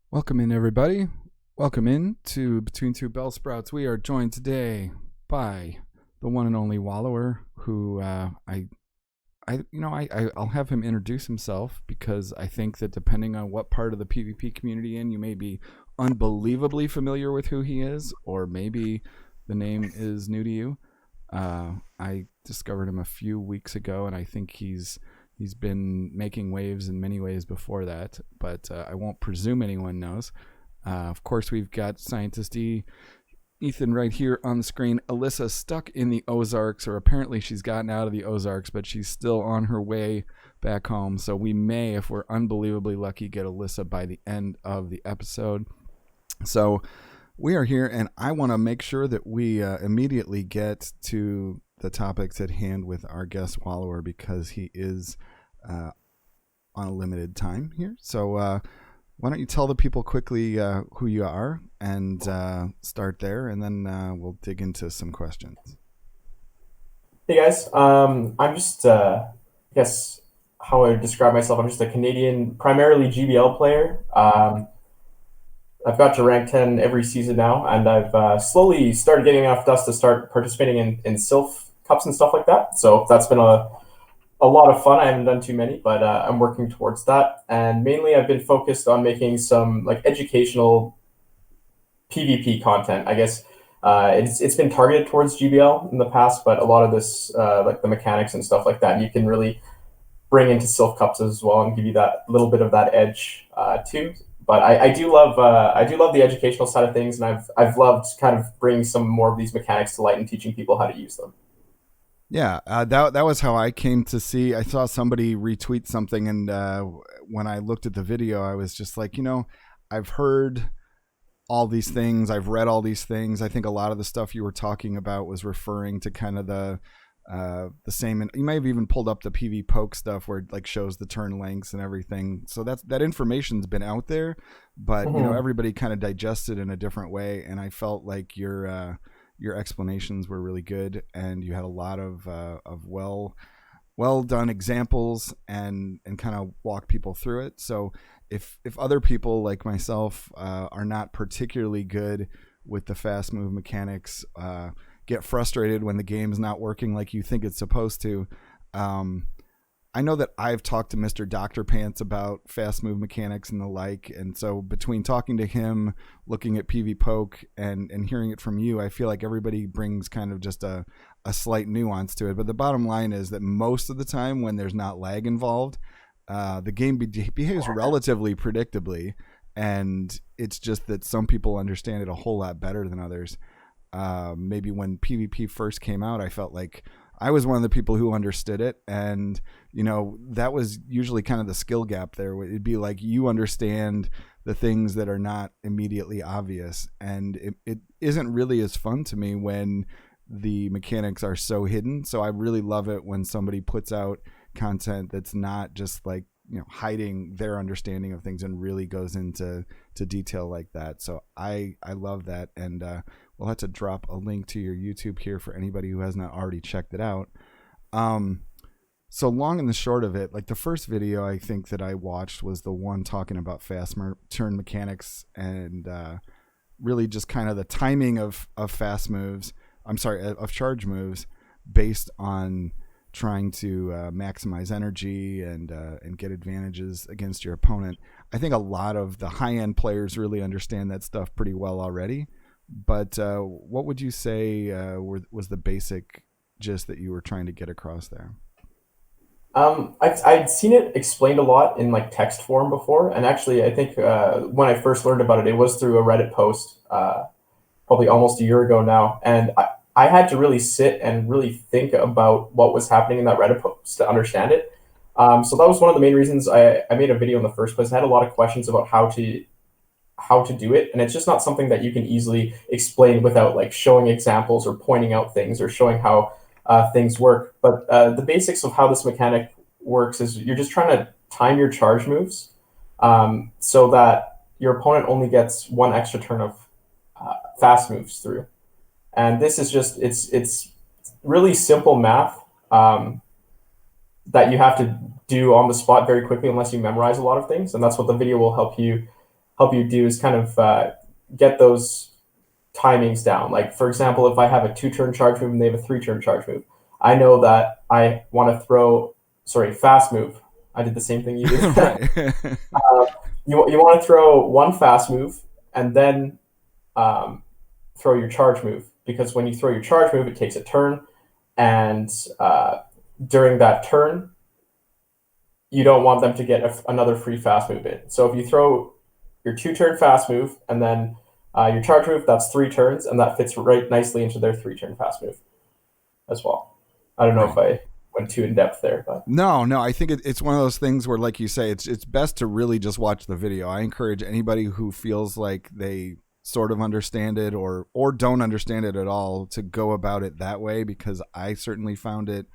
Welcome in, everybody. Welcome in to Between Two Bellsprouts. We are joined today by the one and only Wallower, who I'll have him introduce himself because I think that depending on what part of the PvP community you may be unbelievably familiar with who he is, or maybe the name is new to you. I discovered him a few weeks ago, and I think he's been making waves in many ways before that, but I won't presume anyone knows. Of course, we've got Scientist-E, Ethan right here on the screen. Alyssa stuck in the Ozarks, or apparently she's gotten out of the Ozarks, but she's still on her way back home. So we may, if we're unbelievably lucky, get Alyssa by the end of the episode. So we are here, and I want to make sure that we immediately get to the topics at hand with our guest Wallower, because he is on a limited time here. So why don't you tell the people quickly who you are and start there, and then we'll dig into some questions. Hey guys, I'm just, I guess how I would describe myself, I'm just a Canadian, primarily GBL player. I've got to rank 10 every season now, and I've slowly started getting enough dust to start participating in Sylph Cups and stuff like that. So that's been a lot of fun. I haven't done too many, but I'm working towards that. And mainly I've been focused on making some like educational PvP content. I guess it's been targeted towards GBL in the past, but a lot of this like the mechanics and stuff like that, you can really bring into Sylph Cups as well and give you that little bit of that edge too. But I do love the educational side of things, and I've loved kind of bringing some more of these mechanics to light and teaching people how to use them. Yeah, that was how I came to see. I saw somebody retweet something, and when I looked at the video, I was just like, I've heard all these things, I've read all these things. I think a lot of the stuff you were talking about was referring to kind of the same. And you may have even pulled up the PV poke stuff where it like shows the turn lengths and everything. So that information's been out there, but Mm-hmm. everybody kind of digested in a different way. And I felt like your explanations were really good, and you had a lot of well done examples and kind of walk people through it. So if other people like myself are not particularly good with the fast move mechanics, get frustrated when the game's not working like you think it's supposed to. Um, I know that I've talked to Mr. Dr. Pants about fast move mechanics and the like, and so between talking to him, looking at PV Poke, and hearing it from you, I feel like everybody brings kind of just a slight nuance to it. But the bottom line is that most of the time when there's not lag involved, the game behaves relatively predictably, and it's just that some people understand it a whole lot better than others. Maybe when PvP first came out, I felt like I was one of the people who understood it, and that was usually kind of the skill gap there. It'd be like you understand the things that are not immediately obvious, and it isn't really as fun to me when the mechanics are so hidden. So I really love it when somebody puts out content that's not just like hiding their understanding of things and really goes into detail like that. So I love that, and we'll have to drop a link to your YouTube here for anybody who has not already checked it out. So long and the short of it, like the first video I think that I watched was the one talking about fast turn mechanics, and really just kind of the timing of fast moves. I'm sorry, of charge moves based on trying to maximize energy and get advantages against your opponent. I think a lot of the high end players really understand that stuff pretty well already. But what would you say was the basic gist that you were trying to get across there? I'd seen it explained a lot in like text form before, and actually, I think when I first learned about it, it was through a Reddit post, probably almost a year ago now, and I had to really sit and really think about what was happening in that Reddit post to understand it. So that was one of the main reasons I made a video in the first place. I had a lot of questions about how to do it, and it's just not something that you can easily explain without like showing examples or pointing out things or showing how things work. But the basics of how this mechanic works is you're just trying to time your charge moves so that your opponent only gets one extra turn of fast moves through. And this is just it's really simple math that you have to do on the spot very quickly unless you memorize a lot of things, and that's what the video will help you help you do is kind of get those timings down. Like, for example, if I have a 2-turn charge move and they have a 3-turn charge move, I know that I want to throw, sorry, fast move. I did the same thing you did. Right. You want to throw one fast move and then um, throw your charge move, because when you throw your charge move, it takes a turn, and during that turn, you don't want them to get another free fast move in. So if you throw your 2-turn fast move and then your charge move, that's 3 turns, and that fits right nicely into their 3-turn fast move as well. I don't know Right. if I went too in depth there, but No, I think it's one of those things where, like you say, it's best to really just watch the video. I encourage anybody who feels like they sort of understand it or don't understand it at all to go about it that way, because I certainly found it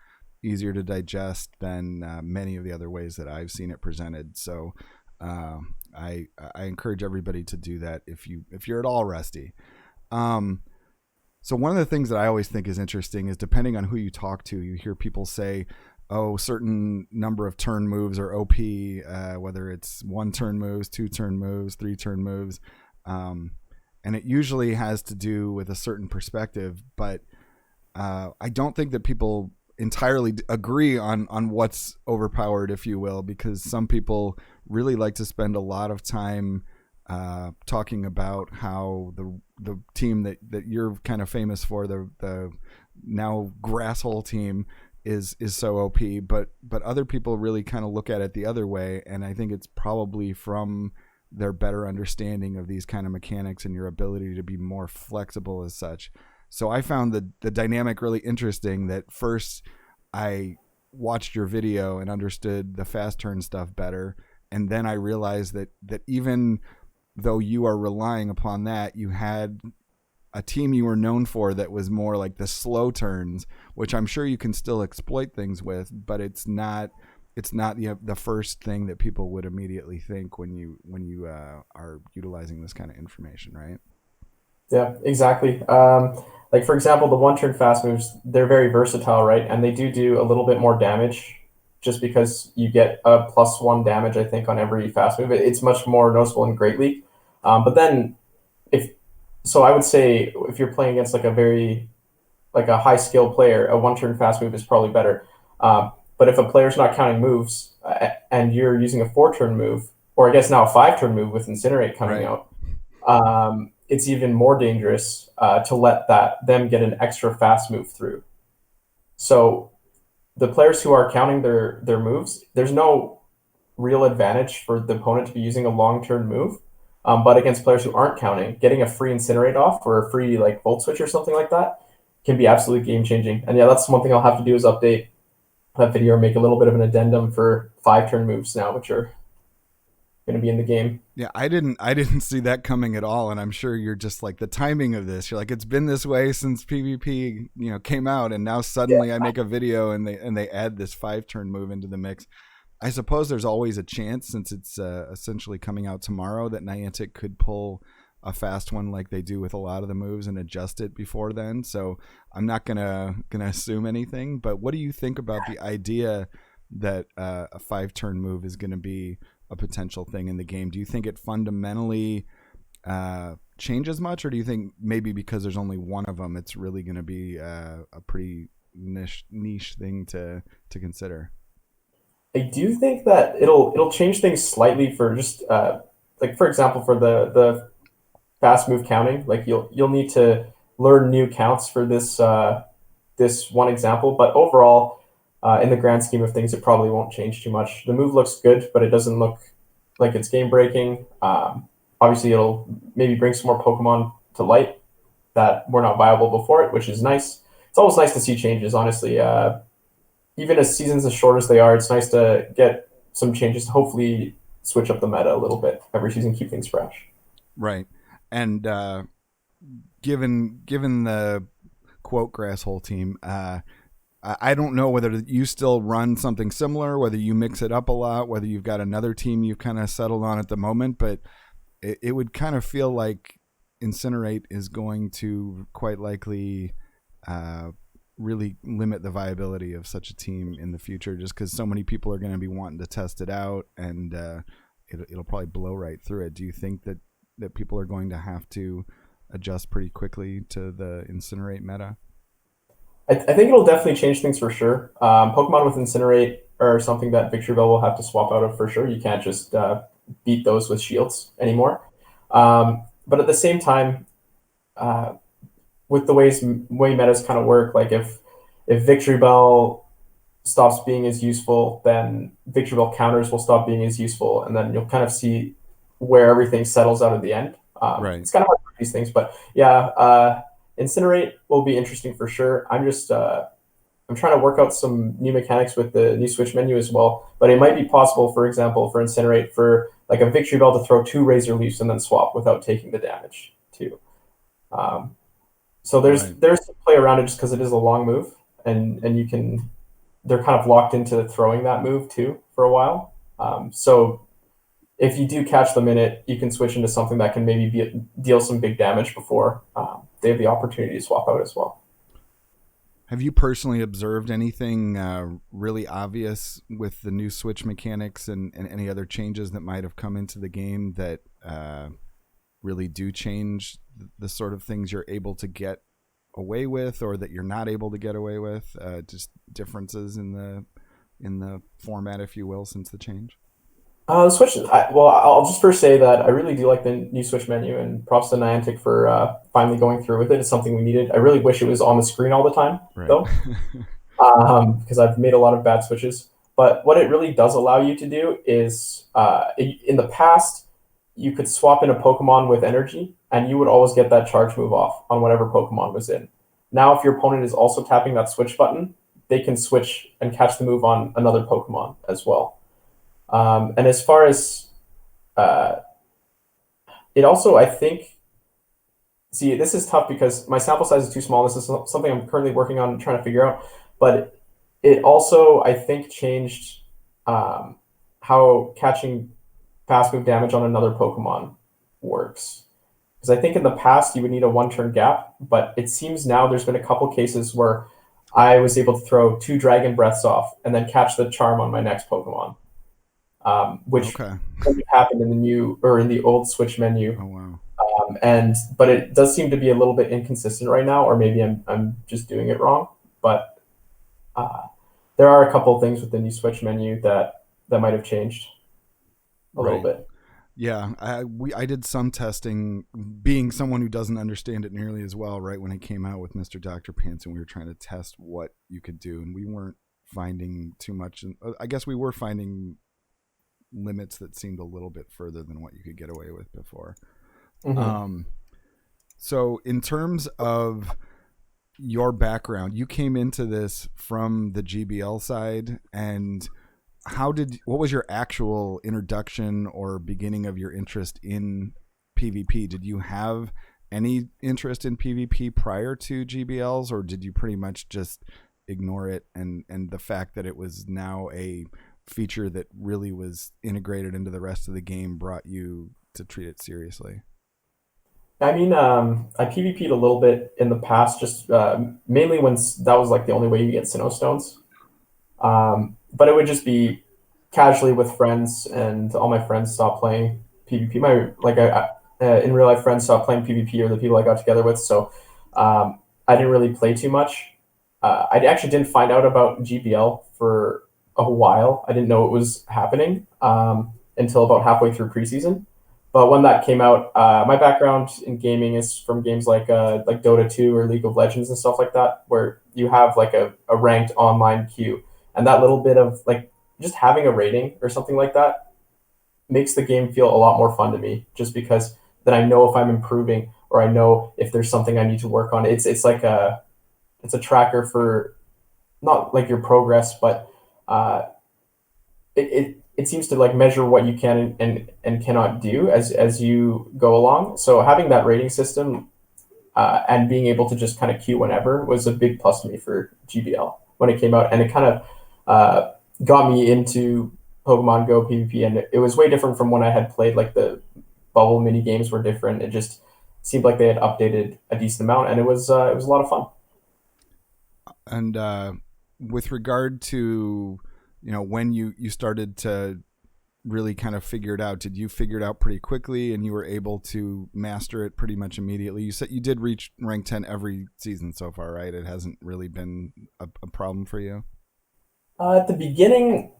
easier to digest than many of the other ways that I've seen it presented. So I encourage everybody to do that if you're at all rusty. So one of the things that I always think is interesting is, depending on who you talk to, you hear people say, oh, certain number of turn moves are OP, whether it's 1-turn moves, 2-turn moves, 3-turn moves. And it usually has to do with a certain perspective, but I don't think that people entirely agree on what's overpowered, if you will, because some people really like to spend a lot of time talking about how the team that you're kind of famous for, the now grasshole team, is so OP, but other people really kind of look at it the other way, and I think it's probably from their better understanding of these kind of mechanics and your ability to be more flexible as such. So I found the dynamic really interesting, that first I watched your video and understood the fast turn stuff better, and then I realized that even though you are relying upon that, you had a team you were known for that was more like the slow turns, which I'm sure you can still exploit things with, but it's not the first thing that people would immediately think when you are utilizing this kind of information, right? yeah, exactly. Like, for example, the 1-turn fast moves, they're very versatile, right? And they do a little bit more damage, just because you get a +1 damage, I think, on every fast move. It's much more noticeable in Great League. But then, if so, I would say if you're playing against like a high skill player, a 1-turn fast move is probably better. But if a player's not counting moves and you're using a 4-turn move, or I guess now a 5-turn move with Incinerate coming Right. out, it's even more dangerous to let them get an extra fast move through. So the players who are counting their moves, there's no real advantage for the opponent to be using a long-turn move. But against players who aren't counting, getting a free Incinerate off or a free like Volt Switch or something like that can be absolutely game changing. And yeah, that's one thing I'll have to do, is update that video or make a little bit of an addendum for 5-turn moves now, which are going to be in the game. Yeah, I didn't see that coming at all, and I'm sure you're just like, the timing of this. You're like, it's been this way since PvP, came out, and now suddenly I make a video and they add this 5-turn move into the mix. I suppose there's always a chance, since it's essentially coming out tomorrow, that Niantic could pull a fast one like they do with a lot of the moves and adjust it before then. So I'm not gonna assume anything. But what do you think about the idea that a 5-turn move is going to be a potential thing in the game? Do you think it fundamentally changes much, or do you think maybe because there's only one of them, it's really going to be a pretty niche thing to consider? I do think that it'll change things slightly for just like, for example, for the fast move counting. Like, you'll need to learn new counts for this one example, but overall, in the grand scheme of things, it probably won't change too much. The move looks good, but it doesn't look like it's game breaking. Obviously, it'll maybe bring some more Pokemon to light that were not viable before it, which is nice. It's always nice to see changes, honestly. Even as seasons as short as they are, it's nice to get some changes to hopefully switch up the meta a little bit every season, keep things fresh. Right. And given the quote grasshole team, I don't know whether you still run something similar, whether you mix it up a lot, whether you've got another team you've kind of settled on at the moment, but it would kind of feel like Incinerate is going to quite likely really limit the viability of such a team in the future, just because so many people are going to be wanting to test it out, and it'll probably blow right through it. Do you think that people are going to have to adjust pretty quickly to the Incinerate meta? I think it'll definitely change things for sure. Pokemon with Incinerate are something that Victory Bell will have to swap out of for sure. You can't just beat those with shields anymore. But at the same time, uh, with the way metas kind of work, like if Victory Bell stops being as useful, then Victory Bell counters will stop being as useful, and then you'll kind of see where everything settles out at the end. Right. It's kind of hard to these things, but yeah, Incinerate will be interesting for sure. I'm trying to work out some new mechanics with the new Switch menu as well. But it might be possible, for example, for Incinerate, for like a Victory Bell to throw 2 Razor Leafs and then swap without taking the damage too. Um, so there's some play around it just because it is a long move, and you can they're kind of locked into throwing that move too for a while. So if you do catch them in it, you can switch into something that can maybe deal some big damage before they have the opportunity to swap out as well. Have you personally observed anything really obvious with the new Switch mechanics and any other changes that might have come into the game that really do change the sort of things you're able to get away with, or that you're not able to get away with? Just differences in the format, if you will, since the change. Switch. I'll just first say that I really do like the new Switch menu, and props to Niantic for finally going through with it. It's something we needed. I really wish it was on the screen all the time, Right. though, because I've made a lot of bad switches. But what it really does allow you to do is, in the past, you could swap in a Pokemon with energy, and you would always get that charge move off on whatever Pokemon was in. Now, if your opponent is also tapping that switch button, they can switch and catch the move on another Pokemon as well. And as far as uh, it also, I think, see, this is tough because my sample size is too small. This is something I'm currently working on trying to figure out. But it also, I think, changed how catching fast move damage on another Pokemon works. Because I think in the past you would need a 1-turn gap, but it seems now there's been a couple cases where I was able to throw 2 Dragon Breaths off and then catch the charm on my next Pokemon. Which happened in the new or in the old Switch menu. Oh wow! But it does seem to be a little bit inconsistent right now, or maybe I'm just doing it wrong. But there are a couple of things with the new Switch menu that might have changed a little bit. Yeah, I did some testing, being someone who doesn't understand it nearly as well. Right when it came out with Mr. Dr. Pants, and we were trying to test what you could do, and we weren't finding too much. I guess we were finding limits that seemed a little bit further than what you could get away with before. Mm-hmm. So in terms of your background, you came into this from the GBL side, and what was your actual introduction or beginning of your interest in PvP? Did you have any interest in PvP prior to GBLs, or did you pretty much just ignore it, and the fact that it was now a feature that really was integrated into the rest of the game brought you to treat it seriously? I mean, I PvP'd a little bit in the past, just mainly when that was like the only way you get Sinnoh Stones. But it would just be casually with friends, and all my friends stopped playing PvP. In real life friends stopped playing PvP, or the people I got together with. So I didn't really play too much. I actually didn't find out about GBL for a while. I didn't know it was happening until about halfway through preseason. But when that came out, my background in gaming is from games like Dota 2 or League of Legends and stuff like that, where you have like a ranked online queue, and that little bit of like just having a rating or something like that makes the game feel a lot more fun to me. Just because then I know if I'm improving, or I know if there's something I need to work on. It's like a tracker for not like your progress, but it seems to like measure what you can and cannot do as you go along. So having that rating system and being able to just kind of queue whenever was a big plus to me for GBL when it came out, and it kind of got me into Pokemon Go PvP, and it was way different from when I had played. Like the bubble mini games were different. It just seemed like they had updated a decent amount, and it was a lot of fun. And with regard to when you started to really kind of figure it out? Did you figure it out pretty quickly and you were able to master it pretty much immediately? You said you did reach rank 10 every season so far, right? It hasn't really been a problem for you. At the beginning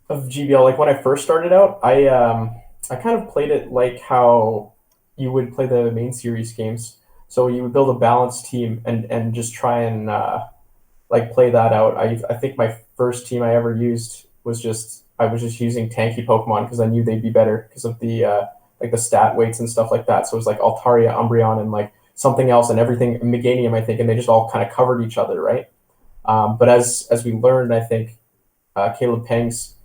of GBL, like when I first started out, I kind of played it like how you would play the main series games. So you would build a balanced team and just try and like play that out. I think my first team I ever used was just I was just using tanky Pokemon because I knew they'd be better because of the like the stat weights and stuff like that. So it was like Altaria, Umbreon, and like something else and everything Meganium, I think, and they just all kind of covered each other, right? But as we learned, I think Caleb Peng's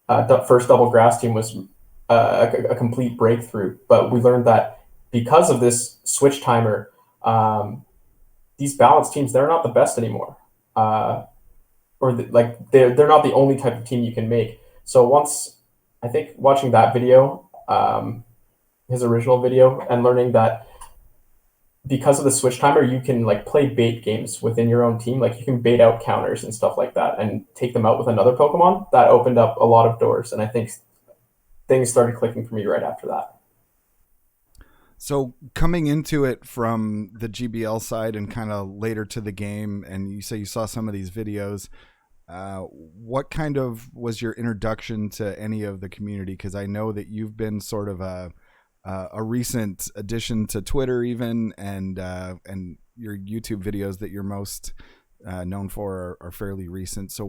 first double grass team was a complete breakthrough. But we learned that because of this switch timer, these balanced teams, they're not the best anymore. Like they're not the only type of team you can make. So once I think watching that video, his original video, and learning that because of the switch timer, you can like play bait games within your own team. Like you can bait out counters and stuff like that and take them out with another Pokemon. That opened up a lot of doors. And I think things started clicking for me right after that. So coming into it from the GBL side and kind of later to the game, and you say you saw some of these videos, what kind of was your introduction to any of the community? Because I know that you've been sort of a recent addition to Twitter, even, and your YouTube videos that you're most known for are fairly recent. So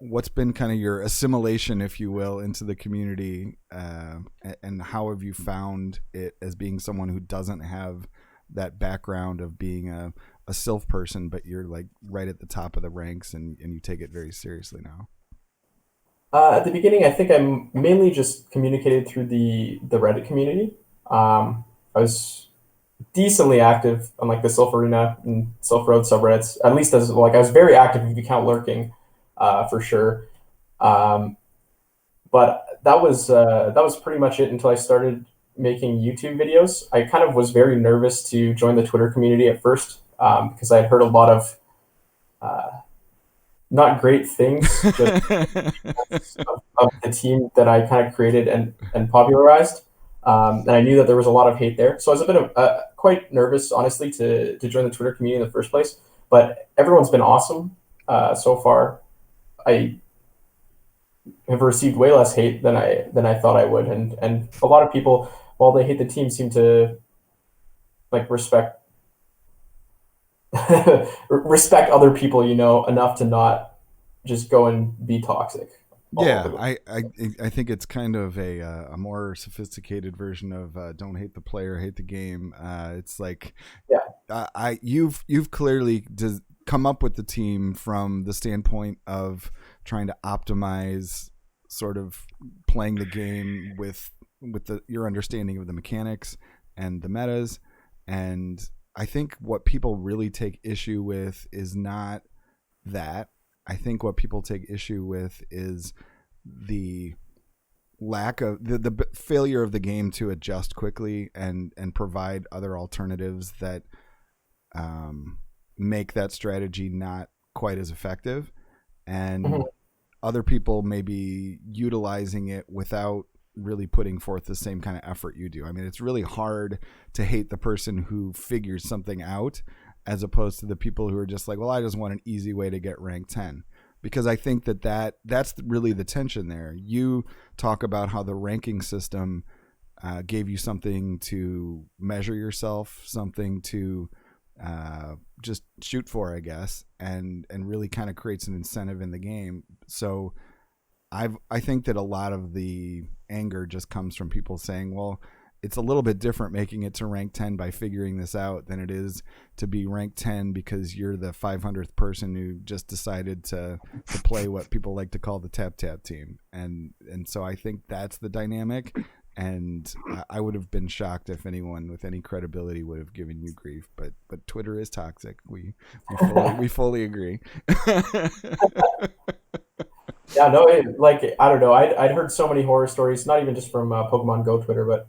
what's been kind of your assimilation, if you will, into the community, and how have you found it as being someone who doesn't have that background of being a Sylph person, but you're like right at the top of the ranks and you take it very seriously now? At the beginning, I think I mainly just communicated through the Reddit community. I was decently active on like the Sylph Arena and Sylph Road subreddits. At least as like I was very active if you count lurking, for sure. But that was pretty much it until I started making YouTube videos. I kind of was very nervous to join the Twitter community at first because I had heard a lot of not great things just of the team that I kind of created and popularized. And I knew that there was a lot of hate there. So I was a bit of quite nervous, honestly, to join the Twitter community in the first place. But everyone's been awesome so far. I have received way less hate than I thought I would, and a lot of people, while they hate the team, seem to like respect other people, you know, enough to not just go and be toxic. Yeah, I think it's kind of a more sophisticated version of don't hate the player, hate the game. It's like, yeah, you've clearly come up with the team from the standpoint of trying to optimize sort of playing the game with your understanding of the mechanics and the metas. And I think what people really take issue with is not that. I think what people take issue with is the lack of the failure of the game to adjust quickly and provide other alternatives that make that strategy not quite as effective, and mm-hmm. other people may be utilizing it without really putting forth the same kind of effort you do. I mean, it's really hard to hate the person who figures something out as opposed to the people who are just like, well, I just want an easy way to get rank 10. Because I think that's really the tension there. You talk about how the ranking system gave you something to measure yourself, something to just shoot for, I guess, and really kind of creates an incentive in the game. So I think that a lot of the anger just comes from people saying, well, it's a little bit different making it to rank 10 by figuring this out than it is to be rank 10 because you're the 500th person who just decided to play what people like to call the tap team. And so I think that's the dynamic. And I would have been shocked if anyone with any credibility would have given you grief, but Twitter is toxic. We fully agree. Yeah, no, like I don't know. I'd heard so many horror stories, not even just from Pokemon Go Twitter, but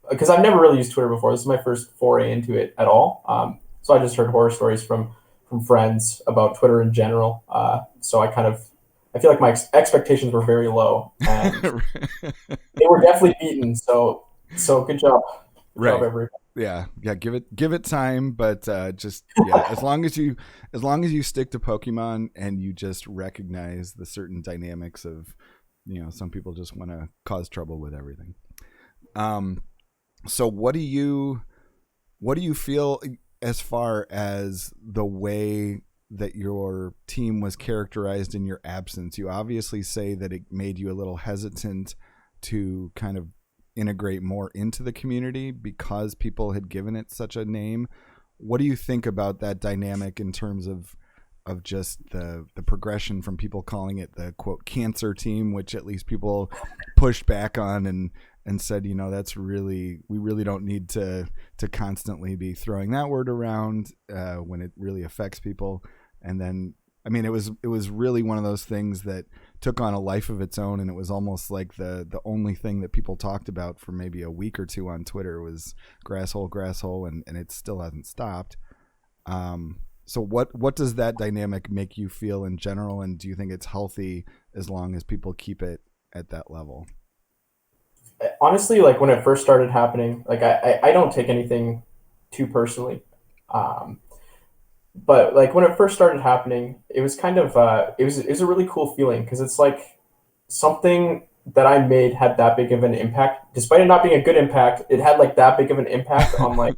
because I've never really used Twitter before. This is my first foray into it at all. So I just heard horror stories from friends about Twitter in general. So I kind of I feel like my expectations were very low, and they were definitely beaten. So good job, Right. everyone. Yeah. Yeah. Give it time, but just yeah. As long as you stick to Pokemon and you just recognize the certain dynamics of, some people just want to cause trouble with everything. Um. So what do you feel as far as the way that your team was characterized in your absence? You obviously say that it made you a little hesitant to kind of integrate more into the community because people had given it such a name. What do you think about that dynamic in terms of just the progression from people calling it the quote cancer team, which at least people pushed back on and said, we really don't need to constantly be throwing that word around when it really affects people. And then, I mean, it was really one of those things that took on a life of its own, and it was almost like the only thing that people talked about for maybe a week or two on Twitter was grasshole, and it still hasn't stopped. So what does that dynamic make you feel in general, and do you think it's healthy as long as people keep it at that level? Honestly, like when it first started happening, like I don't take anything too personally. Um, but like when it first started happening, it was kind of it was a really cool feeling because it's like something that I made had that big of an impact, despite it not being a good impact. It had like that big of an impact on like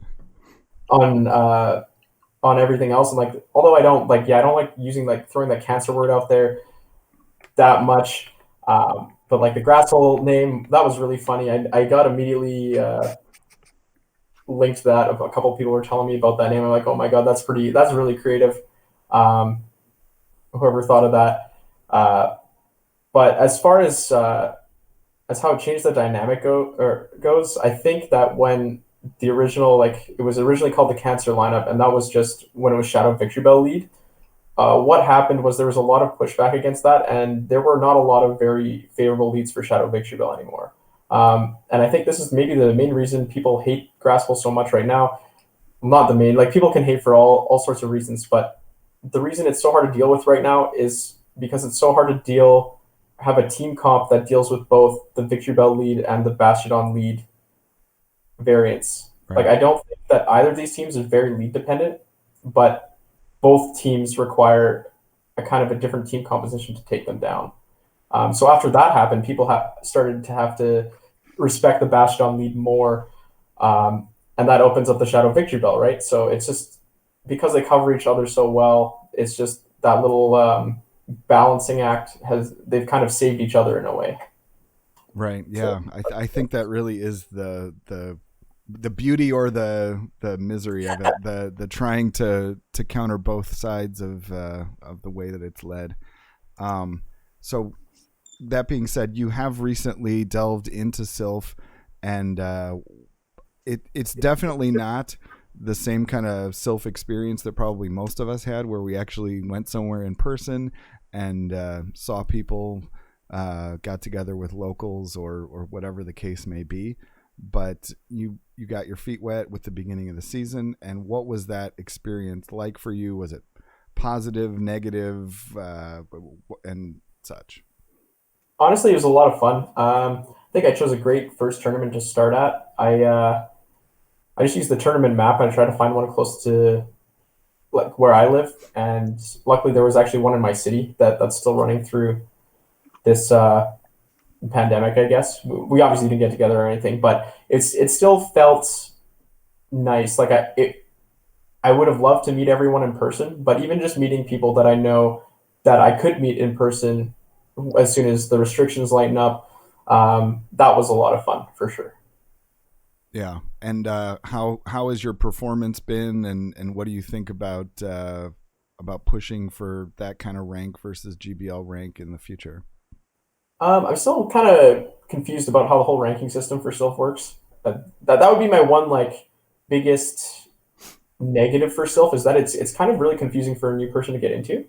on uh, on everything else. And like although I don't like using like throwing the cancer word out there that much. But like the grass hole name, that was really funny. I got immediately linked to that. A couple of people were telling me about that name. I'm like, oh my god, that's really creative. Um, Whoever thought of that. Uh, but as how it changed the dynamic goes, I think that when the original like it was originally called the Cancer lineup, and that was just when it was Shadow Victory Bell lead. What happened was there was a lot of pushback against that, and there were not a lot of very favorable leads for Shadow Victory Bell anymore. And I think this is maybe the main reason people hate Graspel so much right now. Not the main, like people can hate for all sorts of reasons, but the reason it's so hard to deal with right now is because it's so hard to have a team comp that deals with both the Victory Bell lead and the Bastiodon lead variants. Like Right. I don't think that either of these teams is very lead dependent, but both teams require a kind of a different team composition to take them down. So after that happened, people started to have to respect the Bastion lead more, and that opens up the Shadow Victory Bell, right? So it's just because they cover each other so well, it's just that little balancing act they've kind of saved each other in a way. Right. So Yeah. I think that really is the beauty or the misery of it. The trying to counter both sides of the way that it's led. So that being said, you have recently delved into Sylph, and it's definitely not the same kind of Sylph experience that probably most of us had, where we actually went somewhere in person and saw people, got together with locals or whatever the case may be. But you got your feet wet with the beginning of the season, and what was that experience like for you? Was it positive, negative, and such? honestly, it was a lot of fun. I think I chose a great first tournament to start at. I just used the tournament map. I tried to find one close to like where I live, and luckily there was actually one in my city that's still running through this pandemic. I guess we obviously didn't get together or anything, but it still felt nice. Like I would have loved to meet everyone in person, but even just meeting people that I know that I could meet in person as soon as the restrictions lighten up, that was a lot of fun for sure. Yeah, and how has your performance been, and what do you think about pushing for that kind of rank versus GBL rank in the future? I'm still kind of confused about how the whole ranking system for Sylph works. That would be my one like biggest negative for Sylph is that it's kind of really confusing for a new person to get into.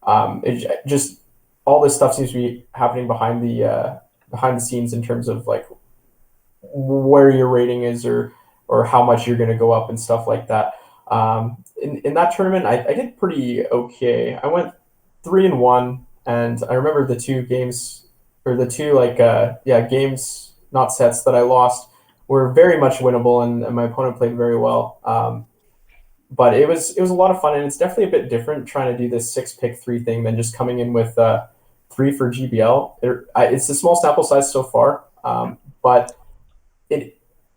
It just all this stuff seems to be happening behind the scenes in terms of like where your rating is or how much you're going to go up and stuff like that. In that tournament, I did pretty okay. I went 3-1, and I remember the two games, or the two games, not sets, that I lost were very much winnable, and my opponent played very well. But it was a lot of fun, and it's definitely a bit different trying to do this 6 pick 3 thing than just coming in with 3 for GBL. It's a small sample size so far, but it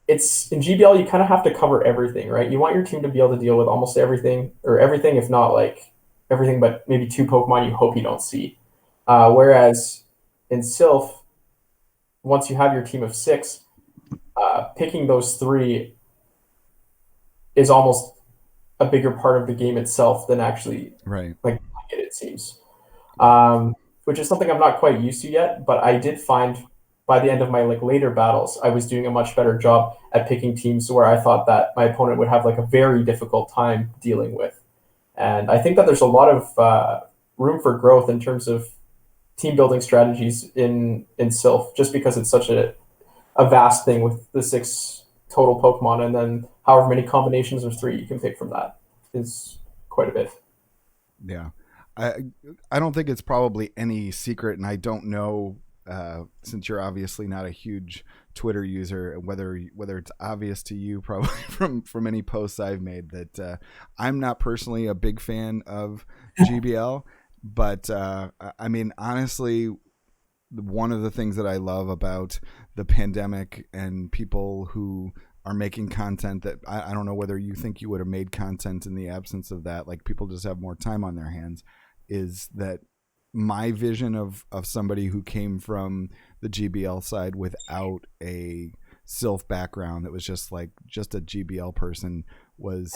it's in GBL you kind of have to cover everything, right? You want your team to be able to deal with almost everything, or everything, if not like everything, but maybe two Pokemon you hope you don't see. Whereas in Sylph, once you have your team of 6, picking those 3 is almost a bigger part of the game itself than actually Right. like it seems. Which is something I'm not quite used to yet, but I did find by the end of my like later battles, I was doing a much better job at picking teams where I thought that my opponent would have like a very difficult time dealing with. And I think that there's a lot of room for growth in terms of team building strategies in Sylph, just because it's such a vast thing with the 6 total Pokemon, and then however many combinations of 3 you can pick from that is quite a bit. Yeah. I I don't think it's probably any secret, and I don't know, since you're obviously not a huge Twitter user, whether it's obvious to you probably from any posts I've made, that I'm not personally a big fan of GBL, but I mean, honestly, one of the things that I love about the pandemic and people who are making content that I don't know whether you think you would have made content in the absence of that, like people just have more time on their hands, is that my vision of somebody who came from the GBL side without a Sylph background, that was just a GBL person, was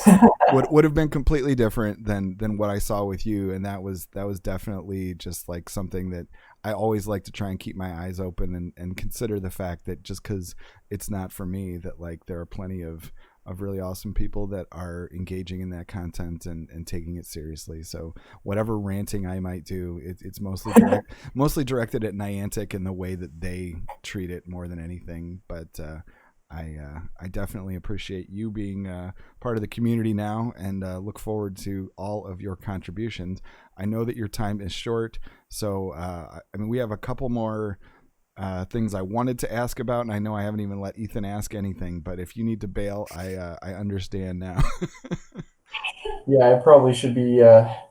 would have been completely different than what I saw with you. And that was definitely just like something that I always like to try and keep my eyes open, and consider the fact that just because it's not for me, that like there are plenty of really awesome people that are engaging in that content and taking it seriously. So whatever ranting I might do, it's mostly directed at Niantic and the way that they treat it more than anything. But I definitely appreciate you being part of the community now, and look forward to all of your contributions. I know that your time is short, so I mean, we have a couple more things I wanted to ask about, and I know I haven't even let Ethan ask anything, but if you need to bail, I understand now. Yeah, I probably should be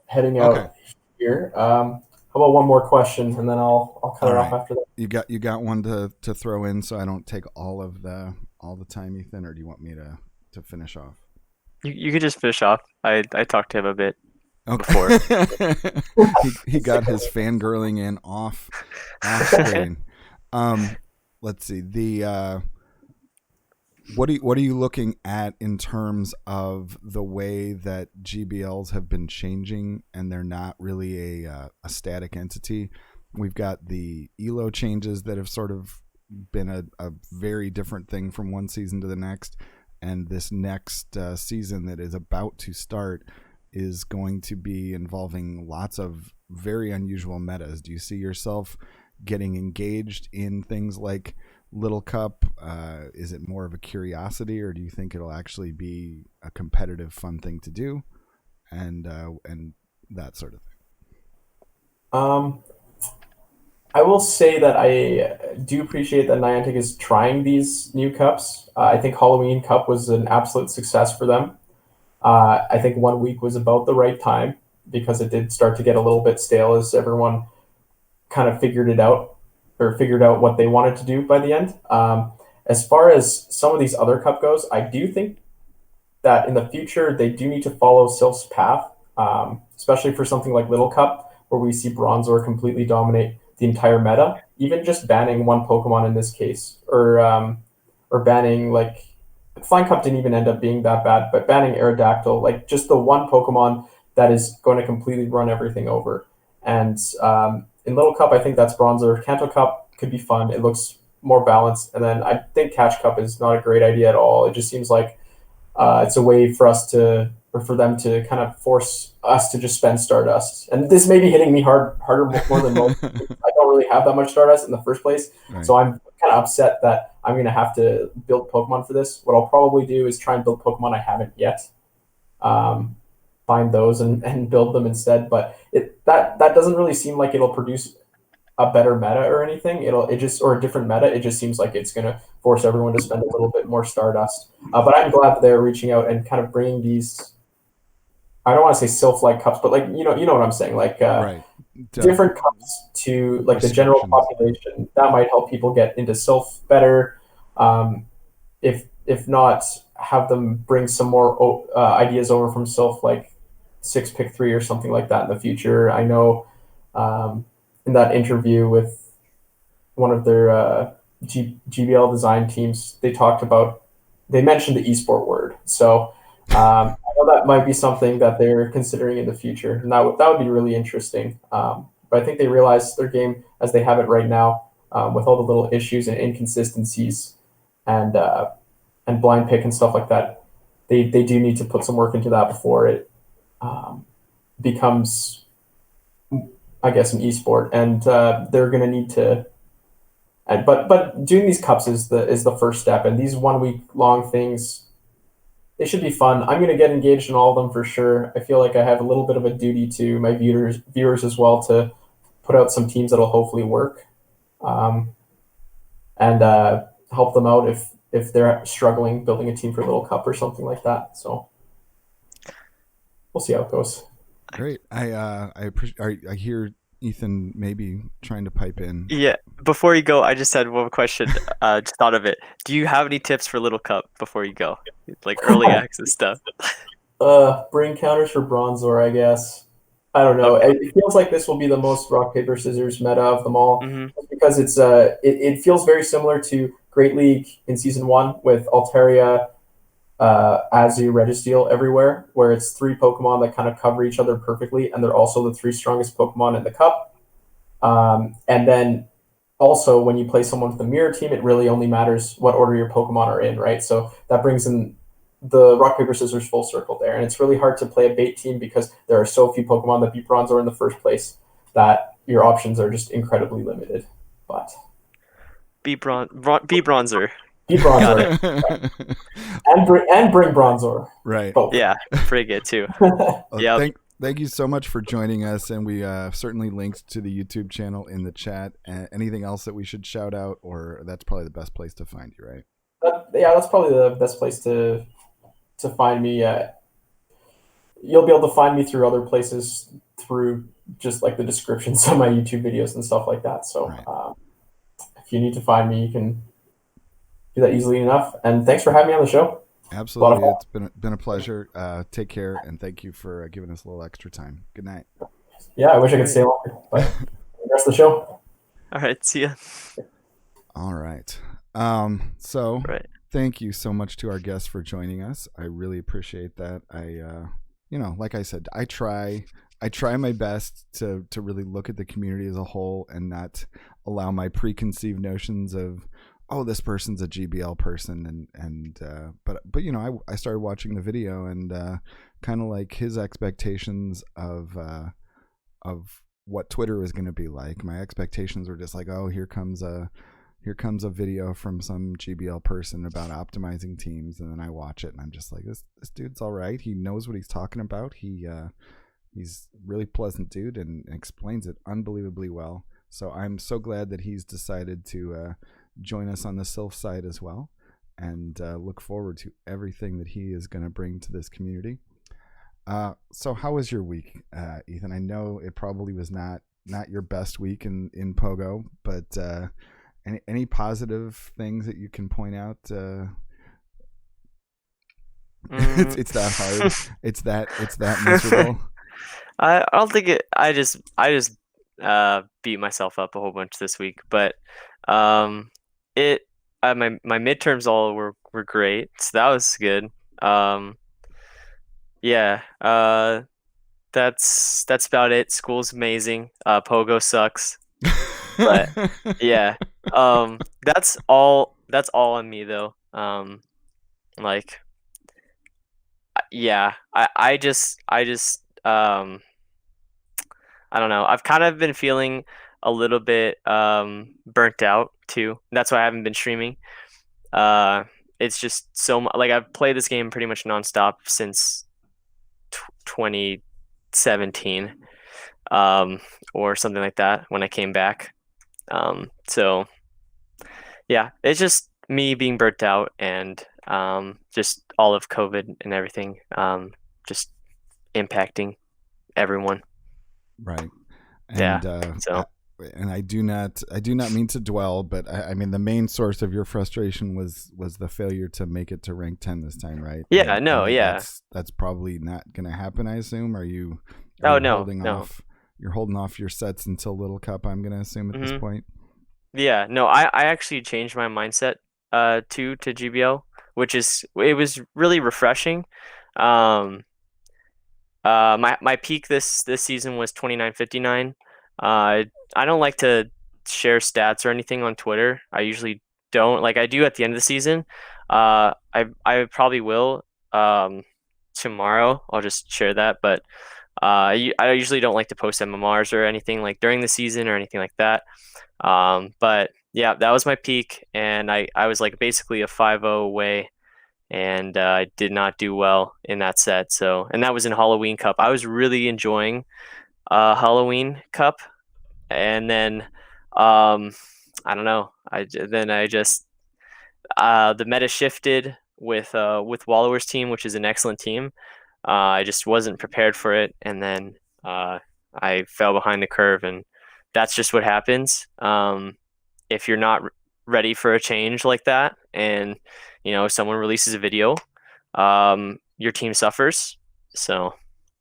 heading Okay. out here. How about one more question, and then I'll cut All it off right. after that. You got one to throw in, so I don't take all the time, Ethan, or do you want me to finish off? You could just finish off. I talked to him a bit before. Okay. he got his fangirling in off screen. Let's see. What are you looking at in terms of the way that GBLs have been changing, and they're not really a static entity? We've got the ELO changes that have sort of been a very different thing from one season to the next, and this next season that is about to start is going to be involving lots of very unusual metas. Do you see yourself getting engaged in things like Little Cup? Is it more of a curiosity, or do you think it'll actually be a competitive, fun thing to do, and that sort of thing? Um, I will say that I do appreciate that Niantic is trying these new cups. I think Halloween Cup was an absolute success for them. I think 1 week was about the right time, because it did start to get a little bit stale as everyone kind of figured it out, or figured out what they wanted to do by the end. As far as some of these other cup goes, I do think that in the future they do need to follow Sylph's path, especially for something like Little Cup, where we see Bronzor completely dominate the entire meta. Even just banning one Pokemon in this case, or banning like Flying Cup didn't even end up being that bad, but banning Aerodactyl, like just the one Pokemon that is going to completely run everything over. And in Little Cup, I think that's Bronzer. Kanto Cup could be fun. It looks more balanced. And then I think Catch Cup is not a great idea at all. It just seems like it's a way for us to, or for them to kind of force us to just spend Stardust. And this may be hitting me harder more than most. I don't really have that much Stardust in the first place. Right. So I'm kind of upset that I'm going to have to build Pokemon for this. What I'll probably do is try and build Pokemon I haven't yet. find those and build them instead. But that doesn't really seem like it'll produce a better meta or anything. It just or a different meta. It just seems like it's gonna force everyone to spend a little bit more Stardust. But I'm glad that they're reaching out and kind of bringing these. I don't want to say sylph-like cups, but like you know what I'm saying, like Right. different cups to like the general Restrictions. population. That might help people get into sylph better. If not, have them bring some more ideas over from sylph, like 6 pick 3 or something like that in the future. I know in that interview with one of their GBL design teams, they mentioned the esport word. So I know that might be something that they're considering in the future, and that would be really interesting. But I think they realize their game as they have it right now, with all the little issues and inconsistencies, and blind pick and stuff like that. They do need to put some work into that before it becomes, I guess, an esport, and they're going to need to. But doing these cups is the first step, and these 1 week long things, they should be fun. I'm going to get engaged in all of them for sure. I feel like I have a little bit of a duty to my viewers as well to put out some teams that'll hopefully work, um, and help them out if they're struggling building a team for a little cup or something like that. So we'll see how it goes. Great. I appreciate. I hear Ethan maybe trying to pipe in. Yeah. Before you go, I just had one question. Just thought of it. Do you have any tips for Little Cup before you go? Like early access stuff. Bring counters for Bronzor, I guess. I don't know. Okay. It feels like this will be the most rock paper scissors meta of them all, Mm-hmm. because it feels very similar to Great League in season 1 with Altaria, Azu, Registeel everywhere, where it's 3 Pokemon that kind of cover each other perfectly, and they're also the 3 strongest Pokemon in the cup. And then also when you play someone with the mirror team, it really only matters what order your Pokemon are in, right? So that brings in the rock paper scissors full circle there, and it's really hard to play a bait team because there are so few Pokemon that beat Bronzor in the first place that your options are just incredibly limited. But Be Bronzer. beat Got Bronzor it. and bring Bronzor Right. both. Yeah. Pretty good too. Well, Yep. thank you so much for joining us, and we certainly linked to the YouTube channel in the chat. Anything else that we should shout out, or that's probably the best place to find you, right? Yeah, that's probably the best place to find me. You'll be able to find me through other places through just like the descriptions of my YouTube videos and stuff like that. So Right. if you need to find me, you can do that easily enough. And thanks for having me on the show. Absolutely. It's been a pleasure. Take care, and thank you for giving us a little extra time. Good night. Yeah, I wish I could stay longer, but the rest of the show. All right. See ya. All right. So Right. thank you so much to our guests for joining us. I really appreciate that. Like I said, I try my best to really look at the community as a whole and not allow my preconceived notions of, oh, this person's a GBL person, but I started watching the video, and kind of like his expectations of what Twitter was going to be like. My expectations were just like, oh, here comes a video from some GBL person about optimizing teams, and then I watch it and I'm just like, this dude's all right. He knows what he's talking about. He's a really pleasant dude and explains it unbelievably well. So I'm so glad that he's decided to join us on the Sylph side as well, and look forward to everything that he is going to bring to this community. So how was your week, Ethan? I know it probably was not your best week in Pogo, but any positive things that you can point out? It's that hard. It's that miserable. I don't think it. I just beat myself up a whole bunch this week, but it my midterms all were great, so that was good. Yeah. That's about it. School's amazing. Pogo sucks, but yeah. That's all on me though. Like, yeah. I just I don't know. I've kind of been feeling a little bit burnt out too. That's why I haven't been streaming. It's just so much. Like, I've played this game pretty much nonstop since 2017, or something like that when I came back. So yeah, it's just me being burnt out and just all of COVID and everything, just impacting everyone. Right. Yeah. And So and I do not mean to dwell, but I mean the main source of your frustration was the failure to make it to rank 10 this time, right? yeah, And no, yeah. that's probably not going to happen, I assume. Are you Oh, no, holding no. off? You're holding off your sets until Little Cup, I'm going to assume at this Mhm. point. Yeah, no, I actually changed my mindset to GBL, which it was really refreshing. My peak this season was 29.59. I don't like to share stats or anything on Twitter. I usually don't. Like I do at the end of the season. I probably will tomorrow. I'll just share that, but I usually don't like to post MMRs or anything like during the season or anything like that. But yeah, that was my peak, and I was like basically a 5-0 away, and I did not do well in that set. So, and that was in Halloween Cup. I was really enjoying Halloween Cup, and then I don't know. I just the meta shifted with Wallower's team, which is an excellent team. I just wasn't prepared for it, and then I fell behind the curve, and that's just what happens. If you're not ready for a change like that, and someone releases a video, your team suffers. So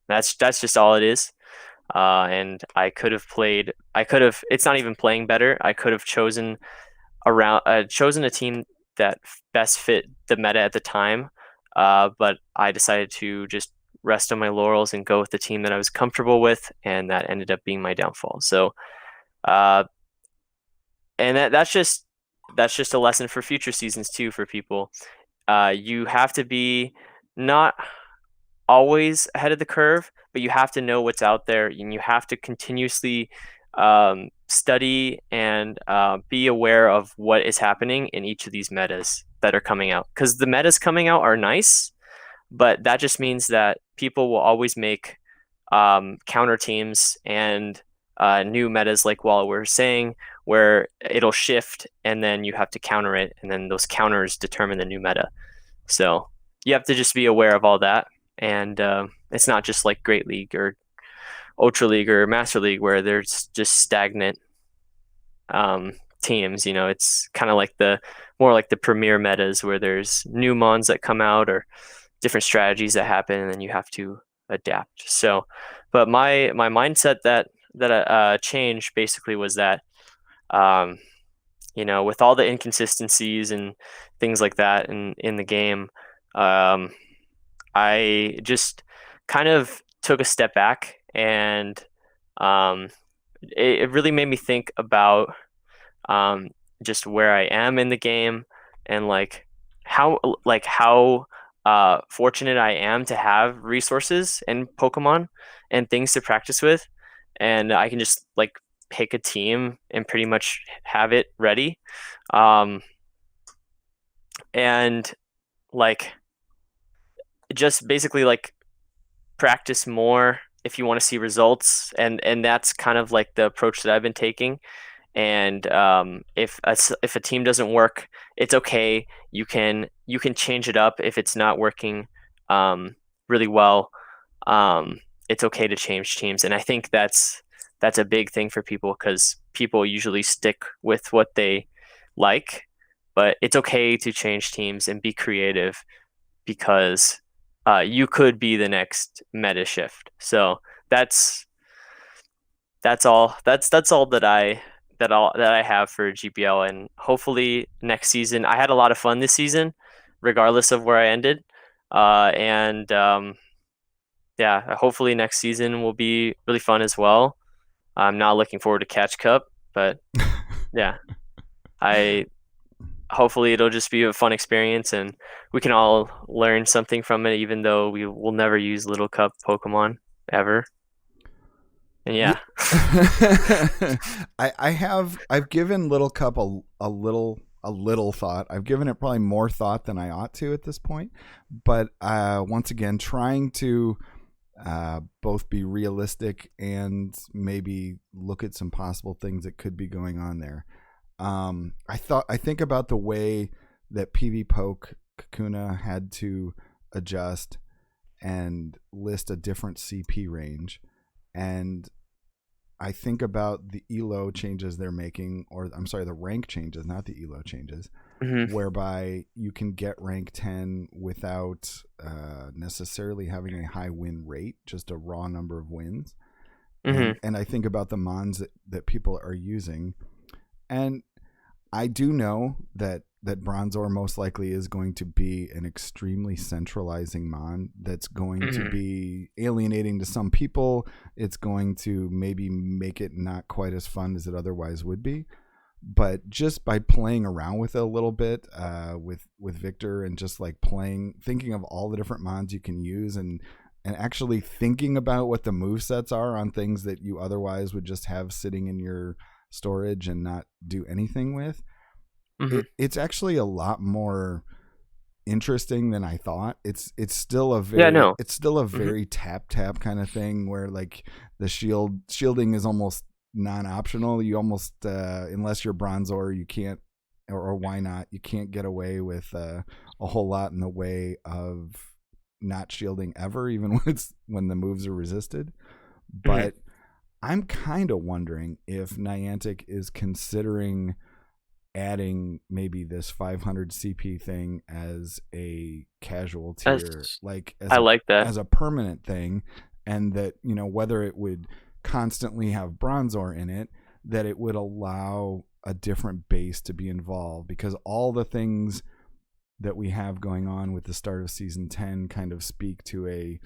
that's just all it is. And I could have played. I could have. It's not even playing better. I could have chosen a team that best fit the meta at the time. But I decided to just rest on my laurels and go with the team that I was comfortable with, and that ended up being my downfall. So, and that's just a lesson for future seasons too for people. You have to be not always ahead of the curve, but you have to know what's out there, and you have to continuously study and be aware of what is happening in each of these metas that are coming out. Because the metas coming out are nice, but that just means that people will always make counter teams and new metas, like Walla was saying, where it'll shift and then you have to counter it, and then those counters determine the new meta. So you have to just be aware of all that. And it's not just like Great League or Ultra League or Master League where there's just stagnant teams. It's kind of like more like the premier metas where there's new mons that come out or different strategies that happen, and then you have to adapt. So, but my mindset that changed basically was that, with all the inconsistencies and things like that in the game, I just kind of took a step back, and it really made me think about just where I am in the game, and how fortunate I am to have resources and Pokemon and things to practice with, and I can just pick a team and pretty much have it ready, and just basically practice more if you want to see results, and that's kind of the approach that I've been taking. And if a team doesn't work, it's okay. You can change it up if it's not working really well. It's okay to change teams, and I think that's a big thing for people, because people usually stick with what they like. But it's okay to change teams and be creative, because you could be the next meta shift. So that's all. That's all that I have for GPL, and hopefully next season. I had a lot of fun this season, regardless of where I ended. And yeah, hopefully next season will be really fun as well. I'm not looking forward to Catch Cup, but yeah, hopefully it'll just be a fun experience, and we can all learn something from it, even though we will never use Little Cup Pokemon ever. And yeah. I've given Little Cup a little thought. I've given it probably more thought than I ought to at this point. But once again, trying to both be realistic and maybe look at some possible things that could be going on there. I think about the way that PvPoke Kakuna had to adjust and list a different CP range, and I think about the elo changes they're making, or I'm sorry, the rank changes, not the elo changes, Hmm. whereby you can get rank 10 without necessarily having a high win rate, just a raw number of wins. Hmm. And I think about the mons that people are using, and I do know that Bronzor most likely is going to be an extremely centralizing mon that's going to Hmm. be alienating to some people. It's going to maybe make it not quite as fun as it otherwise would be. But just by playing around with it a little bit, with Victor, and just like thinking of all the different mons you can use, and actually thinking about what the move sets are on things that you otherwise would just have sitting in your storage and not do anything with, Hmm. it's actually a lot more interesting than I thought. It's still a Yeah, no. Hmm. very tap kind of thing where like the shielding is almost non-optional. You almost unless you're Bronzor, you can't, or why not? You can't get away with a whole lot in the way of not shielding ever, even when the moves are resisted. Hmm. But I'm kind of wondering if Niantic is considering adding maybe this 500 CP thing as a casual tier, That's, like I like that. as a permanent thing, and that, you know, whether it would constantly have Bronzor in it, that it would allow a different base to be involved, because all the things that we have going on with the start of season 10 kind of speak to a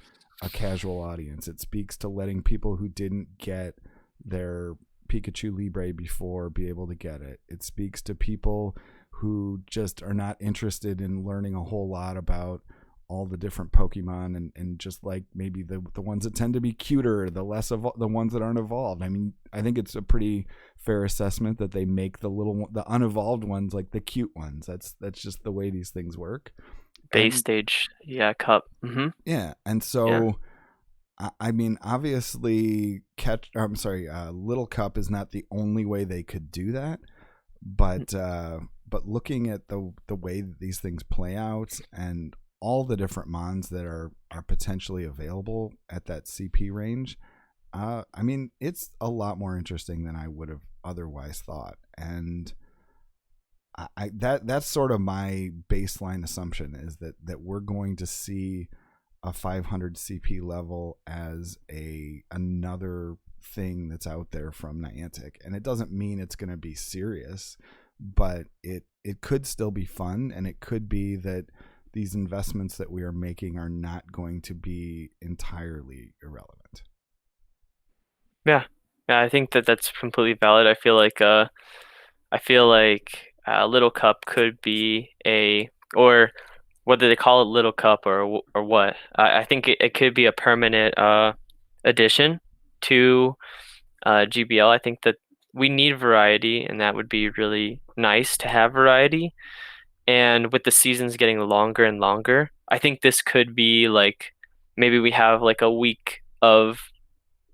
casual audience. It speaks to letting people who didn't get their Pikachu Libre before be able to get it. It speaks to people who just are not interested in learning a whole lot about all the different Pokemon, and just like maybe the ones that tend to be cuter, the less of the ones that aren't evolved. I mean, I think it's a pretty fair assessment that they make the unevolved ones like the cute ones. That's just the way these things work. Base And stage, yeah, cup. Hmm. yeah, and Yeah. so I mean, obviously, I'm sorry, Little Cup is not the only way they could do that, but looking at the way that these things play out and all the different mons that are potentially available at that CP range, I mean, it's a lot more interesting than I would have otherwise thought, and that's sort of my baseline assumption, is that we're going to see a 500 CP level as another thing that's out there from Niantic, and it doesn't mean it's going to be serious, but it could still be fun, and it could be that these investments that we are making are not going to be entirely irrelevant. Yeah. Yeah, I think that that's completely valid. I feel like Little Cup could be or whether they call it Little Cup or what. I think it could be a permanent addition to GBL. I think that we need variety, and that would be really nice to have variety. And with the seasons getting longer and longer, I think this could be like maybe we have like a week of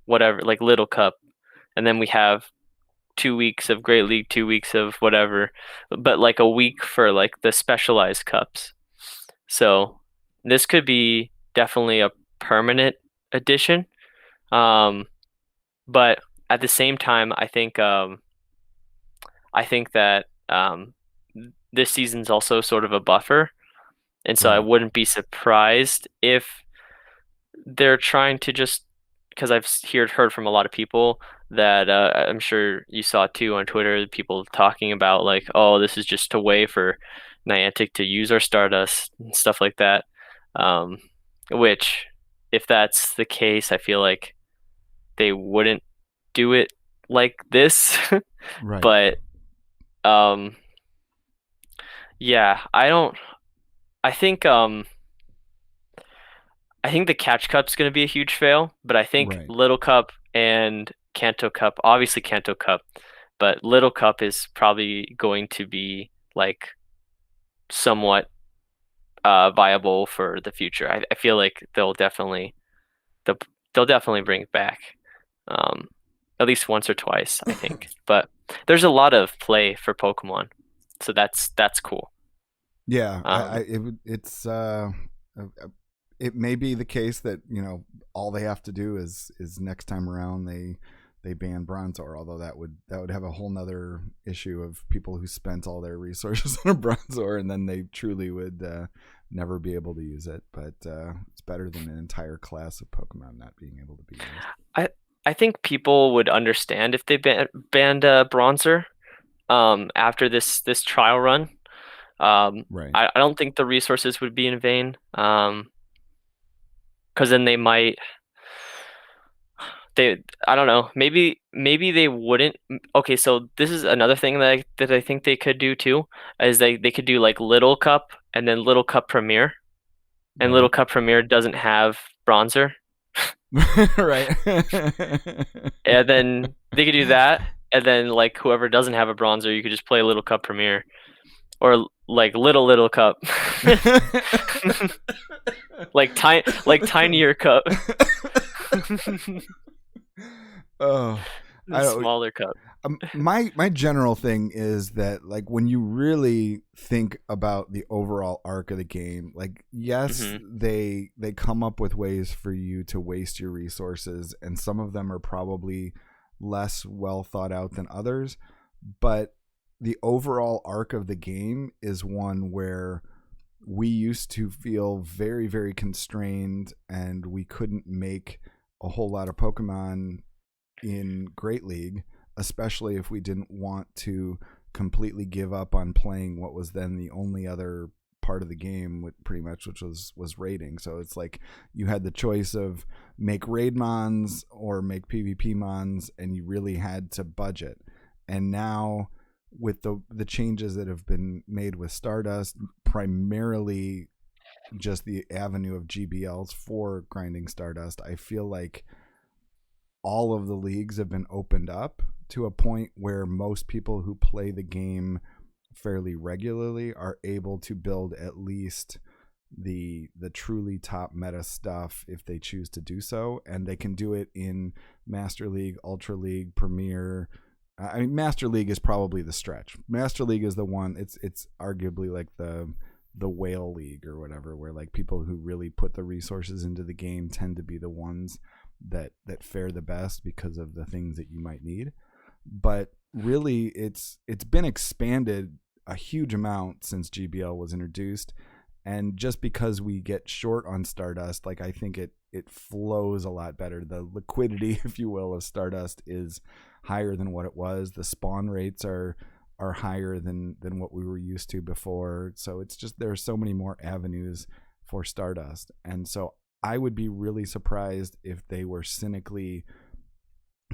whatever, like Little Cup, and then we have 2 weeks of Great League, 2 weeks of whatever, but like a week for like the specialized cups. So this could be definitely a permanent addition. Um, but at the same time, I think that this season's also sort of a buffer, and so I Right. wouldn't be surprised if they're trying to just because I've heard from a lot of people that I'm sure you saw too on Twitter, people talking about like, oh, this is just a way for Niantic to use our Stardust and stuff like that. Um, which, if that's the case, I feel like they wouldn't do it like this. Right. But um, yeah, I don't. I think I think the Catch Cup's going to be a huge fail, but I think Right. Little Cup and Kanto Cup, obviously Kanto Cup, but Little Cup is probably going to be like somewhat viable for the future. I feel like they'll definitely they'll definitely bring it back, at least once or twice, I think. But there's a lot of play for Pokemon, so that's cool. Yeah, Um, it may be the case that all they have to do is next time around they ban Bronzor, although that would have a whole nother issue of people who spent all their resources on a Bronzor and then they truly would never be able to use it. But it's better than an entire class of Pokemon not being able to be used. I think people would understand if they banned Bronzer after this trial run. Right. I don't think the resources would be in vain. Because then they might I don't know, maybe they wouldn't. Okay, so this is another thing that I think they could do too, is they could do like Little Cup and then Little Cup Premier, and Right. Little Cup Premier doesn't have Bronzer. Right. And then they could do that, and then like whoever doesn't have a Bronzer, you could just play Little Cup Premier, or like Little Cup, like tinier cup. Oh, I don't. Smaller cup. My general thing is that like when you really think about the overall arc of the game, like yes, they come up with ways for you to waste your resources, and some of them are probably less well thought out than others, but the overall arc of the game is one where we used to feel very, very constrained and we couldn't make a whole lot of Pokemon in Great League, especially if we didn't want to completely give up on playing what was then the only other part of the game, pretty much, which was raiding. So it's like you had the choice of make raid mons or make PvP mons, and you really had to budget. And now with the changes that have been made with Stardust, primarily just the avenue of GBLs for grinding Stardust, I feel like all of the leagues have been opened up to a point where most people who play the game fairly regularly are able to build at least the truly top meta stuff if they choose to do so, and they can do it in Master League, Ultra League, Premier. I mean, Master League is probably the stretch. Master League is the one. It's arguably like the whale league or whatever, where like people who really put the resources into the game tend to be the ones that fare the best because of the things that you might need. But really, it's been expanded a huge amount since GBL was introduced, and just because we get short on Stardust, like I think it flows a lot better. The liquidity, if you will, of Stardust is higher than what it was. The spawn rates are higher than what we were used to before. So it's just there are so many more avenues for Stardust, and so I would be really surprised if they were cynically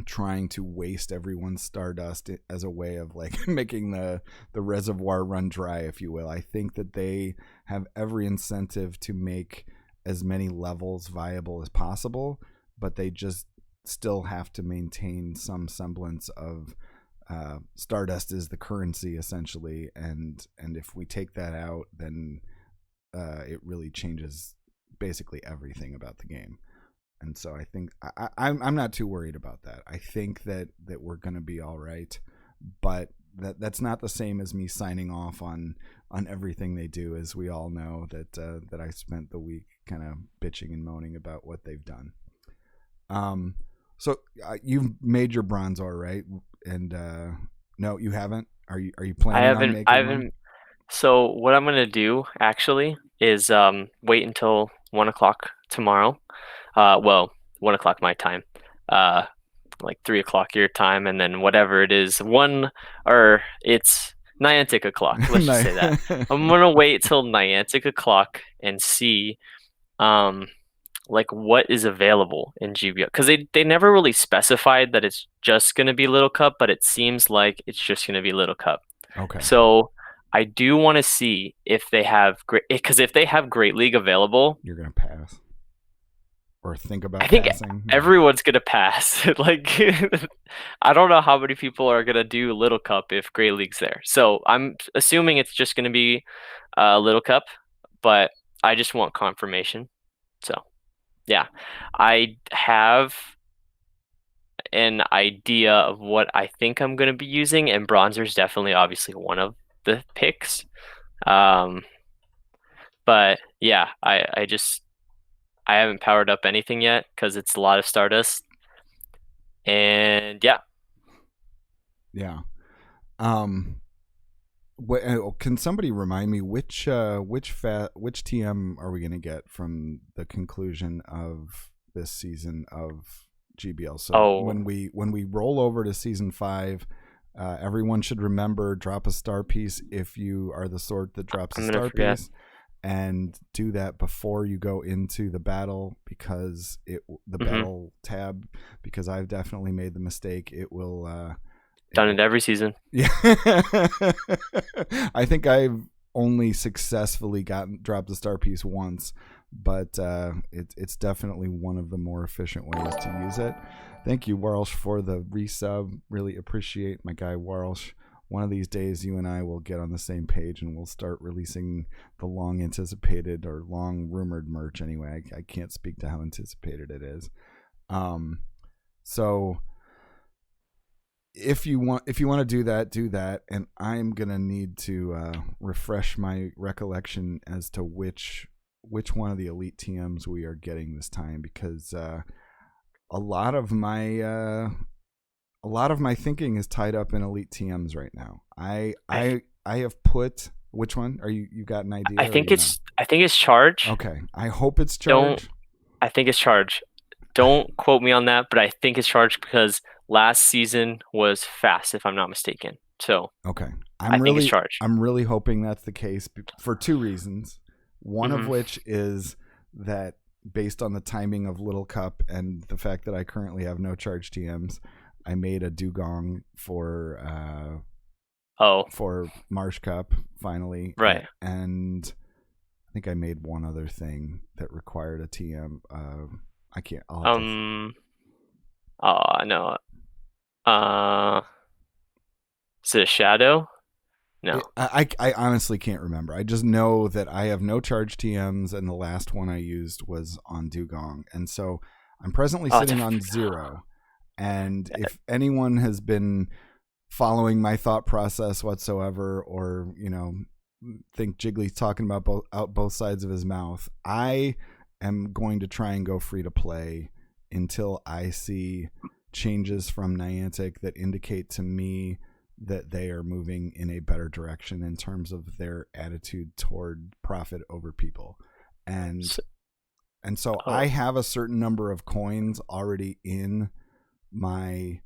trying to waste everyone's Stardust as a way of like making the reservoir run dry, if you will. I think that they have every incentive to make as many levels viable as possible, but they just still have to maintain some semblance of Stardust is the currency essentially, and if we take that out, then it really changes basically everything about the game. And so I think I'm not too worried about that. I think that we're going to be all right, but that's not the same as me signing off on everything they do, as we all know that I spent the week kind of bitching and moaning about what they've done. So you've made your Bronzor, right? And no, you haven't. Are you planning on making I one? haven't. So what I'm gonna do actually is wait until 1 o'clock tomorrow. Well, 1 o'clock my time. Like 3 o'clock your time, and then whatever it is, it's Niantic o'clock. Let's just say that. I'm gonna wait till Niantic o'clock and see like what is available in GBO, because they never really specified that it's just gonna be Little Cup, but it seems like it's just gonna be Little Cup. Okay. So I do want to see if they have great, because if they have Great League available, you're gonna pass or think about I think passing. everyone's gonna pass. Like I don't know how many people are gonna do Little Cup if Great League's there. So I'm assuming it's just gonna be Little Cup, but I just want confirmation. So Yeah, I have an idea of what I think I'm going to be using, and bronzer is definitely obviously one of the picks. But yeah, I haven't powered up anything yet because it's a lot of Stardust. And yeah. Yeah. Can somebody remind me which TM are we going to get from the conclusion of this season of GBL? So when we roll over to season 5, everyone should remember, drop a star piece if you are the sort that drops a star piece, and do that before you go into the battle, because battle tab, because I've definitely made the mistake. It will done it every season. Yeah. I think I've only successfully dropped the star piece once, but it's definitely one of the more efficient ways to use it. Thank you, Warlsh, for the resub. Really appreciate my guy Warlsh. One of these days, you and I will get on the same page and we'll start releasing the long anticipated, or long rumored merch anyway. I can't speak to how anticipated it is. So if you want to do that, and I'm gonna need to refresh my recollection as to which one of the elite TMs we are getting this time, because a lot of my thinking is tied up in elite TMs right now. I have put, which one are you got an idea? I think it's charge. Okay, I hope it's charge. I think it's charge. Don't quote me on that, but I think it's charge because last season was fast, if I'm not mistaken. So okay, I think it's charge. I'm really hoping that's the case for two reasons. One of which is that, based on the timing of Little Cup and the fact that I currently have no charge TMs, I made a dugong for Marsh Cup finally, right? And I think I made one other thing that required a TM. I can't. No. Is it a shadow? No. I honestly can't remember. I just know that I have no charge TMs, and the last one I used was on dugong, and so I'm presently sitting on 0. And if anyone has been following my thought process whatsoever, or think Jiggly's talking about out both sides of his mouth, I am going to try and go free to play until I see changes from Niantic that indicate to me that they are moving in a better direction in terms of their attitude toward profit over people. And so I have a certain number of coins already in my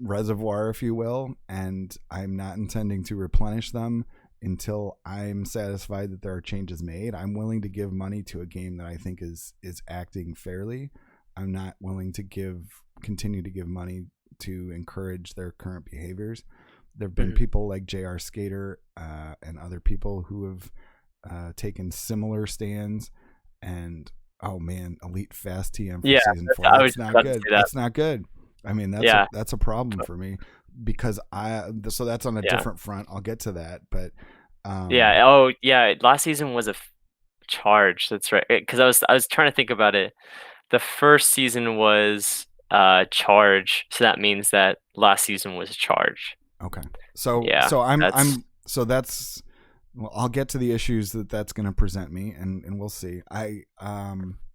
reservoir, if you will, and I'm not intending to replenish them until I'm satisfied that there are changes made. I'm willing to give money to a game that I think is acting fairly. I'm not willing to continue to give money to encourage their current behaviors. There have been people like JR Skater and other people who have taken similar stands, and oh man, elite fast TM for season 4. That's not good. That's not good. I mean, that's a problem for me, because so that's on a different front. I'll get to that, but last season was a charge. That's right. Because I was trying to think about it. The first season was charge, so that means that last season was charge. Okay. So I'll get to the issues that's going to present me, and we'll see. I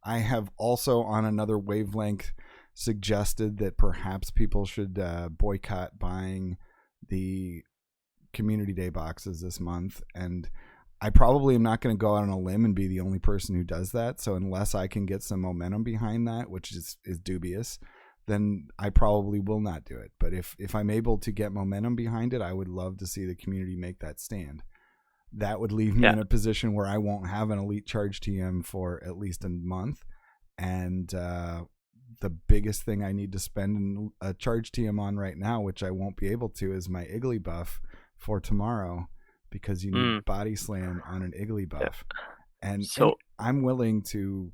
have also, on another wavelength, suggested that perhaps people should boycott buying the community day boxes this month, and I probably am not going to go out on a limb and be the only person who does that. So unless I can get some momentum behind that, which is dubious, then I probably will not do it. But if I'm able to get momentum behind it, I would love to see the community make that stand. That would leave me in a position where I won't have an elite charge TM for at least a month, and the biggest thing I need to spend a charge TM on right now, which I won't be able to, is my Iggly buff for tomorrow, because you need body slam on an Iggly buff. And I'm willing to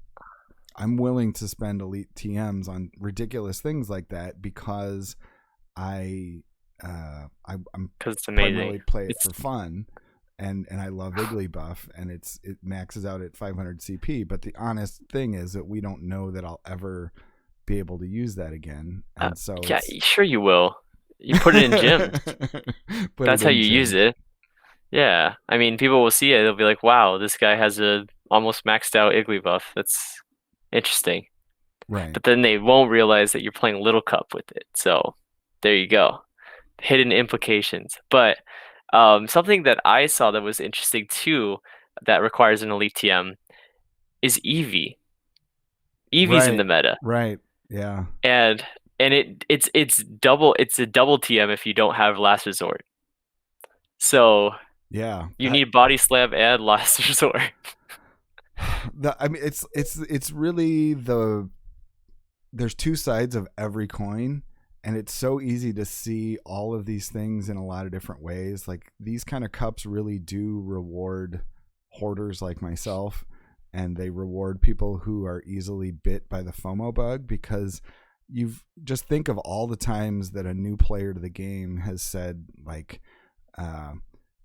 spend elite TMs on ridiculous things like that, because I'm primarily play it for fun, and I love Igglybuff, and it maxes out at 500 CP. But the honest thing is that we don't know that I'll ever be able to use that again, and so yeah, sure you will. You put it in gym. That's how you use it. Yeah, I mean, people will see it. They'll be like, "Wow, this guy has a almost maxed out Igglybuff. That's interesting." Right. But then they won't realize that you're playing Little Cup with it. So there you go, hidden implications. But something that I saw that was interesting too, that requires an Elite TM, is Eevee. Eevee's in the meta. Right. Yeah. And it's a double TM if you don't have Last Resort. So yeah, you need Body Slam and Last Resort. I mean, it's really there's two sides of every coin, and it's so easy to see all of these things in a lot of different ways. Like, these kind of cups really do reward hoarders like myself, and they reward people who are easily bit by the FOMO bug, because you've just think of all the times that a new player to the game has said, like,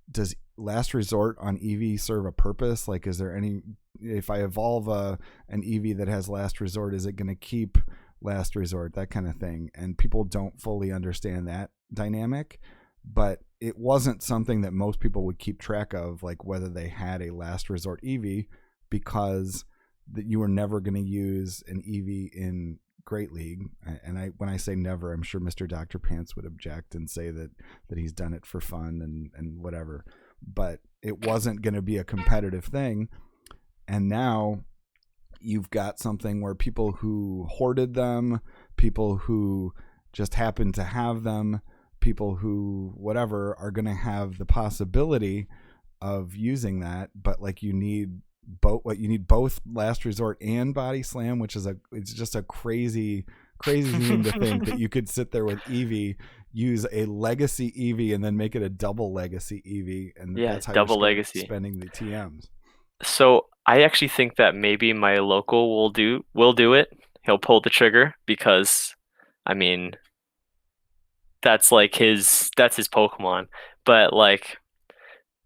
does Last Resort on Eevee serve a purpose? Like, is there any, if I evolve an Eevee that has Last Resort, is it going to keep Last Resort? That kind of thing. And people don't fully understand that dynamic, but it wasn't something that most people would keep track of, like whether they had a Last Resort Eevee, because that you were never going to use an Eevee in Great League. And when I say never, I'm sure Mr. Dr. Pants would object and say that he's done it for fun and whatever, but it wasn't going to be a competitive thing. And now you've got something where people who hoarded them, people who just happen to have them, people who whatever are going to have the possibility of using that, but like you need both Last Resort and Body Slam, which is it's just a crazy thing to think that you could sit there with Eevee, use a legacy Eevee, and then make it a double legacy Eevee, and that's how double you're legacy spending the TMs. So I actually think that maybe my local will do it. He'll pull the trigger because, I mean, that's his Pokemon. But like,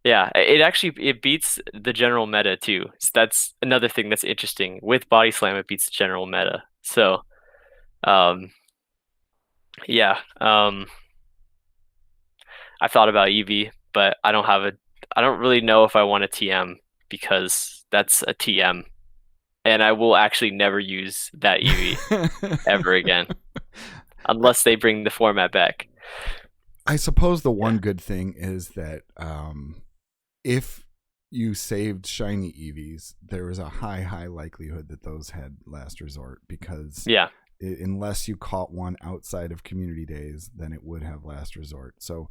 yeah, it beats the general meta too. So that's another thing that's interesting. With Body Slam, it beats the general meta. So, yeah, I thought about Eevee, but I don't really know if I want a TM, because that's a TM, and I will actually never use that Eevee ever again, unless they bring the format back. I suppose the one good thing is that if you saved shiny Eevees, there was a high likelihood that those had Last Resort, because unless you caught one outside of community days, then it would have Last Resort. So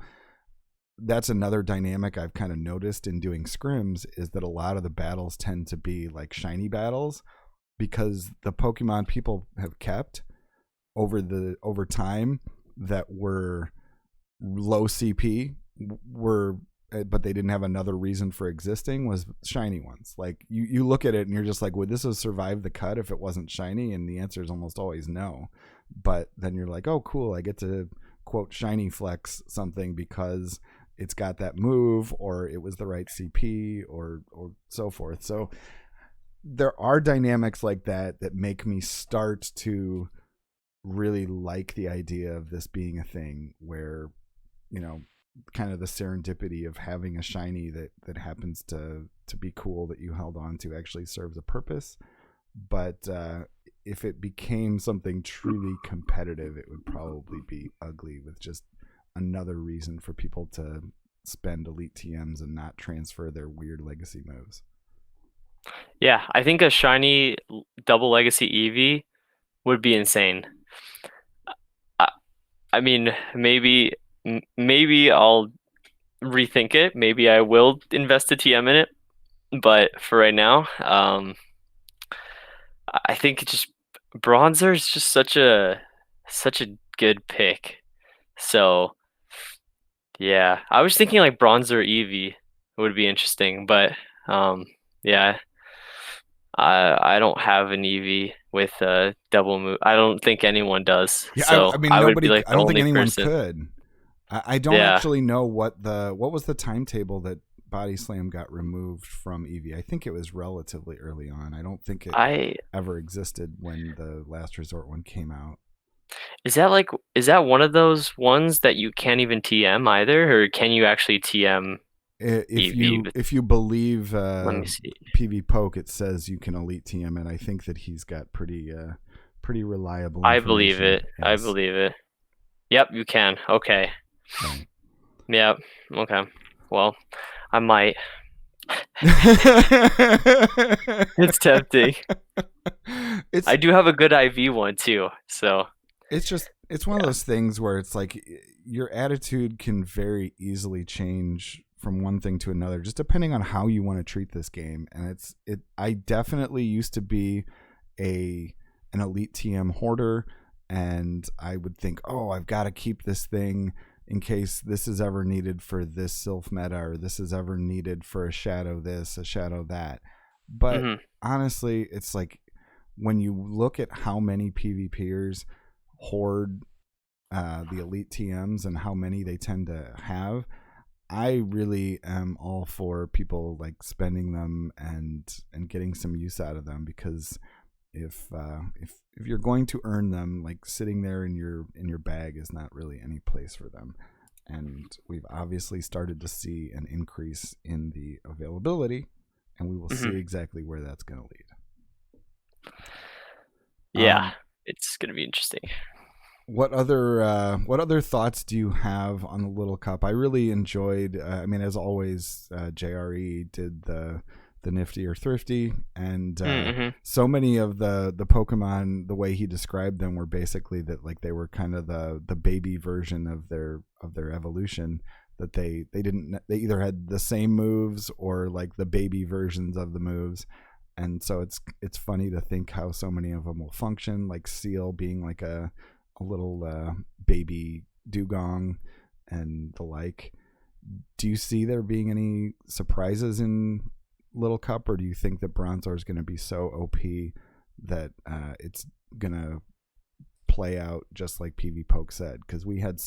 that's another dynamic I've kind of noticed in doing scrims, is that a lot of the battles tend to be like shiny battles, because the Pokemon people have kept over time that were low CP but they didn't have another reason for existing, was shiny ones. Like you look at it and you're just like, would this have survived the cut if it wasn't shiny? And the answer is almost always no. But then you're like, oh cool, I get to quote shiny flex something because it's got that move, or it was the right CP, or so forth. So there are dynamics like that make me start to really like the idea of this being a thing where, you know, kind of the serendipity of having a shiny that happens to be cool that you held on to actually serves a purpose. But if it became something truly competitive, it would probably be ugly, with just another reason for people to spend elite TMs and not transfer their weird legacy moves. Yeah, I think a shiny double legacy Eevee would be insane. I mean, maybe I'll rethink it. Maybe I will invest a TM in it. But for right now, I think just Bronzer is just such a good pick. So yeah, I was thinking like Bronzer Eevee would be interesting, but yeah, I don't have an Eevee with a double move. I don't think anyone does. Yeah, so I mean, I would nobody. be like I don't think only anyone person. could. I don't actually know what was the timetable that Body Slam got removed from EV. I think it was relatively early on. I don't think it I ever existed when the Last Resort one came out. is that one of those ones that you can't even TM either, or can you actually TM EV? If you believe Let me see. PV Poke, it says you can elite TM, and I think that he's got pretty reliable I information. believe it. Yes. I believe it. Yep, you can. Okay. Right. Yep. Okay. Well, I might. It's tempting. I do have a good IV one too, so it's one of those things where it's like your attitude can very easily change from one thing to another, just depending on how you want to treat this game. And I definitely used to be an elite TM hoarder, and I would think, oh, I've got to keep this thing in case this is ever needed for this Sylph meta, or this is ever needed for a shadow this, a shadow that. But honestly, it's like when you look at how many PvPers hoard the elite TMs and how many they tend to have, I really am all for people like spending them and getting some use out of them, because if you're going to earn them, like sitting there in your bag is not really any place for them. And we've obviously started to see an increase in the availability, and we will see exactly where that's going to lead. Yeah, it's going to be interesting. What other thoughts do you have on the Little Cup? I really enjoyed. I mean, as always, JRE did the Nifty or Thrifty, and so many of the Pokemon, the way he described them, were basically that like they were kind of the baby version of their evolution. That they either had the same moves or like the baby versions of the moves. And so it's funny to think how so many of them will function, like Seal being like a little baby dugong and the like. Do you see there being any surprises in Little Cup, or do you think that Bronzor is going to be so OP that it's going to play out just like PV Poke said? Because we had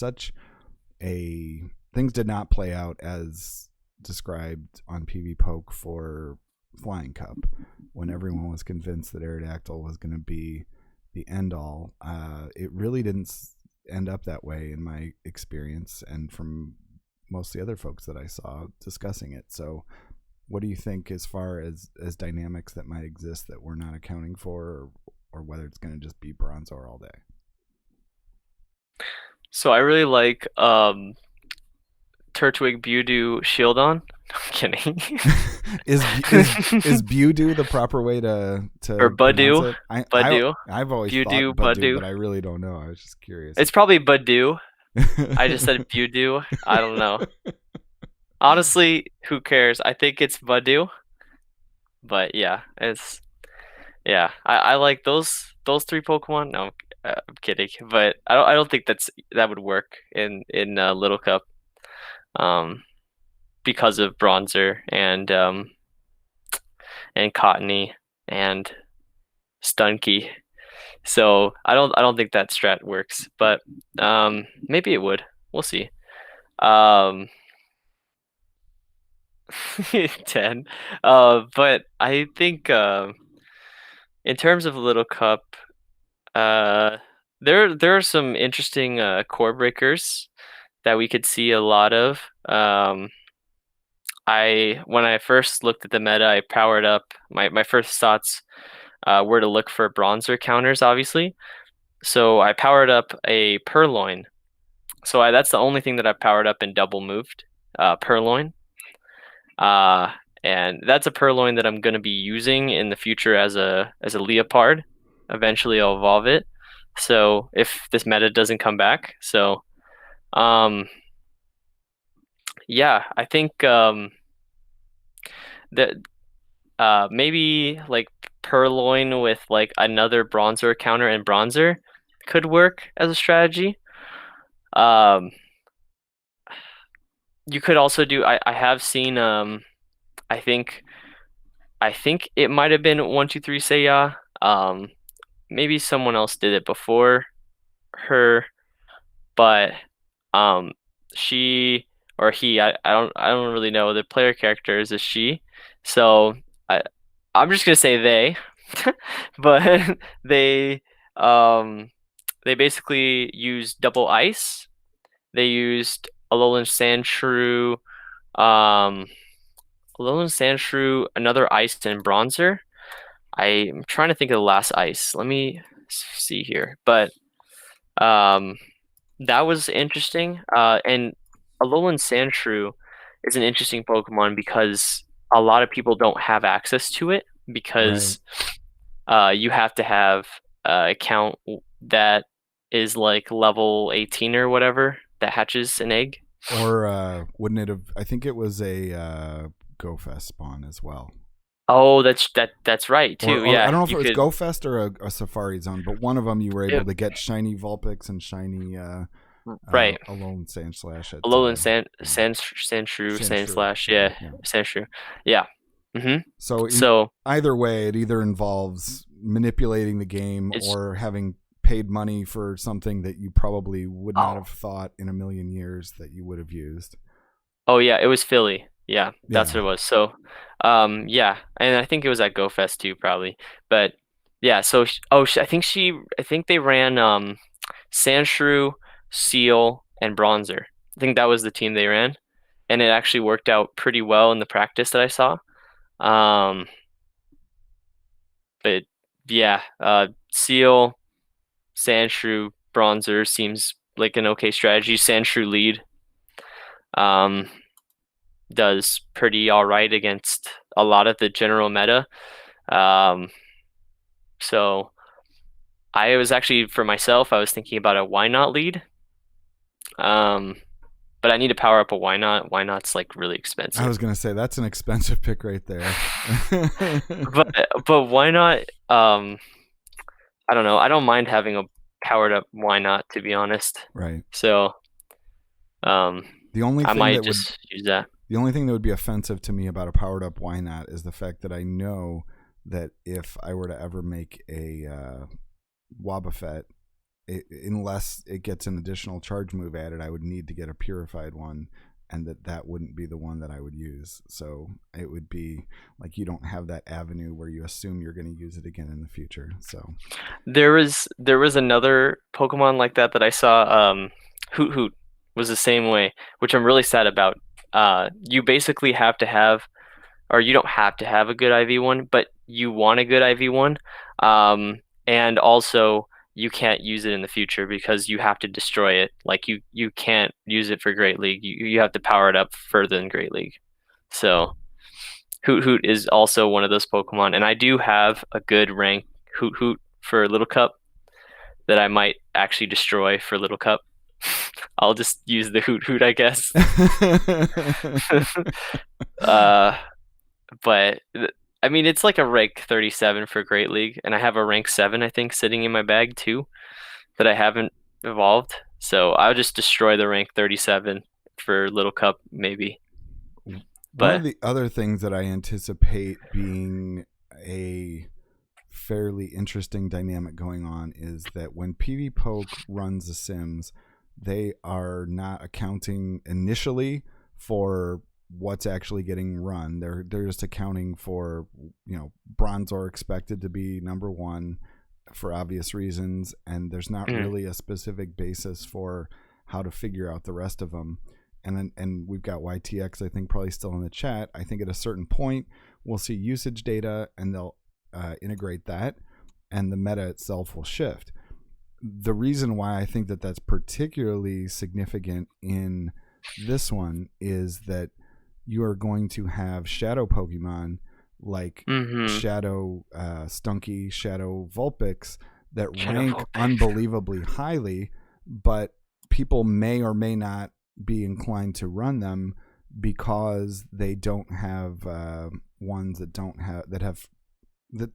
things did not play out as described on PV Poke for Flying Cup, when everyone was convinced that Aerodactyl was going to be the end all. It really didn't end up that way in my experience, and from most of the other folks that I saw discussing it. So what do you think as far as dynamics that might exist that we're not accounting for, or whether it's going to just be Bronzor all day? So I really like Turtwig Bewdew Shieldon. I'm kidding. is Bewdew the proper way to or Budew? Budew. I've always Bewdew, thought Budew, Budew, but I really don't know. I was just curious. It's probably Budew. I just said Bewdew. I don't know. Honestly, who cares? I think it's Budew. But yeah, I like those three Pokemon. No, I'm kidding, but I don't think that would work in Little Cup, because of Bronzor and Cottony and Stunky. So I don't think that strat works, but maybe it would. We'll see. 10. But I think in terms of Little Cup, there are some interesting core breakers that we could see a lot of. When I first looked at the meta, I powered up. My first thoughts were to look for Bronzor counters, obviously. So I powered up a Purloin. So that's the only thing that I powered up and double moved, Purloin. And that's a Purloin that I'm going to be using in the future as a Leopard. Eventually I'll evolve it. So if this meta doesn't come back. So yeah, I think that maybe like Purloin with like another Bronzor counter and Bronzor could work as a strategy. You could also do. I have seen. I think it might have been 123 Seiya. Maybe someone else did it before her, but she or he. I don't really know. The player character is a she, so I'm just gonna say they, but they um they basically used double ice. They used Alolan Sandshrew, um, Alolan Sandshrew, another ice and bronzer. I'm trying to think of the last ice. Let me see here, but um, that was interesting. And Alolan Sandshrew is an interesting Pokemon because a lot of people don't have access to it Right. because you have to have an account that is like level 18 or whatever that hatches an egg. Or wouldn't it have? I think it was a Go Fest spawn as well. Oh, that's right too. Or I Yeah, don't know if you it was could. Go Fest or a Safari Zone, but one of them you were able It, to get shiny Vulpix and shiny right. Alolan Sandslash at Alolan yeah. Sandshrew, Sandshrew. Sandslash, Sorry. yeah, Yeah. Sandshrew, yeah. Mm-hmm. So So either way, it either involves manipulating the game it's or having paid money for something that you probably would not oh have thought in a million years that you would have used. oh yeah, it was Philly. Yeah, that's Yeah. what it was. So, yeah, and I think it was at Go Fest too, probably. But yeah, so I think they ran Sandshrew, Seal, and Bronzer. I think that was the team they ran, and it actually worked out pretty well in the practice that I saw. Um, but yeah, Seal, Sandshrew, Bronzer seems like an okay strategy. Sandshrew lead um, does pretty all right against a lot of the general meta. Um, so I was actually, for myself, I was thinking about a why not lead. Um, but I need to power up a why not. Why not's like really I expensive. was gonna say that's an expensive pick right there. But why not? I don't know. I don't mind having a powered up why not, to be honest. Right. So um, The only I thing might that would just use that. the only thing that would be offensive to me about a powered up why not is the fact that I know that if I were to ever make a Wobbuffet, unless it gets an additional charge move added, I would need to get a purified one, and that wouldn't be the one that I would use. So it would be like you don't have that avenue where you assume you're going to use it again in the future. So There was another Pokemon like that that I saw. Hoot Hoot was the same way, which I'm really sad about. You basically have to have, or you don't have to have a good IV1, but you want a good IV1. And also you can't use it in the future because you have to destroy it. Like you can't use it for Great League. You have to power it up further than Great League. So Hoot Hoot is also one of those Pokemon, and I do have a good rank Hoot Hoot for Little Cup that I might actually destroy for Little Cup. I'll just use the Hoot Hoot, I guess. uh, but I mean, it's like a rank 37 for Great League, and I have a rank 7, I think, sitting in my bag too that I haven't evolved. So I'll just destroy the rank 37 for Little Cup, maybe. one of But the other things that I anticipate being a fairly interesting dynamic going on is that when PvPoke runs the Sims, they are not accounting initially for what's actually getting run. They're just accounting for, Bronzor expected to be number one for obvious reasons, and there's not really a specific basis for how to figure out the rest of them. And we've got YTX, I think, probably still in the chat. I think at a certain point we'll see usage data, and they'll integrate that, and the meta itself will shift. The reason why I think that that's particularly significant in this one is that you are going to have shadow Pokemon like Shadow Stunky, Shadow Vulpix that rank unbelievably highly, but people may or may not be inclined to run them because they don't have ones that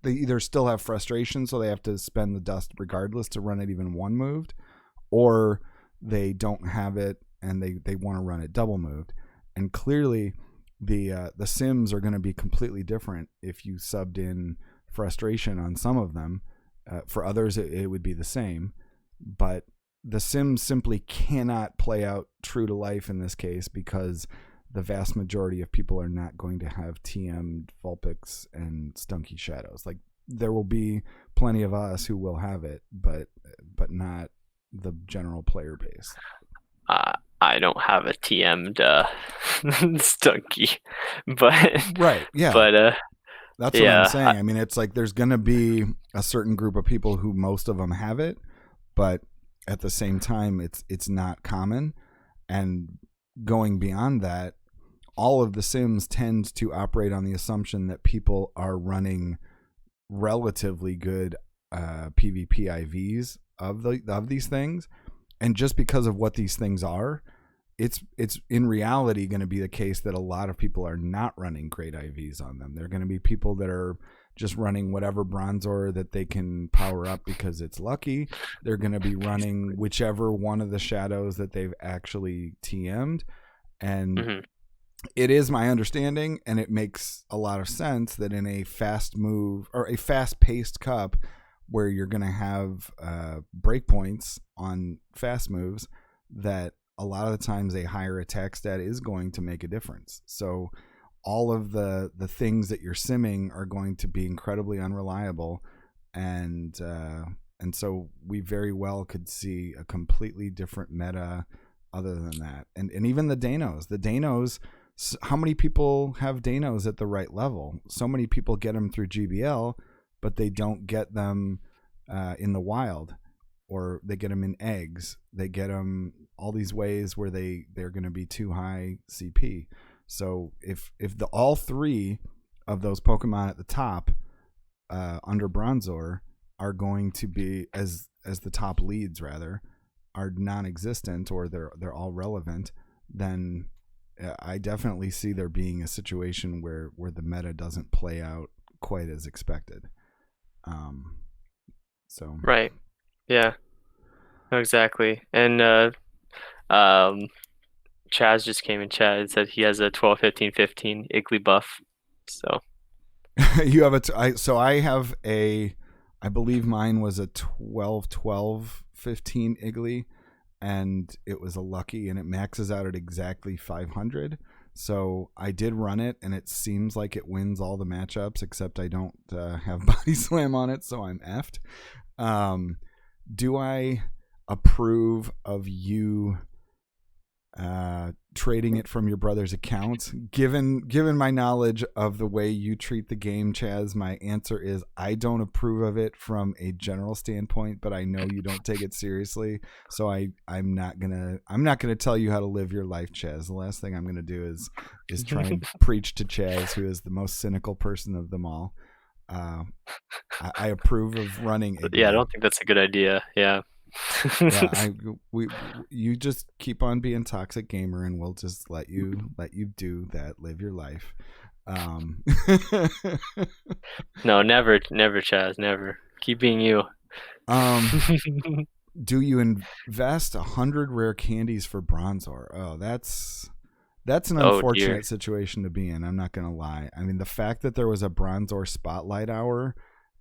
they either still have frustration, so they have to spend the dust regardless to run it even one moved, or they don't have it and they want to run it double moved. And clearly the Sims are going to be completely different if you subbed in frustration on some of them. For others it would be the same, but the Sims simply cannot play out true to life in this case because the vast majority of people are not going to have TM'd Vulpix and Stunky Shadows. Like, there will be plenty of us who will have it, but not the general player base. I don't have a TM'd Stunky, but right, yeah. But that's what I'm saying. I mean, it's like there's going to be a certain group of people who most of them have it, but at the same time, it's not common. And going beyond that, all of the Sims tend to operate on the assumption that people are running relatively good PvP IVs of these things, and just because of what these things are, it's in reality going to be the case that a lot of people are not running great IVs on them. They're going to be people that are just running whatever Bronzor that they can power up because it's lucky. They're going to be running whichever one of the shadows that they've actually TM'd. And it is my understanding, and it makes a lot of sense, that in a fast move or a fast-paced cup where you're going to have breakpoints on fast moves, that a lot of the times a higher attack stat is going to make a difference. So all of the things that you're simming are going to be incredibly unreliable, and so we very well could see a completely different meta other than that. And even the Danos, how many people have Danos at the right level? So many people get them through GBL, but they don't get them in the wild, or they get them in eggs. They get them all these ways where they're going to be too high CP. So if all three of those Pokemon at the top under Bronzor are going to be as the top leads rather are non-existent, or they're all relevant, then I definitely see there being a situation where the meta doesn't play out quite as expected. So right, yeah, exactly. And Chaz just came in chat and said he has a 12-15-15 Iggly buff. So you have I have I believe mine was a 12-12-15 Iggly, and it was a lucky, and it maxes out at exactly 500. So I did run it, and it seems like it wins all the matchups, except I don't have Body Slam on it, so I'm effed. Do I approve of you trading it from your brother's account? Given my knowledge of the way you treat the game, Chaz, my answer is I don't approve of it from a general standpoint, but I know you don't take it seriously, so I'm not gonna tell you how to live your life, Chaz. The last thing I'm gonna do is try and preach to Chaz, who is the most cynical person of them all. I approve of running a yeah, I don't think that's a good idea. Yeah. Yeah, you just keep on being Toxic Gamer, and we'll just let you do that. Live your life. No, never, Chaz, never. Keep being you. Do you invest 100 rare candies for Bronzor? Oh, that's an unfortunate situation to be in. I'm not gonna lie. I mean, the fact that there was a Bronzor spotlight hour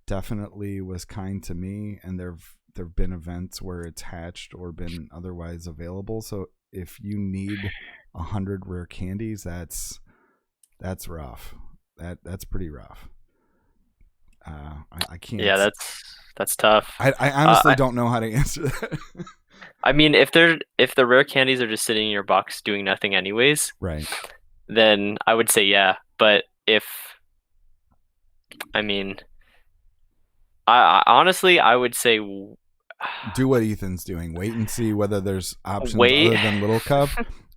definitely was kind to me, and there've been events where it's hatched or been otherwise available. So if you need 100 rare candies, that's rough. That's pretty rough. I can't. Yeah, that's tough. I honestly don't know how to answer that. I mean, if the rare candies are just sitting in your box doing nothing anyways, right, then I would say yeah. But I honestly, I would say do what Ethan's doing. Wait and see whether there's options other than Little Cup,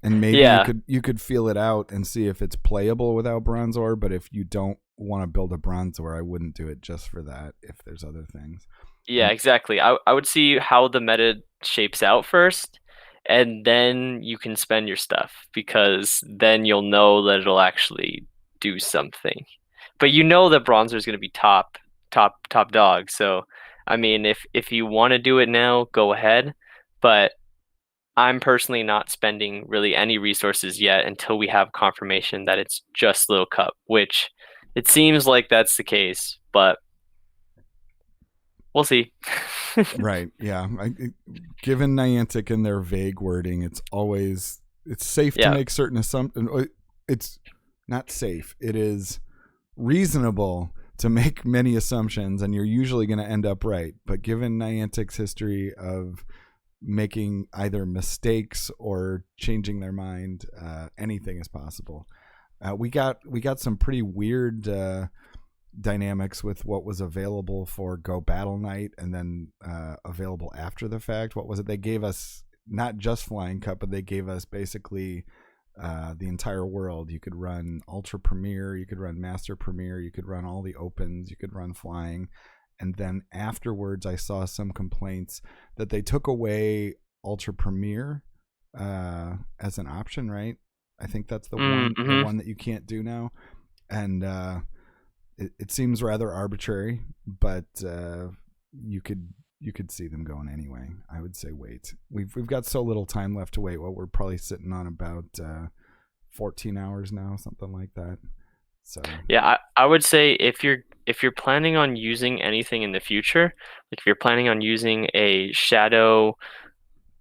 and maybe you could feel it out and see if it's playable without Bronzor. But if you don't want to build a Bronzor, I wouldn't do it just for that. If there's other things. Yeah, exactly. I would see how the meta shapes out first, and then you can spend your stuff, because then you'll know that it'll actually do something. But you know that Bronzor is going to be top dog. So I mean, if you want to do it now, go ahead. But I'm personally not spending really any resources yet until we have confirmation that it's just Little Cup, which it seems like that's the case. But we'll see. Right. Yeah. Given Niantic and their vague wording, it's safe to Yeah. make certain assumptions. It's not safe. It is reasonable to make many assumptions, and you're usually going to end up right. But given Niantic's history of making either mistakes or changing their mind, anything is possible. We got some pretty weird dynamics with what was available for Go Battle Night, and then available after the fact. What was it? They gave us not just Flying Cup, but they gave us basically the entire world. You could run Ultra Premier, you could run Master Premier, you could run all the Opens, you could run Flying. And then afterwards, I saw some complaints that they took away Ultra Premier as an option, right? I think that's the one that you can't do now. And it seems rather arbitrary, but you could see them going anyway. I would say wait. We've got so little time left to wait. Well, we're probably sitting on about 14 hours now, something like that. So yeah, I would say if you're planning on using anything in the future, like if you're planning on using a shadow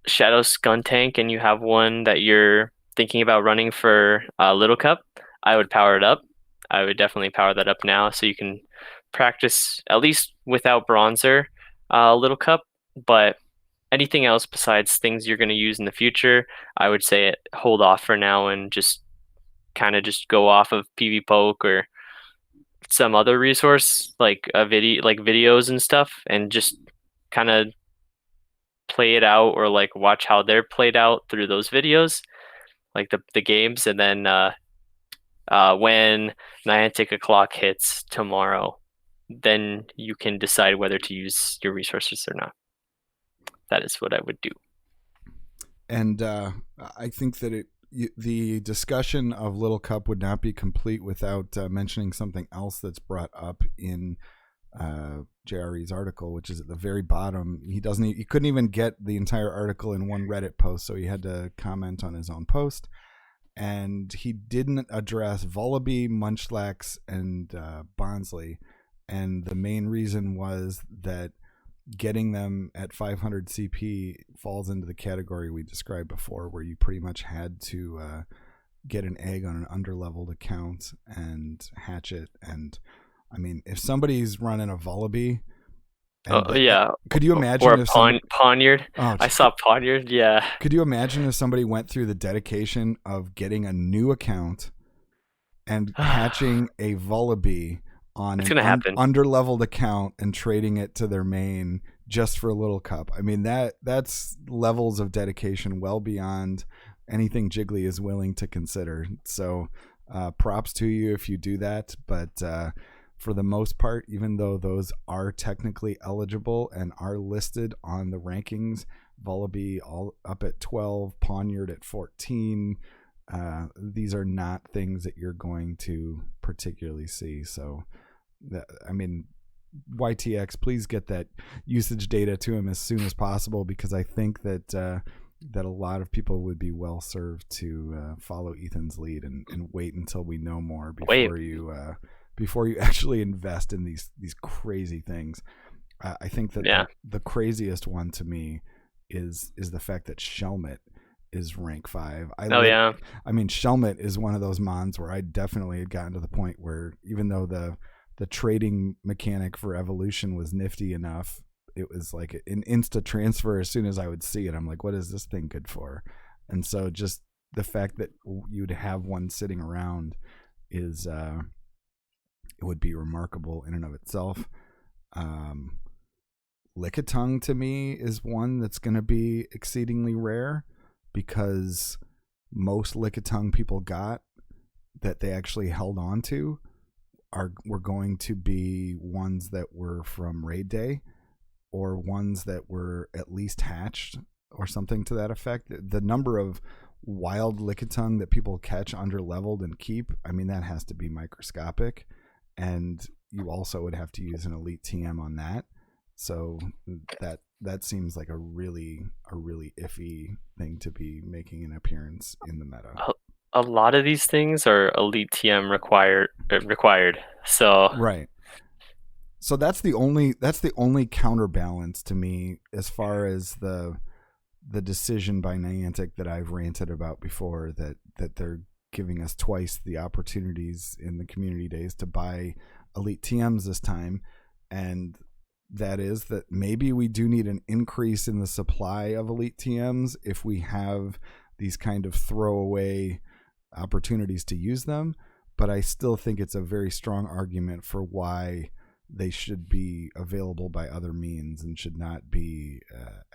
Scun tank and you have one that you're thinking about running for Little Cup, I would power it up. I would definitely power that up now so you can practice at least without Bronzer Little Cup. But anything else besides things you're going to use in the future, I would say hold off for now and just kind of just go off of PV Poke or some other resource like a video, like videos and stuff, and just kind of play it out or like watch how they're played out through those videos, like the games, and then when Niantic o'clock hits tomorrow, then you can decide whether to use your resources or not. That is what I would do. And I think that the discussion of Little Cup would not be complete without mentioning something else that's brought up in JRE's article, which is at the very bottom. He couldn't even get the entire article in one Reddit post, so he had to comment on his own post. And he didn't address Vullaby, Munchlax, and Bonsly. And the main reason was that getting them at 500 CP falls into the category we described before, where you pretty much had to get an egg on an underleveled account and hatch it. And I mean, if somebody's running a Vullaby, yeah, could you imagine or a if somebody, Poniard? Oh, I saw Poniard. Yeah. Could you imagine if somebody went through the dedication of getting a new account and hatching a Vullaby on It's an gonna happen. underleveled account and trading it to their main just for a Little Cup? I mean, that's levels of dedication well beyond anything Jiggly is willing to consider. So props to you if you do that. But for the most part, even though those are technically eligible and are listed on the rankings, Vullaby all up at 12, Poniard at 14, these are not things that you're going to particularly see. So I mean, YTX, please get that usage data to him as soon as possible, because I think that a lot of people would be well served to follow Ethan's lead and wait until we know more before you actually invest in these crazy things. I think that the craziest one to me is the fact that Shelmet is rank 5. I mean, Shelmet is one of those mons where I definitely had gotten to the point where, even though the trading mechanic for evolution was nifty enough, it was like an insta transfer. As soon as I would see it, I'm like, what is this thing good for? And so just the fact that you'd have one sitting around is it would be remarkable in and of itself. Lickitung to me is one that's going to be exceedingly rare, because most Lickitung people got that they actually held on to were going to be ones that were from raid day, or ones that were at least hatched or something to that effect. The number of wild Lickitung that people catch under leveled and keep, I mean, that has to be microscopic, and you also would have to use an elite TM on that. So that seems like a really iffy thing to be making an appearance in the meta. A lot of these things are elite TM required. So right. So that's the only counterbalance to me as far as the decision by Niantic that I've ranted about before, that they're giving us twice the opportunities in the community days to buy elite TMs this time, and that is that maybe we do need an increase in the supply of elite TMs if we have these kind of throwaway opportunities to use them. But I still think it's a very strong argument for why they should be available by other means and should not be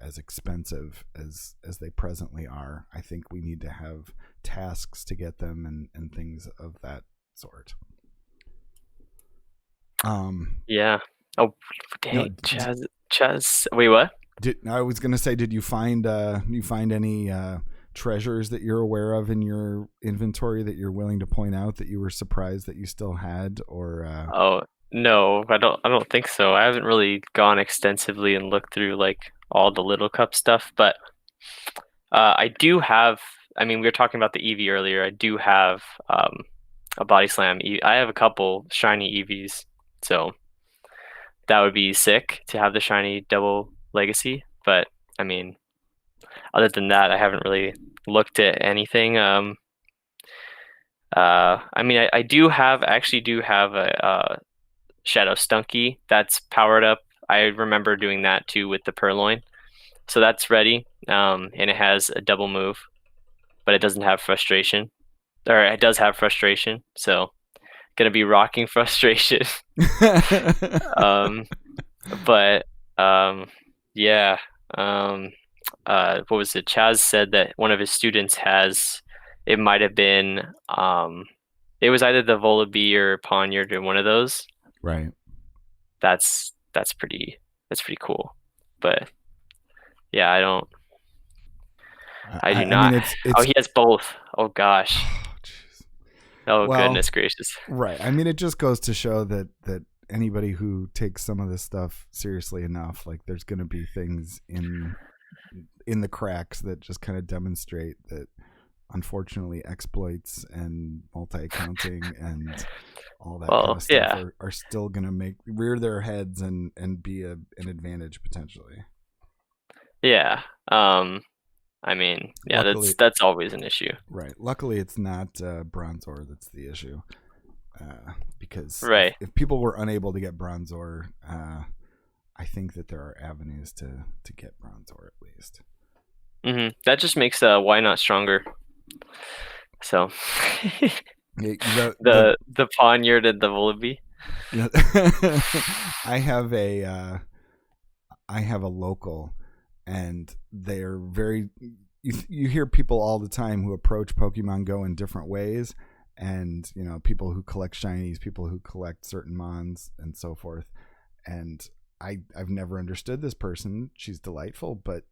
as expensive as they presently are. I think we need to have tasks to get them and things of that sort. Yeah. Oh, dang, Chaz. Wait, what? I was gonna say, did you find any treasures that you're aware of in your inventory that you're willing to point out that you were surprised that you still had, or? Oh no, I don't think so. I haven't really gone extensively and looked through like all the Little Cup stuff, but I do have. I mean, we were talking about the Eevee earlier. I do have a Body Slam. I have a couple shiny Eevees, so that would be sick to have the shiny double legacy. But I mean, other than that, I haven't really looked at anything. I mean, I actually do have a Shadow Stunky that's powered up. I remember doing that too with the Purloin. So that's ready. And it has a double move, but it doesn't have frustration. Or it does have frustration, so gonna be rocking frustration. But yeah. What was it? Chaz said that one of his students has. It might have been. It was either the Volibee or Poniard or one of those. Right. That's pretty cool. But yeah, I don't. I do not. I mean, it's oh, he has both. Oh gosh. Oh well, goodness gracious. Right. I mean, it just goes to show that anybody who takes some of this stuff seriously enough, like there's going to be things in the cracks that just kind of demonstrate that, unfortunately, exploits and multi-accounting and all that kind of stuff are still going to rear their heads and be an advantage potentially. Yeah. I mean, yeah, luckily, that's always an issue. Right. Luckily, it's not Bronzor that's the issue. Because if people were unable to get Bronzor, I think that there are avenues to get Bronzor at least. Mm-hmm. That just makes Why Not stronger. So the Poniard and the Volibee. I have a local, and they're very. You hear people all the time who approach Pokemon Go in different ways, and people who collect shinies, people who collect certain mons, and so forth. And I've never understood this person. She's delightful, but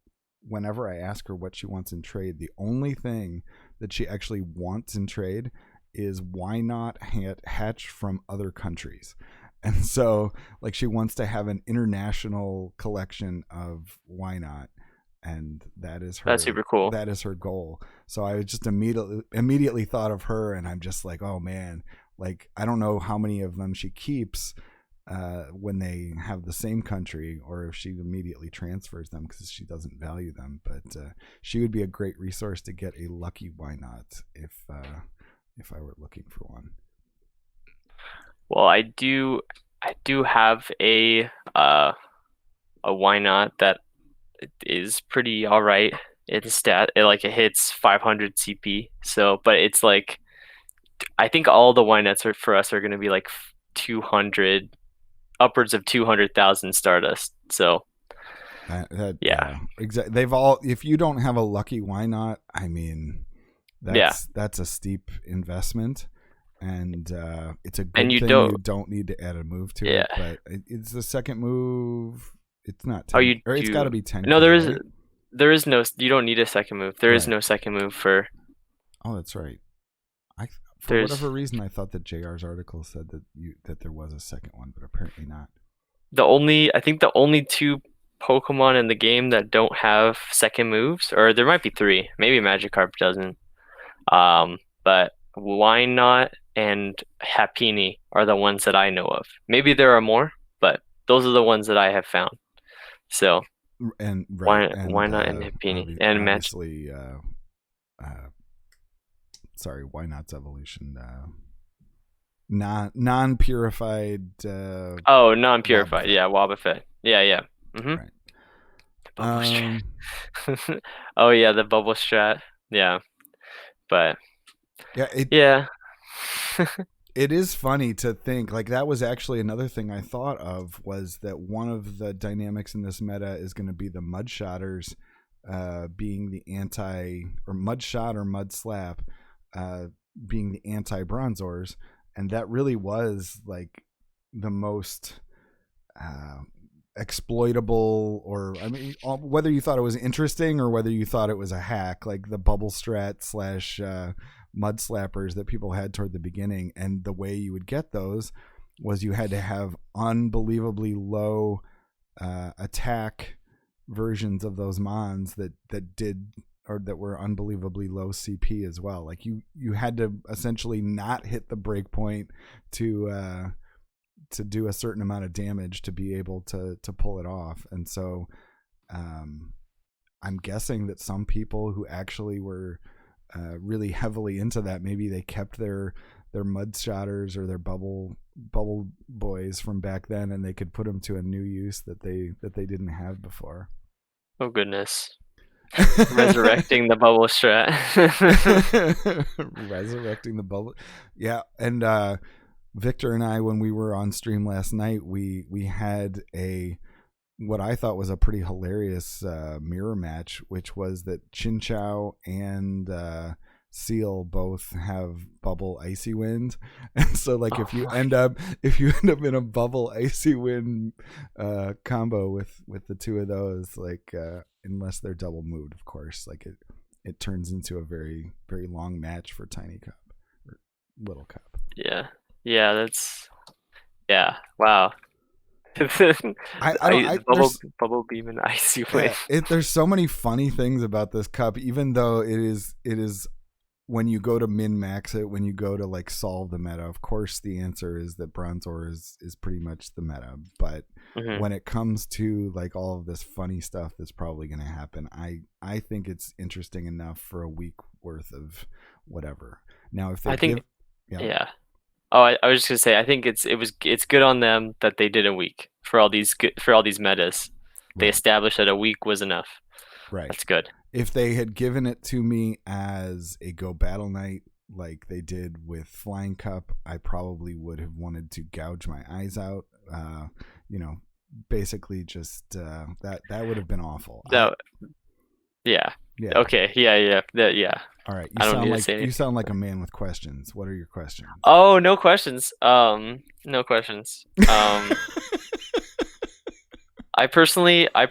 whenever I ask her what she wants in trade, the only thing that she actually wants in trade is why not hatch from other countries. And so, like, she wants to have an international collection of why not, and that's super cool. That is her goal. So I just immediately thought of her, and I'm just like, oh man, like I don't know how many of them she keeps when they have the same country, or if she immediately transfers them because she doesn't value them. But she would be a great resource to get a lucky why not if I were looking for one. Well, I do have a why not that is pretty all right. It hits 500 CP. So, but it's like, I think all the why nots for us are going to be like 200, upwards of 200,000 Stardust. So, yeah, exactly. They've all. If you don't have a lucky why not, I mean, that's a steep investment. And it's a good thing you don't need to add a move to it. But it's the second move. It's not 10. It's got to be 10. No, there is no. You don't need a second move. There is no second move for. Oh, that's right. For whatever reason, I thought that JR's article said that there was a second one, but apparently not. I think the only two Pokemon in the game that don't have second moves, or there might be three. Maybe Magikarp doesn't. But why not? And Happiny are the ones that I know of. Maybe there are more, but those are the ones that I have found. So And right, why and not in Hippini and match? obviously, sorry, why not's evolution? Non-purified. Oh, non-purified. Wobbuffet. Yeah, Wobbuffet. Yeah. Mm-hmm. Right. Bubble strat. Oh yeah, the bubble strat. Yeah, but Yeah, yeah. it is funny to think like that was actually another thing I thought of was that one of the dynamics in this meta is going to be the Mudshotters being the anti or Mudshot or Mud Slap being the anti Bronzors, and that really was like the most exploitable, or I mean, whether you thought it was interesting or whether you thought it was a hack, like the bubble strat slash mud slappers that people had toward the beginning. And the way you would get those was you had to have unbelievably low attack versions of those mons that did, or that were unbelievably low CP as well. Like you had to essentially not hit the break point to do a certain amount of damage to be able to pull it off. And so I'm guessing that some people who actually were really heavily into that, maybe they kept their mud shotters or their bubble boys from back then, and they could put them to a new use that they didn't have before. Oh goodness. Resurrecting the bubble strat. Resurrecting the bubble. Yeah. And Victor and I, when we were on stream last night, we had what I thought was a pretty hilarious mirror match, which was that Chinchou and Seal both have bubble icy wind, and so like if you end up in a bubble icy wind combo with the two of those, like unless they're double moved, of course, like it turns into a very, very long match for Tiny Cup or Little Cup. Yeah, that's wow. Bubble beam and icy wind. There's so many funny things about this cup, even though it is when you go to min max it, when you go to like solve the meta, of course the answer is that Bronzor is pretty much the meta. But when it comes to like all of this funny stuff that's probably going to happen, I think it's interesting enough for a week worth of whatever. Now if they yeah. Oh, I was just gonna say, I think it's good on them that they did a week for all these metas. They established that a week was enough. Right. That's good. If they had given it to me as a Go Battle Night like they did with Flying Cup, I probably would have wanted to gouge my eyes out. Basically just that would have been awful. Yeah. Okay. Yeah. All right. You sound like a man with questions. What are your questions? Oh, no questions. No questions. I personally, I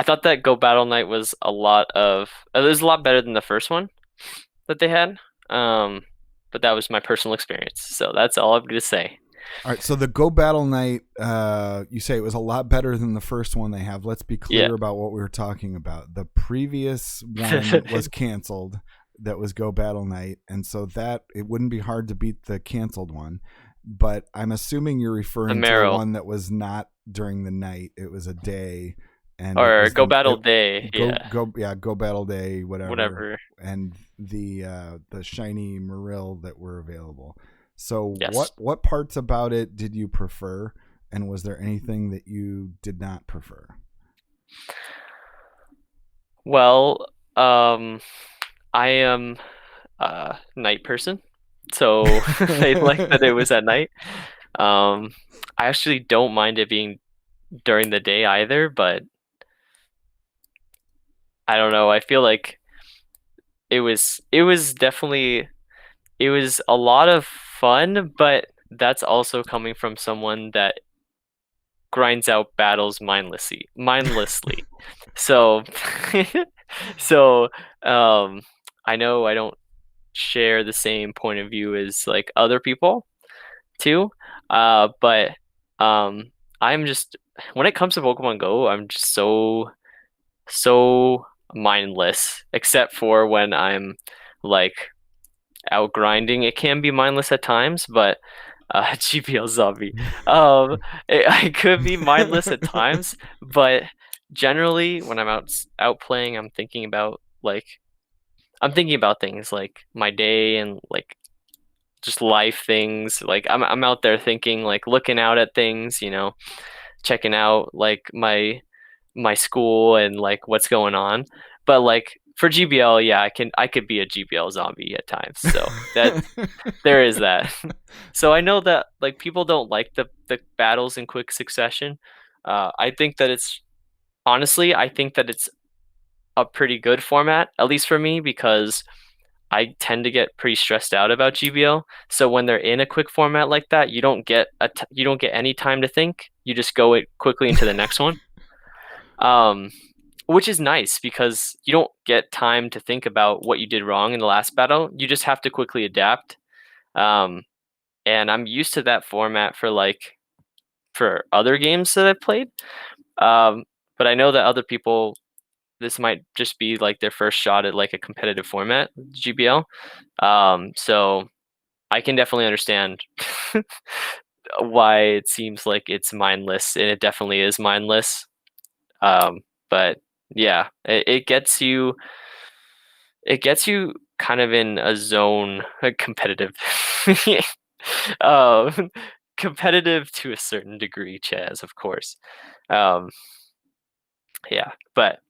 thought that Go Battle Night was a lot better than the first one that they had. But that was my personal experience. So that's all I'm going to say. All right, so the Go Battle Night, you say it was a lot better than the first one they have. Let's be clear about what we were talking about. The previous one was canceled. That was Go Battle Night, and so that it wouldn't be hard to beat the canceled one. But I'm assuming you're referring to the one that was not during the night. It was a day. Or Go Battle Day. Go Battle Day, whatever. And the shiny Marill that were available. So yes. what parts about it did you prefer, and was there anything that you did not prefer? Well, I am a night person, so I like that it was at night. I actually don't mind it being during the day either, but I don't know. I feel like it was definitely a lot of fun, but that's also coming from someone that grinds out battles mindlessly. So I know I don't share the same point of view as like other people too. But I'm just, when it comes to Pokemon Go, I'm just so mindless, except for when I'm like out grinding. It can be mindless at times, but GBL zombie. I could be mindless at times, but generally when I'm out playing, I'm thinking about things like my day and like just life things. Like I'm out there thinking, like looking out at things, checking out like my school and like what's going on. But like for GBL, yeah, I could be a GBL zombie at times. So that there is that. So I know that like people don't like the battles in quick succession. I think that it's honestly, I think that it's a pretty good format, at least for me, because I tend to get pretty stressed out about GBL. So when they're in a quick format like that, you don't get any time to think. You just go it quickly into the next one. Um, which is nice because you don't get time to think about what you did wrong in the last battle. You just have to quickly adapt. Um, and I'm used to that format for other games that I've played. But I know that other people, this might just be like their first shot at like a competitive format, GBL. So I can definitely understand why it seems like it's mindless, and it definitely is mindless. But yeah, it gets you kind of in a zone, competitive, um, competitive to a certain degree, Chaz, of course. Um, yeah, but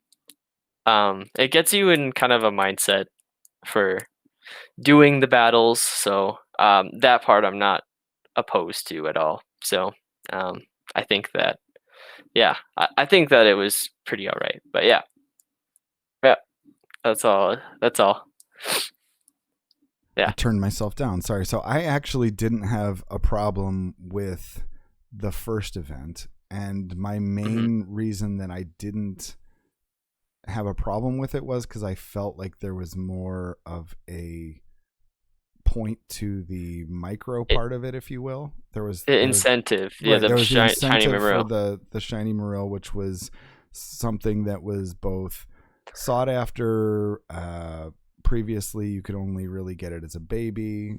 it gets you in kind of a mindset for doing the battles. So that part I'm not opposed to at all. So um, I think that, yeah, I think that it was pretty all right. But yeah, yeah, that's all. That's all. Yeah. I turned myself down. Sorry. So I actually didn't have a problem with the first event. And my main reason that I didn't have a problem with it was because I felt like there was more of a point to the micro part of it, if you will. There was the incentive. Yeah, Right, there was the shiny incentive Marill. for the shiny Marill, which was something that was both sought after. Previously, you could only really get it as a baby.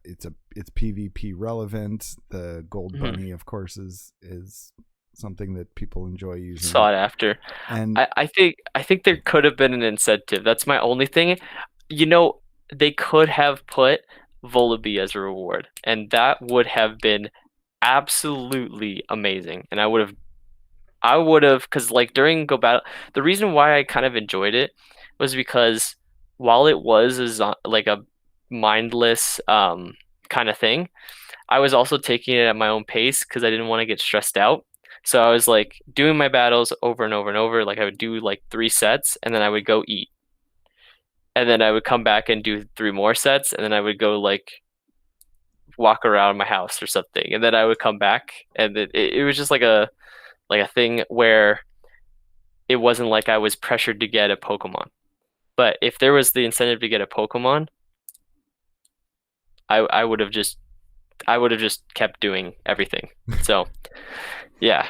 It's PvP relevant. The gold bunny, of course, is something that people enjoy using. Sought after. And I think there could have been an incentive. That's my only thing. They could have put Volibee as a reward, and that would have been absolutely amazing. And I would have, because like during Go Battle, the reason why I kind of enjoyed it was because while it was like a mindless kind of thing, I was also taking it at my own pace because I didn't want to get stressed out. So I was like doing my battles over and over and over. Like I would do like 3 sets, and then I would go eat, and then I would come back and do 3 more sets, and then I would go like walk around my house or something, and then I would come back, and it was just like a thing where it wasn't like I was pressured to get a Pokemon. But if there was the incentive to get a Pokemon, I would have just kept doing everything. So yeah.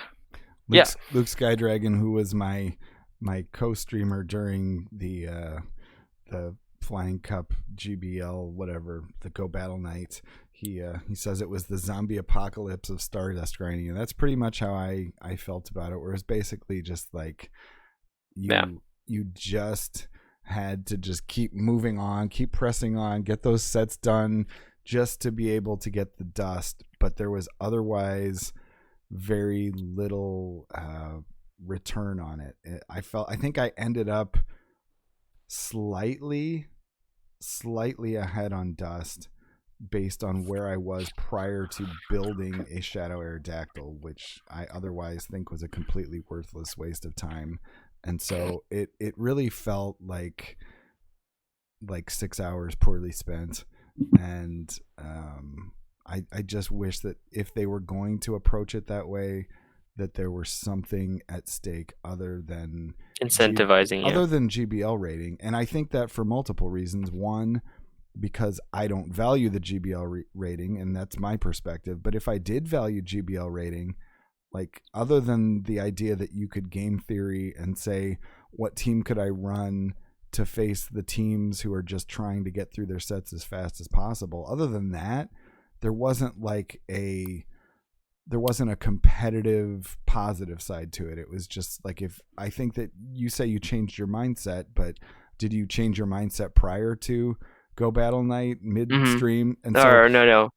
Luke Skydragon, who was my co-streamer during the Flying Cup GBL, whatever, the Go Battle Night, he says it was the zombie apocalypse of Stardust grinding, and that's pretty much how I felt about it. Where it's basically just like you just had to just keep moving on, keep pressing on, get those sets done just to be able to get the dust. But there was otherwise very little return on it. I think I ended up slightly ahead on dust based on where I was prior to building a Shadow Aerodactyl, which I otherwise think was a completely worthless waste of time. And so it really felt like 6 hours poorly spent. And I just wish that if they were going to approach it that way, that there were something at stake other than incentivizing other than GBL rating. And I think that for multiple reasons. One, because I don't value the GBL rating, and that's my perspective. But if I did value GBL rating, like other than the idea that you could game theory and say, what team could I run to face the teams who are just trying to get through their sets as fast as possible? Other than that, there wasn't like there wasn't a competitive positive side to it. It was just like, if I think that you say you changed your mindset, but did you change your mindset prior to Go Battle Night Mm-hmm. midstream? And so, Or no.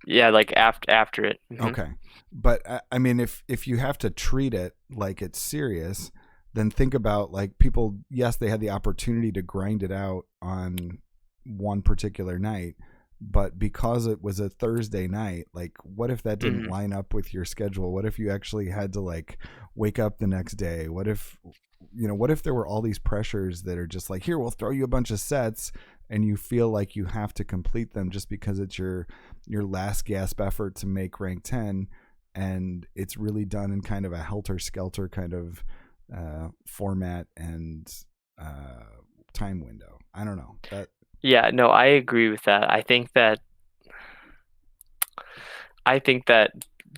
Yeah, like after it. Mm-hmm. okay. But I mean, if you have to treat it like it's serious, then think about like people, yes, they had the opportunity to grind it out on one particular night, but because it was a Thursday night, like what if that didn't Mm-hmm. line up with your schedule? What if you actually had to like wake up the next day? What if, what if there were all these pressures that are just like, here, we'll throw you a bunch of sets, and you feel like you have to complete them just because it's your last gasp effort to make rank 10, and it's really done in kind of a helter skelter kind of format and time window. I don't know. Yeah, no, I agree with that. I think that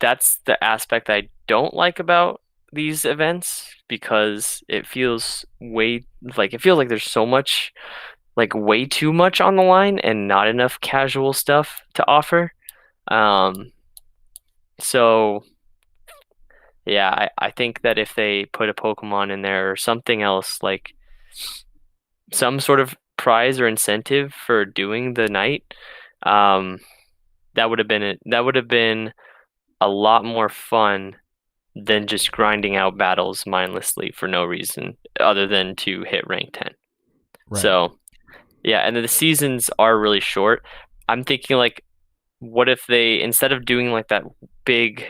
that's the aspect I don't like about these events, because it feels like there's so much, like way too much on the line and not enough casual stuff to offer. Um, so yeah, I think that if they put a Pokemon in there or something else, like some sort of prize or incentive for doing the night, um, that would have been a lot more fun than just grinding out battles mindlessly for no reason other than to hit rank 10. Right. So, yeah, and then the seasons are really short. I'm thinking like, what if they, instead of doing like that big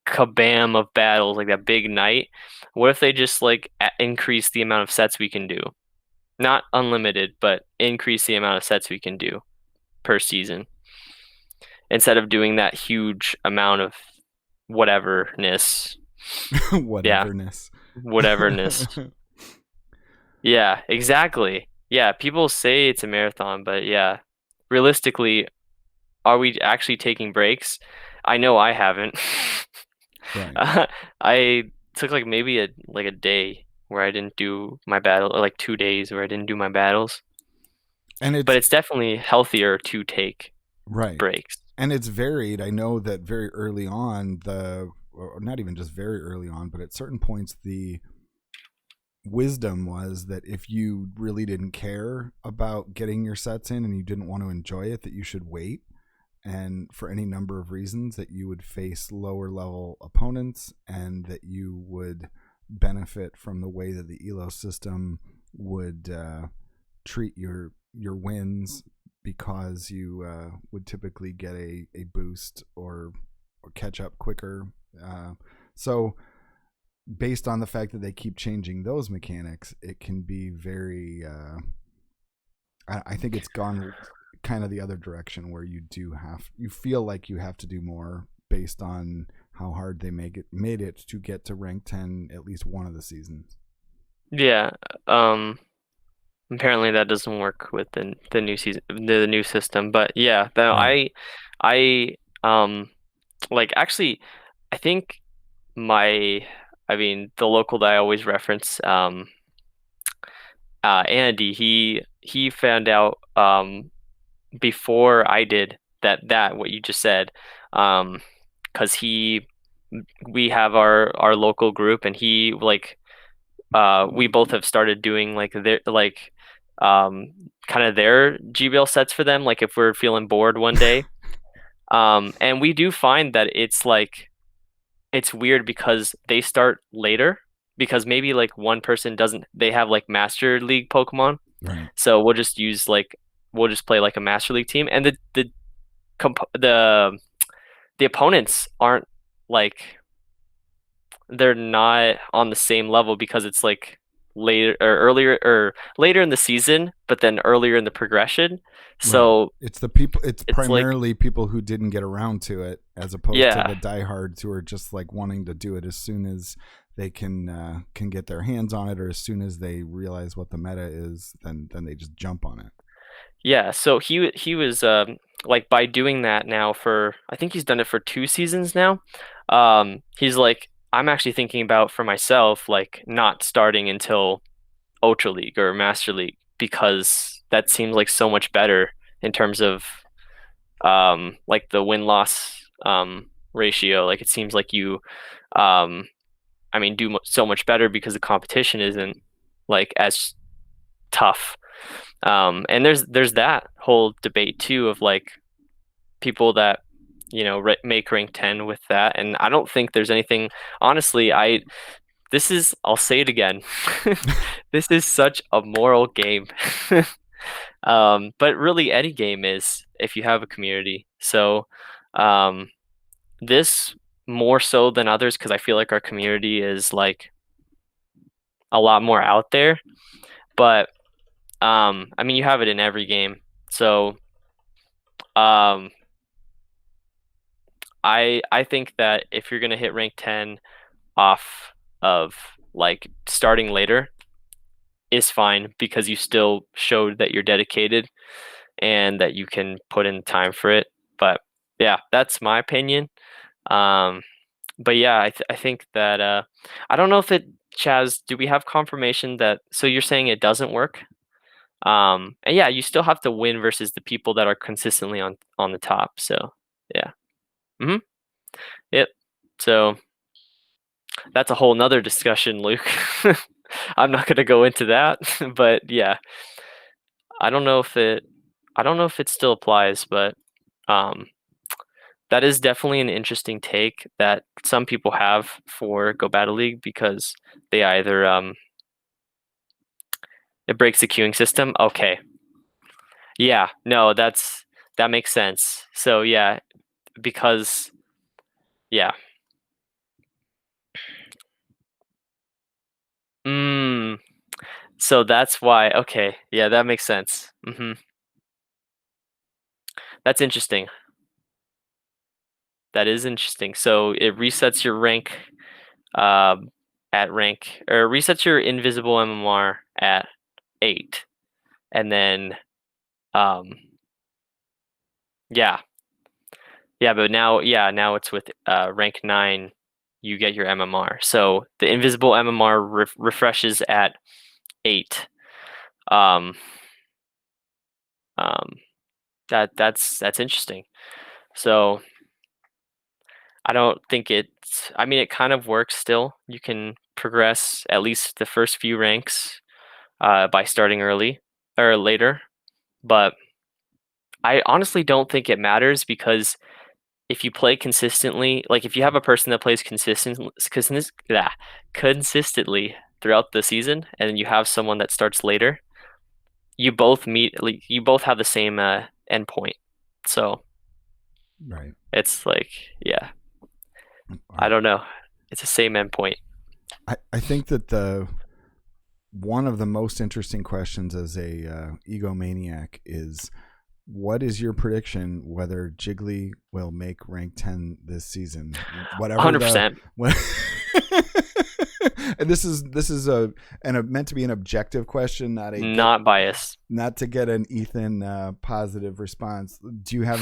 kabam of battles, like that big night, what if they just like increase the amount of sets we can do? Not unlimited, but increase the amount of sets we can do per season, instead of doing that huge amount of whateverness. Yeah, Whateverness. whateverness. Yeah, exactly. Yeah, people say it's a marathon, but yeah, realistically, are we actually taking breaks? I know I haven't. Right. I took like maybe a day where I didn't do my battle, or like 2 days where I didn't do my battles. And But it's it's definitely healthier to take right. breaks. And it's varied. I know that very early on, or not even just very early on, but at certain points, the wisdom was that if you really didn't care about getting your sets in and you didn't want to enjoy it, that you should wait. And for any number of reasons, that you would face lower level opponents, and that you would benefit from the way that the elo system would treat your wins, because you would typically get a boost or catch up quicker. So based on the fact that they keep changing those mechanics, it can be very I think it's gone kind of the other direction, where you feel like you have to do more based on how hard they made it to get to rank 10 at least one of the seasons. Yeah. Apparently that doesn't work with the new season, the new system. But yeah, Right. I like actually, I think I mean, the local that I always reference, Andy, he found out before I did that what you just said, because we have our local group, and he like we both have started doing like their like um kind of their GBL sets for them, like if we're feeling bored one day. And we do find that it's like it's weird because they start later, because maybe like one person doesn't, they have like Master League Pokemon. Right. So we'll just play like a Master League team, and the opponents aren't like, they're not on the same level, because it's like later or earlier or later in the season, but then earlier in the progression. Right. So It's the people. It's it's like, primarily people who didn't get around to it, as opposed to yeah, the diehards who are just like wanting to do it as soon as they can get their hands on it, or as soon as they realize what the meta is. Then they just jump on it. yeah. So he was like, by doing that now for, I think he's done it for 2 seasons now. He's like, I'm actually thinking about for myself, like not starting until Ultra League or Master League, because that seems like so much better in terms of like the win-loss ratio. Like it seems like you I mean, do so much better because the competition isn't like as tough. And there's that whole debate too of like people that make rank 10 with that, and I don't think there's anything. Honestly, I'll say it again. This is such a moral game. But really any game is if you have a community. So this more so than others because I feel like our community is like a lot more out there. But I mean, you have it in every game. So um, I think that if you're gonna hit rank 10 off of like starting later is fine because you still showed that you're dedicated and that you can put in time for it. But yeah, that's my opinion. Um, but yeah, I think that I don't know if it Chaz, do we have confirmation that so you're saying it doesn't work? And yeah, you still have to win versus the people that are consistently on the top. So yeah. Mm-hmm. Yep. So that's a whole nother discussion, Luke. I'm not gonna go into that, but yeah, I don't know if it still applies, but um, that is definitely an interesting take that some people have for Go Battle League because they either it breaks the queuing system. Okay, yeah, no, that makes sense. So yeah, because yeah, mm, so that's why. Okay, yeah, that makes sense. That's interesting. That is interesting. So it resets your rank um, at rank, or resets your invisible MMR at 8, and then um, yeah, but now it's with rank 9. You get your MMR. So the invisible MMR refreshes at 8. Um, um, that's interesting. So I don't think I mean, it kind of works still. You can progress at least the first few ranks by starting early or later, but I honestly don't think it matters because if you play consistently, like if you have a person that plays consistently throughout the season, and you have someone that starts later, you both meet, like, you both have the same endpoint. So Right. it's like, yeah, I don't know. It's the same endpoint. I think that one of the most interesting questions as a egomaniac is, what is your prediction whether Jiggly will make rank 10 this season? Whatever 100%. And this is meant to be an objective question, Not biased. not to get an Ethan positive response. Do you have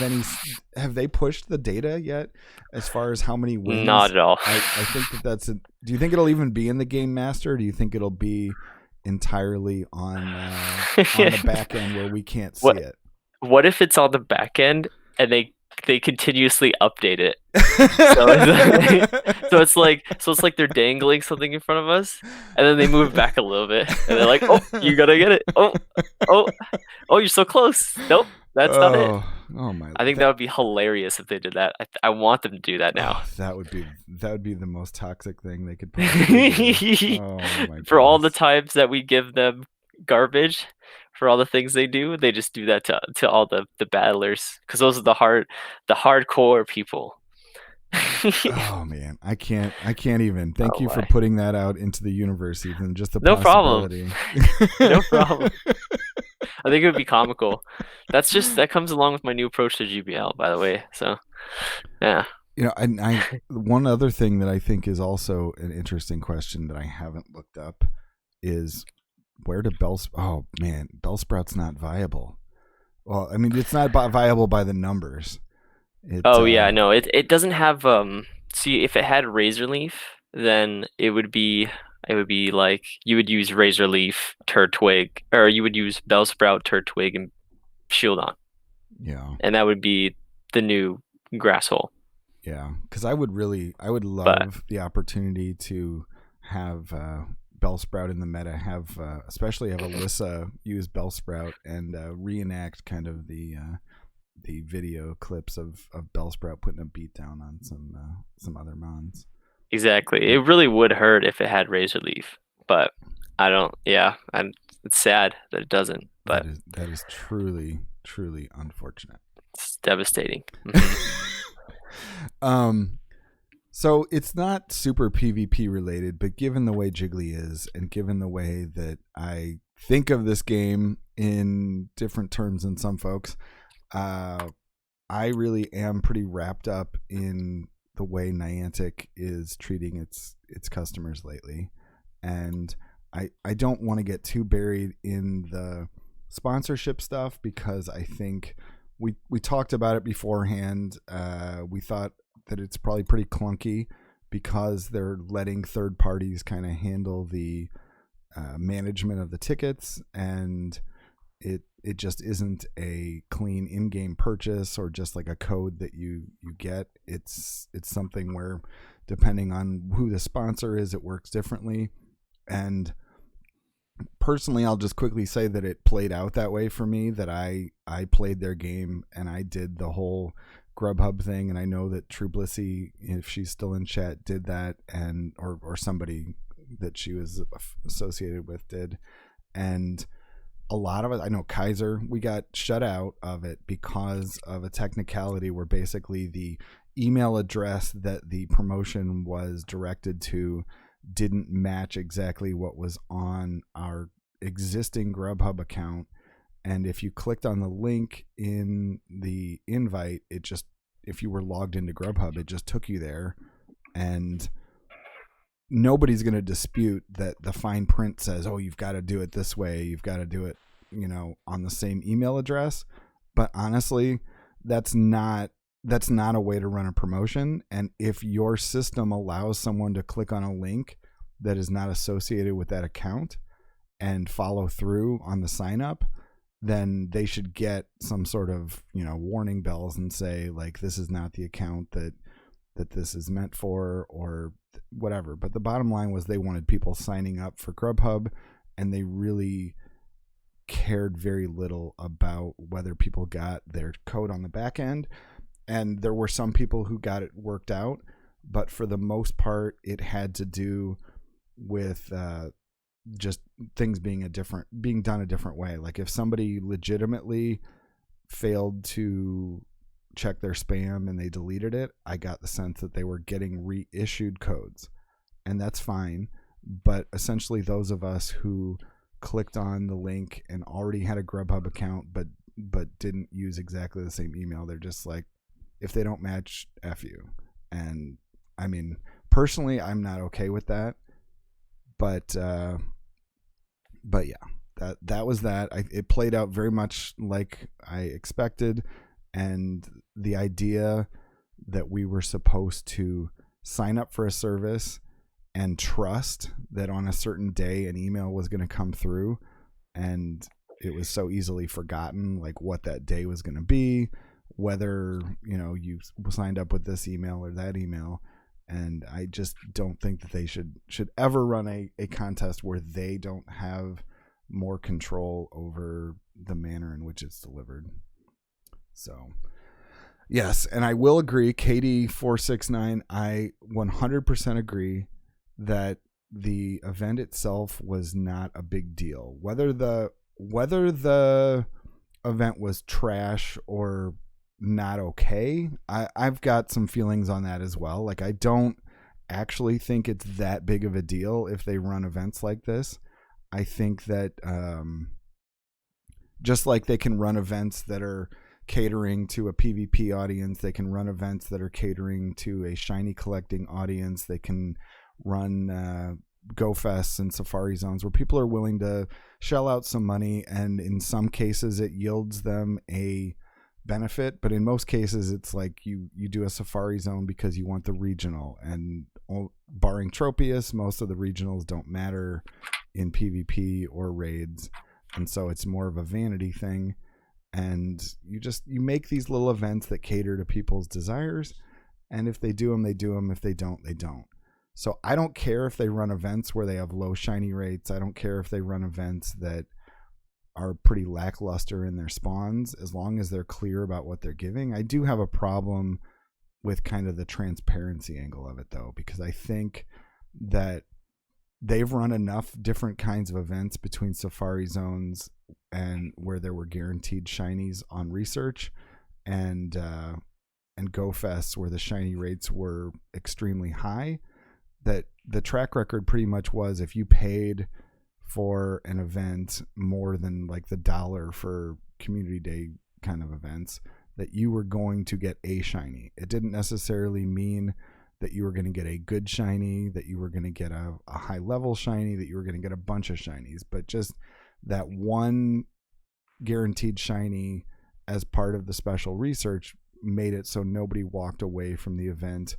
have they pushed the data yet as far as how many wins? Not at all. I think do you think it'll even be in the Game Master, or do you think it'll be entirely on the back end where we can't see it? What if it's on the back end and they continuously update it? So it's like they're dangling something in front of us, and then they move back a little bit, and they're like, "Oh, you gotta get it! Oh, you're so close! Nope, that's not it." Oh my! I think that would be hilarious if they did that. I want them to do that now. That would be the most toxic thing they could possibly do. Oh my! For all the times that we give them garbage, for all the things they do, they just do that to all the battlers, because those are the hardcore people. Oh man, I can't even. Thank you for putting that out into the universe, Ethan. Just the no possibility. No problem. I think it would be comical. That comes along with my new approach to GBL, by the way. So, yeah. I one other thing that I think is also an interesting question that I haven't looked up is, where do Bellsprout's not viable. Well, I mean, it's not viable by the numbers. Yeah, no, it doesn't have see, if it had Razor Leaf, then it would be like you would use Razor Leaf, Turtwig, or you would use Bellsprout, Turtwig, and Shieldon. Yeah. And that would be new grass hole. Yeah, because I would love the opportunity to have Bellsprout in the meta, especially have Alyssa use Bellsprout and reenact kind of the video clips of Bellsprout putting a beat down on some other mons. Exactly. It really would hurt if it had Razor Leaf, but I don't. Yeah, it's sad that it doesn't. But that is truly unfortunate. It's devastating. So it's not super PvP related, but given the way Jiggly is, and given the way that I think of this game in different terms than some folks, I really am pretty wrapped up in the way Niantic is treating its customers lately. And I don't want to get too buried in the sponsorship stuff, because I think we talked about it beforehand. We thought that it's probably pretty clunky because they're letting third parties kind of handle the management of the tickets, and it just isn't a clean in-game purchase or just like a code that you get. It's something where, depending on who the sponsor is, it works differently. And personally, I'll just quickly say that it played out that way for me, that I played their game and I did the whole Grubhub thing, and I know that True Blissy, if she's still in chat, did that, and or somebody that she was associated with did. And a lot of it, I know Kaiser, we got shut out of it because of a technicality where basically the email address that the promotion was directed to didn't match exactly what was on our existing Grubhub account. And if you clicked on the link in the invite, it just, if you were logged into Grubhub, it just took you there. And nobody's going to dispute that the fine print says, oh, you've got to do it this way, you've got to do it, on the same email address. But honestly, that's not a way to run a promotion. And if your system allows someone to click on a link that is not associated with that account and follow through on the sign up, then they should get some sort of, warning bells and say, like, this is not the account that this is meant for, or whatever. But the bottom line was they wanted people signing up for Grubhub, and they really cared very little about whether people got their code on the back end. And there were some people who got it worked out, but for the most part, it had to do with just things being done a different way. Like if somebody legitimately failed to check their spam and they deleted it, I got the sense that they were getting reissued codes, and that's fine. But essentially, those of us who clicked on the link and already had a Grubhub account but didn't use exactly the same email, they're just like, if they don't match, F you. And I mean, personally, I'm not okay with that. But yeah, that was that. It played out very much like I expected. And the idea that we were supposed to sign up for a service and trust that on a certain day an email was going to come through, and it was so easily forgotten, like what that day was going to be, whether you signed up with this email or that email. And I just don't think that they should ever run a contest where they don't have more control over the manner in which it's delivered. So yes, and I will agree, KD469, I 100% agree that the event itself was not a big deal. Whether the event was trash or not okay, I've got some feelings on that as well. Like, I don't actually think it's that big of a deal if they run events like this. I think that just like they can run events that are catering to a PvP audience, they can run events that are catering to a shiny collecting audience, they can run Go Fests and Safari Zones where people are willing to shell out some money, and in some cases it yields them a benefit, but in most cases it's like you do a Safari Zone because you want the regional, and barring Tropius, most of the regionals don't matter in PvP or raids, and so it's more of a vanity thing. And you make these little events that cater to people's desires, and if they do them, they do them. If they don't, they don't. So I don't care if they run events where they have low shiny rates. I don't care if they run events that are pretty lackluster in their spawns, as long as they're clear about what they're giving. I do have a problem with kind of the transparency angle of it, though, because I think that they've run enough different kinds of events between Safari Zones and where there were guaranteed shinies on research, and GoFest where the shiny rates were extremely high, that the track record pretty much was, if you paid for an event more than like the $1 for community day kind of events, that you were going to get a shiny. It didn't necessarily mean that you were going to get a good shiny, that you were going to get a high level shiny, that you were going to get a bunch of shinies, but just that one guaranteed shiny as part of the special research made it so nobody walked away from the event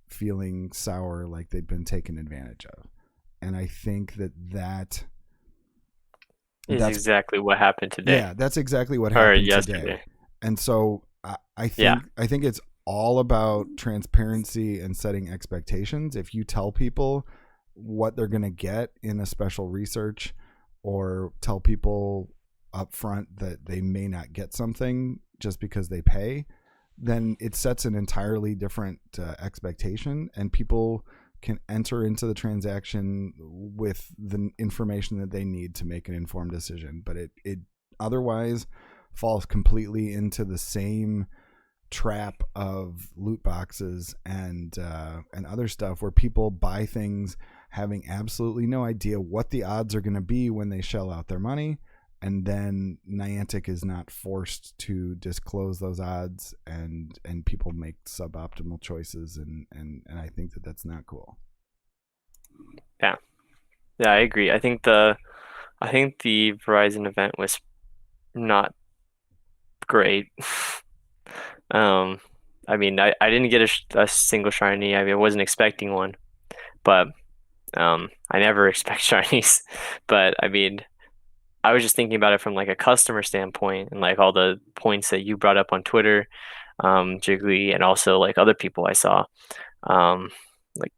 feeling sour, like they'd been taken advantage of. And I think that's exactly what happened today. Yeah, that's exactly what happened yesterday. Today. And so I think it's all about transparency and setting expectations. If you tell people what they're going to get in a special research, or tell people up front that they may not get something just because they pay, then it sets an entirely different expectation, and people can enter into the transaction with the information that they need to make an informed decision. But it otherwise falls completely into the same trap of loot boxes and other stuff, where people buy things having absolutely no idea what the odds are going to be when they shell out their money, and then Niantic is not forced to disclose those odds, and people make suboptimal choices, and I think that that's not cool. Yeah, I agree. I think the Verizon event was not great. I mean, I didn't get a single shiny. I mean, I wasn't expecting one, but I never expect shinies. But I mean, I was just thinking about it from like a customer standpoint, and like all the points that you brought up on Twitter, Jiggly, and also like other people I saw, like,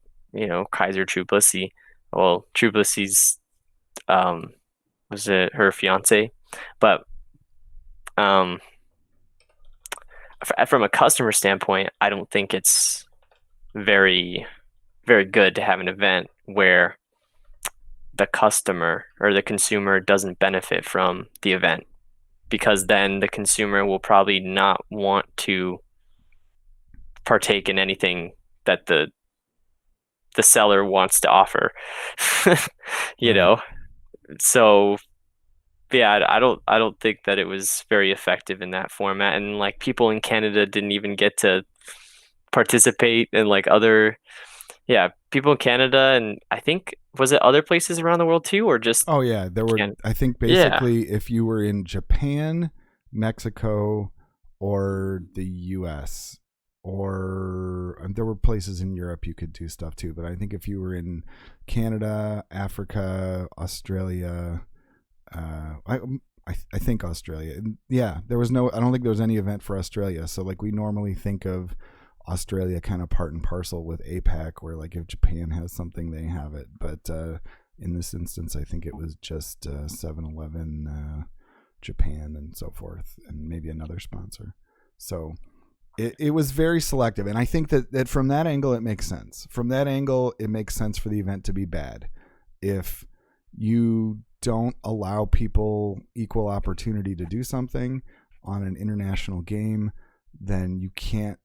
Kaiser True Blissey. Well, True Blissey's was it her fiance? But from a customer standpoint, I don't think it's very, very good to have an event where the customer or the consumer doesn't benefit from the event, because then the consumer will probably not want to partake in anything that the seller wants to offer. you Right. know so yeah, I don't think that it was very effective in that format, and like people in Canada didn't even get to participate, and like other people in Canada, and I think, was it other places around the world too, or just Oh yeah, there were. Canada? I think basically, if you were in Japan, Mexico, or the U.S., or there were places in Europe you could do stuff too. But I think if you were in Canada, Africa, Australia, I think Australia. Yeah, there was no. I don't think there was any event for Australia. So like we normally think of Australia kind of part and parcel with APAC, where like if Japan has something, they have it. But in this instance, I think it was just 7-Eleven, Japan, and so forth, and maybe another sponsor. So it was very selective, and I think that from that angle, it makes sense. From that angle, it makes sense for the event to be bad. If you don't allow people equal opportunity to do something on an international game, then you can't.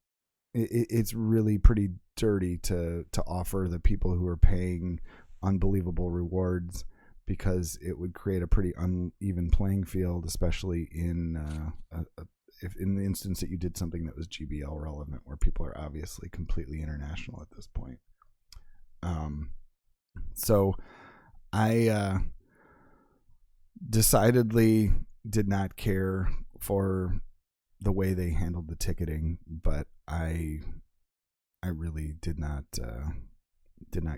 It's really pretty dirty to offer the people who are paying unbelievable rewards, because it would create a pretty uneven playing field, especially in if in the instance that you did something that was GBL relevant, where people are obviously completely international at this point. So I decidedly did not care for the way they handled the ticketing, but I really did not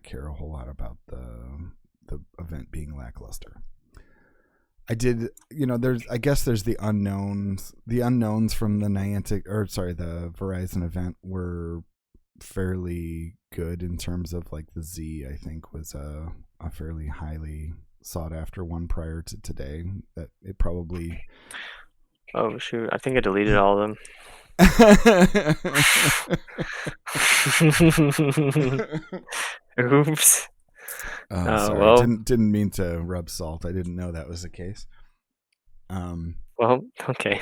care a whole lot about the event being lackluster. I did, I guess there's the unknowns. The unknowns from the the Verizon event were fairly good in terms of like the Z, I think was a fairly highly sought after one prior to today that it probably. Oh shoot, I think I deleted all of them. Oops. Sorry. Well. Didn't mean to rub salt. I didn't know that was the case. Well, okay.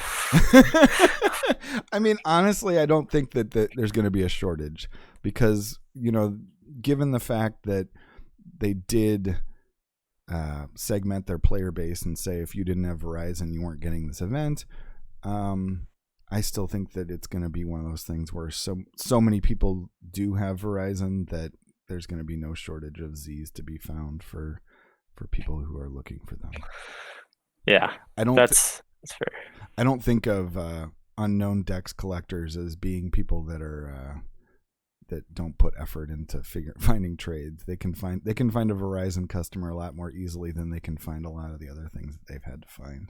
I mean, honestly, I don't think that there's going to be a shortage because, given the fact that they did segment their player base and say if you didn't have Verizon, you weren't getting this event. I still think that it's going to be one of those things where so many people do have Verizon that there's going to be no shortage of Zs to be found for people who are looking for them. Yeah, that's fair. I don't think of unknown Dex collectors as being people that are that don't put effort into finding trades. They can find a Verizon customer a lot more easily than they can find a lot of the other things that they've had to find.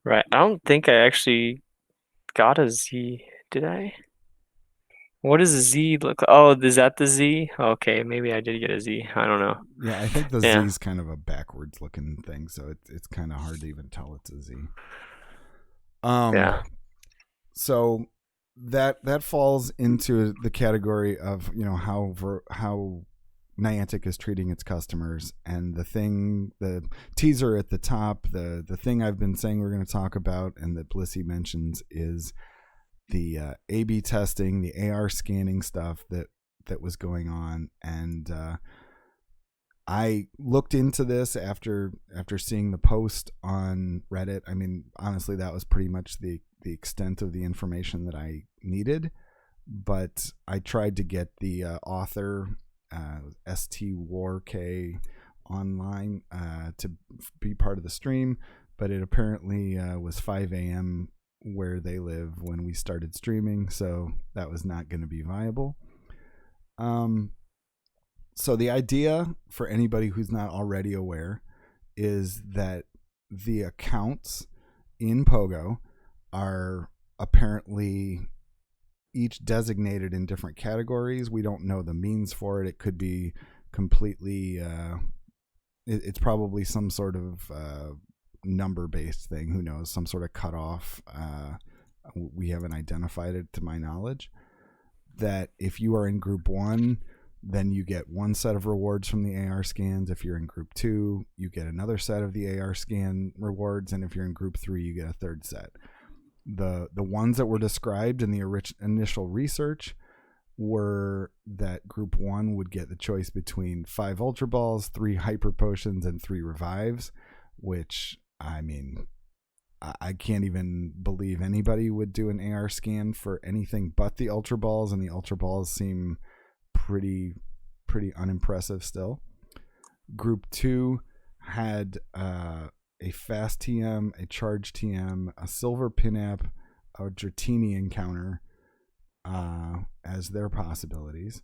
Right. I don't think I actually got a Z. Did I? What does a Z look like? Oh, is that the Z? Okay, maybe I did get a Z. I don't know. Yeah, I think the Z is kind of a backwards looking thing, so it's kind of hard to even tell it's a Z. Yeah. So that falls into the category of how Niantic is treating its customers, and the teaser at the top, the thing I've been saying we're going to talk about, and that Blissey mentions is the A/B testing, the AR scanning stuff that was going on, and I looked into this after seeing the post on Reddit. I mean, honestly, that was pretty much the extent of the information that I needed, but I tried to get the author STWarK online to be part of the stream, but it apparently was 5 a.m. where they live when we started streaming, so that was not going to be viable. So the idea, for anybody who's not already aware, is that the accounts in Pogo are apparently each designated in different categories. We don't know the means for it. It could be completely it's probably some sort of number-based thing. Who knows? Some sort of cutoff. We haven't identified it to my knowledge. That if you are in group 1, then you get one set of rewards from the AR scans. If you're in group 2, you get another set of the AR scan rewards, and if you're in group 3, you get a third set. The ones that were described in the initial research were that group 1 would get the choice between 5 Ultra Balls, 3 Hyper Potions, and 3 Revives, which, I mean, I can't even believe anybody would do an AR scan for anything but the Ultra Balls, and the Ultra Balls seem pretty unimpressive still. Group 2 had a fast TM, a charge TM, a silver pin app, a Dratini encounter as their possibilities.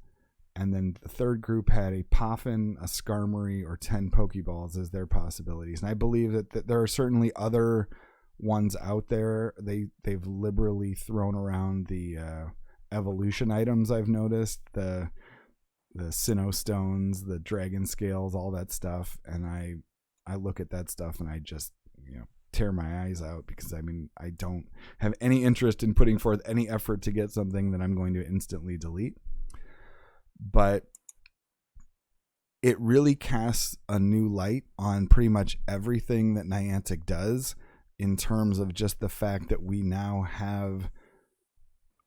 And then the third group had a Poffin, a Skarmory, or 10 Pokeballs as their possibilities. And I believe that there are certainly other ones out there. They've liberally thrown around the evolution items, I've noticed. The Sinnoh Stones, the Dragon Scales, all that stuff. And I look at that stuff and I just, tear my eyes out, because I mean, I don't have any interest in putting forth any effort to get something that I'm going to instantly delete. But it really casts a new light on pretty much everything that Niantic does, in terms of just the fact that we now have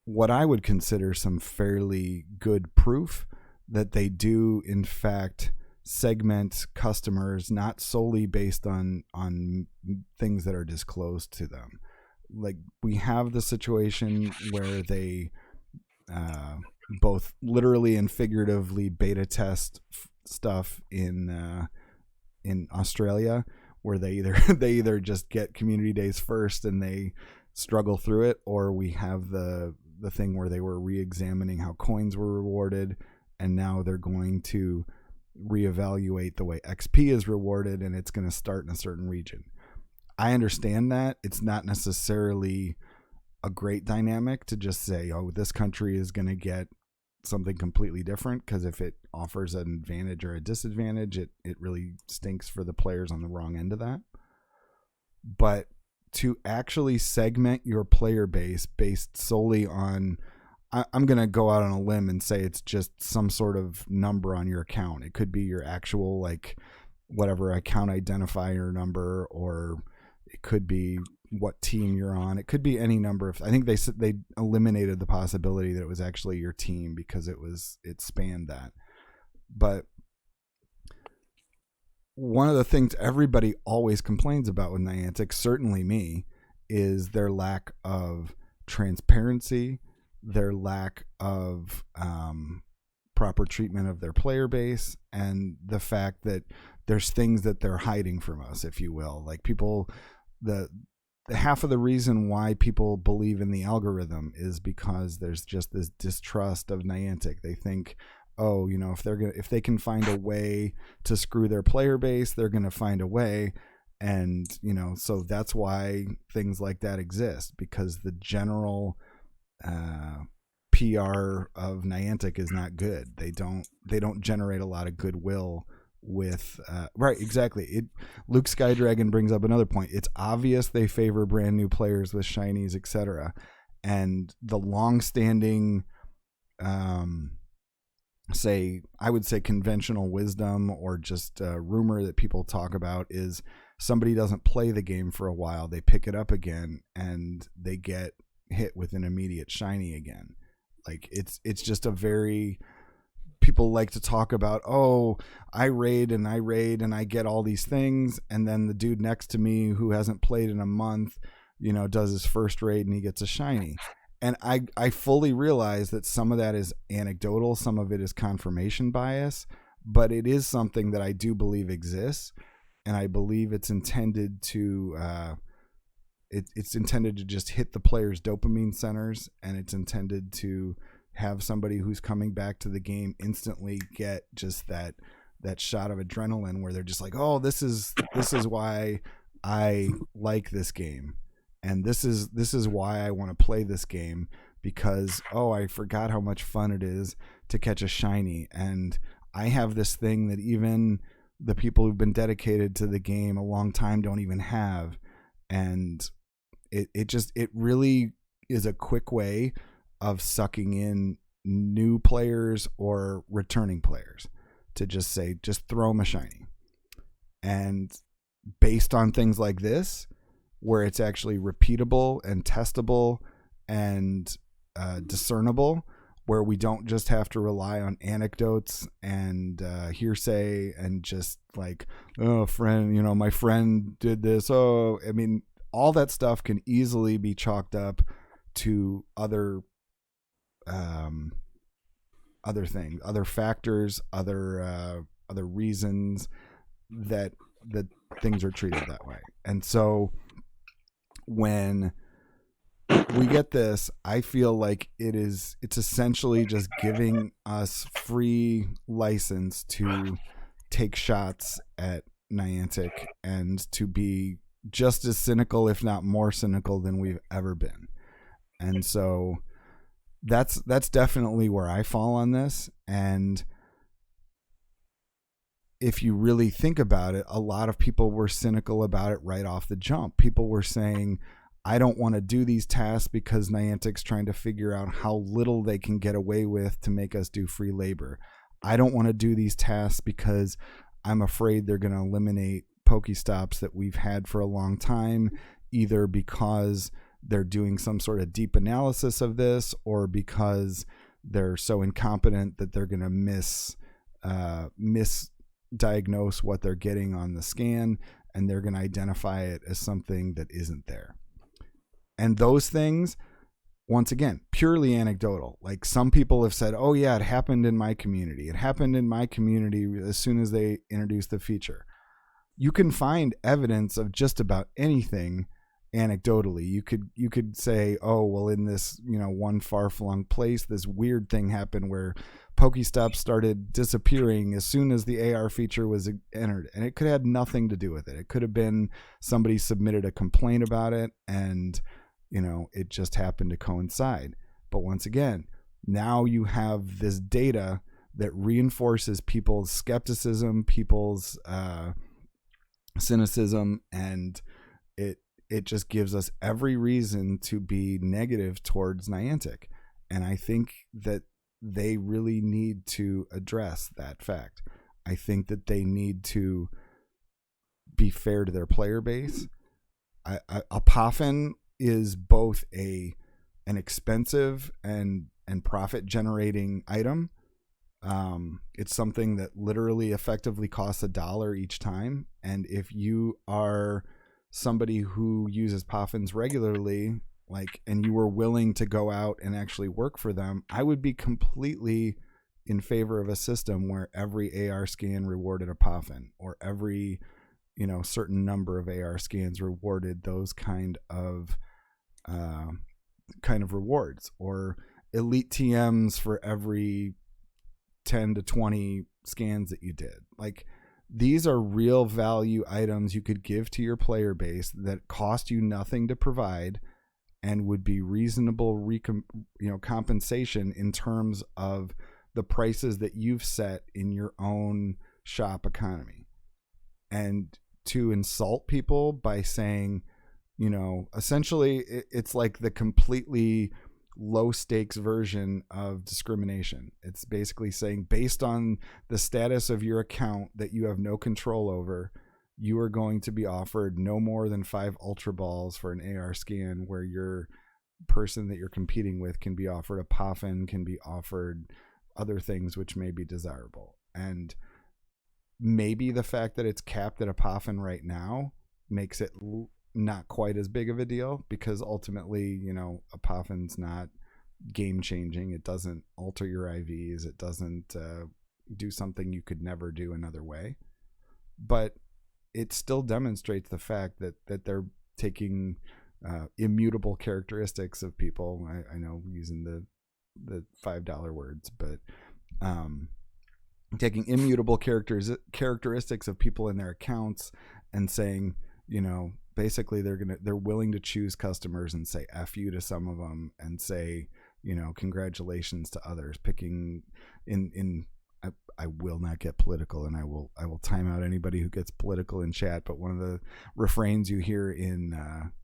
what I would consider some fairly good proof that they do in fact segment customers not solely based on things that are disclosed to them. Like, we have the situation where they both literally and figuratively beta test stuff in Australia, where they either just get community days first and they struggle through it, or we have the thing where they were re-examining how coins were rewarded, and now they're going to reevaluate the way XP is rewarded, and it's going to start in a certain region. I understand that. It's not necessarily a great dynamic to just say, oh, this country is going to get something completely different, because if it offers an advantage or a disadvantage, it really stinks for the players on the wrong end of that. But to actually segment your player base based solely on, I'm going to go out on a limb and say it's just some sort of number on your account. It could be your actual, like, whatever account identifier number, or it could be what team you're on. It could be any number of, I think they eliminated the possibility that it was actually your team, because it spanned that. But one of the things everybody always complains about with Niantic, certainly me, is their lack of transparency, their lack of proper treatment of their player base, and the fact that there's things that they're hiding from us, if you will. Like, people, the half of the reason why people believe in the algorithm is because there's just this distrust of Niantic. They think, oh, if they can find a way to screw their player base, they're going to find a way. And, so that's why things like that exist, because the general PR of Niantic is not good. They don't generate a lot of goodwill with right, exactly. Luke Skydragon brings up another point. It's obvious they favor brand new players with shinies, etc. And the long-standing I would say conventional wisdom, or just rumor that people talk about, is somebody doesn't play the game for a while, they pick it up again, and they get hit with an immediate shiny again. Like, it's just a very, people like to talk about, oh, I raid and I get all these things, and then the dude next to me who hasn't played in a month, does his first raid and he gets a shiny. And I fully realize that some of that is anecdotal, some of it is confirmation bias, but it is something that I do believe exists, and I believe it's intended to it's intended to just hit the player's dopamine centers, and it's intended to have somebody who's coming back to the game instantly get just that shot of adrenaline, where they're just like, oh, this is why I like this game. And this is why I want to play this game, because, oh, I forgot how much fun it is to catch a shiny. And I have this thing that even the people who've been dedicated to the game a long time don't even have. And it really is a quick way of sucking in new players or returning players to just say, just throw them a shiny. And based on things like this, where it's actually repeatable and testable and discernible, where we don't just have to rely on anecdotes and hearsay and just like, oh, friend, my friend did this. Oh, I mean, all that stuff can easily be chalked up to other things, other factors, other reasons that things are treated that way. And so when we get this, I feel like it's essentially just giving us free license to take shots at Niantic and to be just as cynical, if not more cynical, than we've ever been. And so that's definitely where I fall on this. And if you really think about it, a lot of people were cynical about it right off the jump. People were saying, I don't want to do these tasks because Niantic's trying to figure out how little they can get away with to make us do free labor. I don't want to do these tasks because I'm afraid they're going to eliminate Pokestops that we've had for a long time, either because they're doing some sort of deep analysis of this, or because they're so incompetent that they're going to misdiagnose what they're getting on the scan, and they're going to identify it as something that isn't there. And those things, once again, purely anecdotal. Like, some people have said, oh yeah, it happened in my community. It happened in my community as soon as they introduced the feature. You can find evidence of just about anything anecdotally. You could say, oh well, in this one far flung place, this weird thing happened where Pokestops started disappearing as soon as the AR feature was entered, and it could have had nothing to do with it. It could have been somebody submitted a complaint about it, and it just happened to coincide. But once again, now you have this data that reinforces people's skepticism, people's cynicism, and it just gives us every reason to be negative towards Niantic. And I think that they really need to address that fact. I think that they need to be fair to their player base. A Poffin is both an expensive and profit generating item. It's something that literally effectively costs $1 each time. And if you are somebody who uses Poffins regularly, and you were willing to go out and actually work for them, I would be completely in favor of a system where every AR scan rewarded a Poffin, or every certain number of AR scans rewarded those kind of rewards, or elite TMs for every 10 to 20 scans that you did. These are real value items you could give to your player base that cost you nothing to provide, and would be reasonable compensation in terms of the prices that you've set in your own shop economy. And to insult people by saying, essentially it's like the completely low stakes version of discrimination. It's basically saying, based on the status of your account that you have no control over, you are going to be offered no more than 5 Ultra Balls for an AR scan, where your person that you're competing with can be offered a Poffin, can be offered other things which may be desirable. And maybe the fact that it's capped at a Poffin right now makes it not quite as big of a deal, because ultimately, a Poffin's not game changing. It doesn't alter your IVs. It doesn't do something you could never do another way. But it still demonstrates the fact that they're taking immutable characteristics of people. I know using the $5 words, but taking immutable characteristics of people in their accounts and saying, basically they're willing to choose customers and say F you to some of them, and say, congratulations to others, picking I will not get political, and I will time out anybody who gets political in chat, but one of the refrains you hear in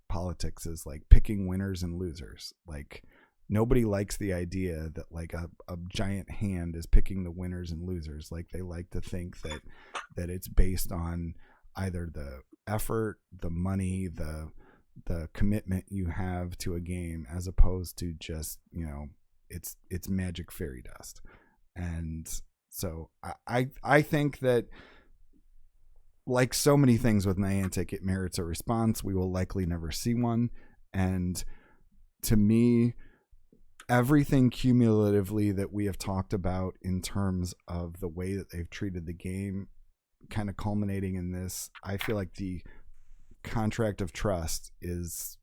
politics is picking winners and losers. Nobody likes the idea that a giant hand is picking the winners and losers. They like to think that it's based on either the effort, the money, the commitment you have to a game, as opposed to just it's magic fairy dust. And so I think that, like so many things with Niantic, it merits a response. We will likely never see one. And to me, everything cumulatively that we have talked about in terms of the way that they've treated the game, kind of culminating in this, I feel like the contract of trust is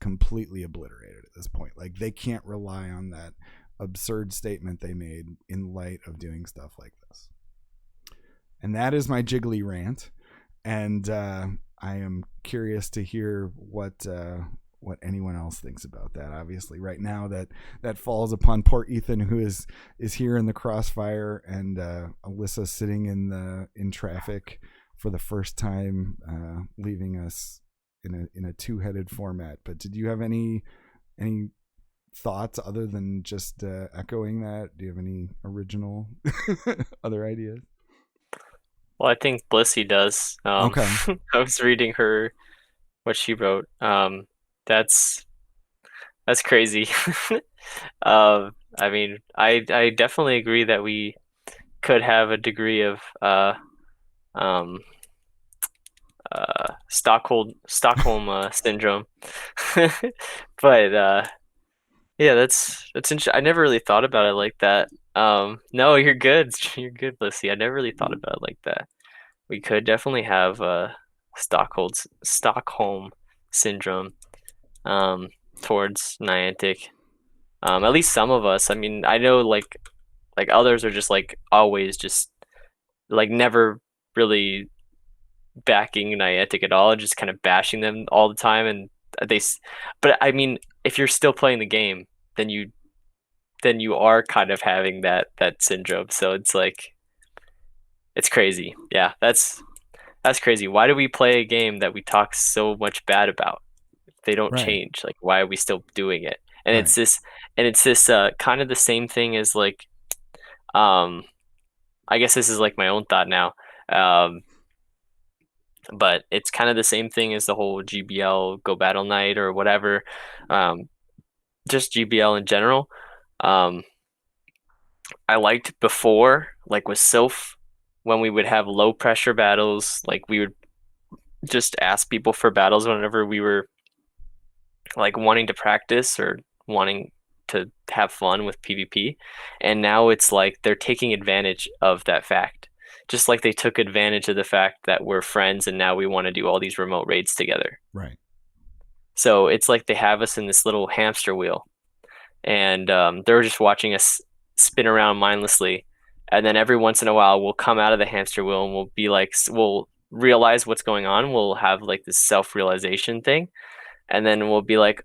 completely obliterated at this point. They can't rely on that absurd statement they made in light of doing stuff like this. And that is my Jiggly rant. And I am curious to hear what anyone else thinks about that. Obviously, right now that falls upon poor Ethan, who is here in the crossfire, and Alyssa sitting in traffic for the first time, leaving us in a two-headed format. But did you have any thoughts other than just echoing that? Do you have any original other ideas? Well, I think Blissey does. Okay. I was reading what she wrote. That's crazy. I mean, I definitely agree that we could have a degree of Stockholm syndrome, but yeah, that's interesting. I never really thought about it like that. No, you're good. You're good, Lissy. I never really thought about it like that. We could definitely have Stockholm syndrome towards Niantic. At least some of us. I mean, I know like others are just like always just like never really backing Niantic at all, just kind of bashing them all the time. And but I mean, if you're still playing the game, then you are kind of having that syndrome. So it's like it's crazy. Yeah, that's crazy. Why do we play a game that we talk so much bad about? If they don't Right. change. Like, why are we still doing it? And Right. it's this kind of the same thing as like I guess this is like my own thought now. But it's kind of the same thing as the whole GBL Go Battle Night or whatever. Just GBL in general. I liked before, like with Sylph, when we would have low pressure battles, like we would just ask people for battles whenever we were like wanting to practice or wanting to have fun with PvP. And now it's like they're taking advantage of that fact. Just like they took advantage of the fact that we're friends and now we want to do all these remote raids together. Right. So it's like they have us in this little hamster wheel and they're just watching us spin around mindlessly. And then every once in a while, we'll come out of the hamster wheel and we'll be like, we'll realize what's going on. We'll have like this self-realization thing. And then we'll be like,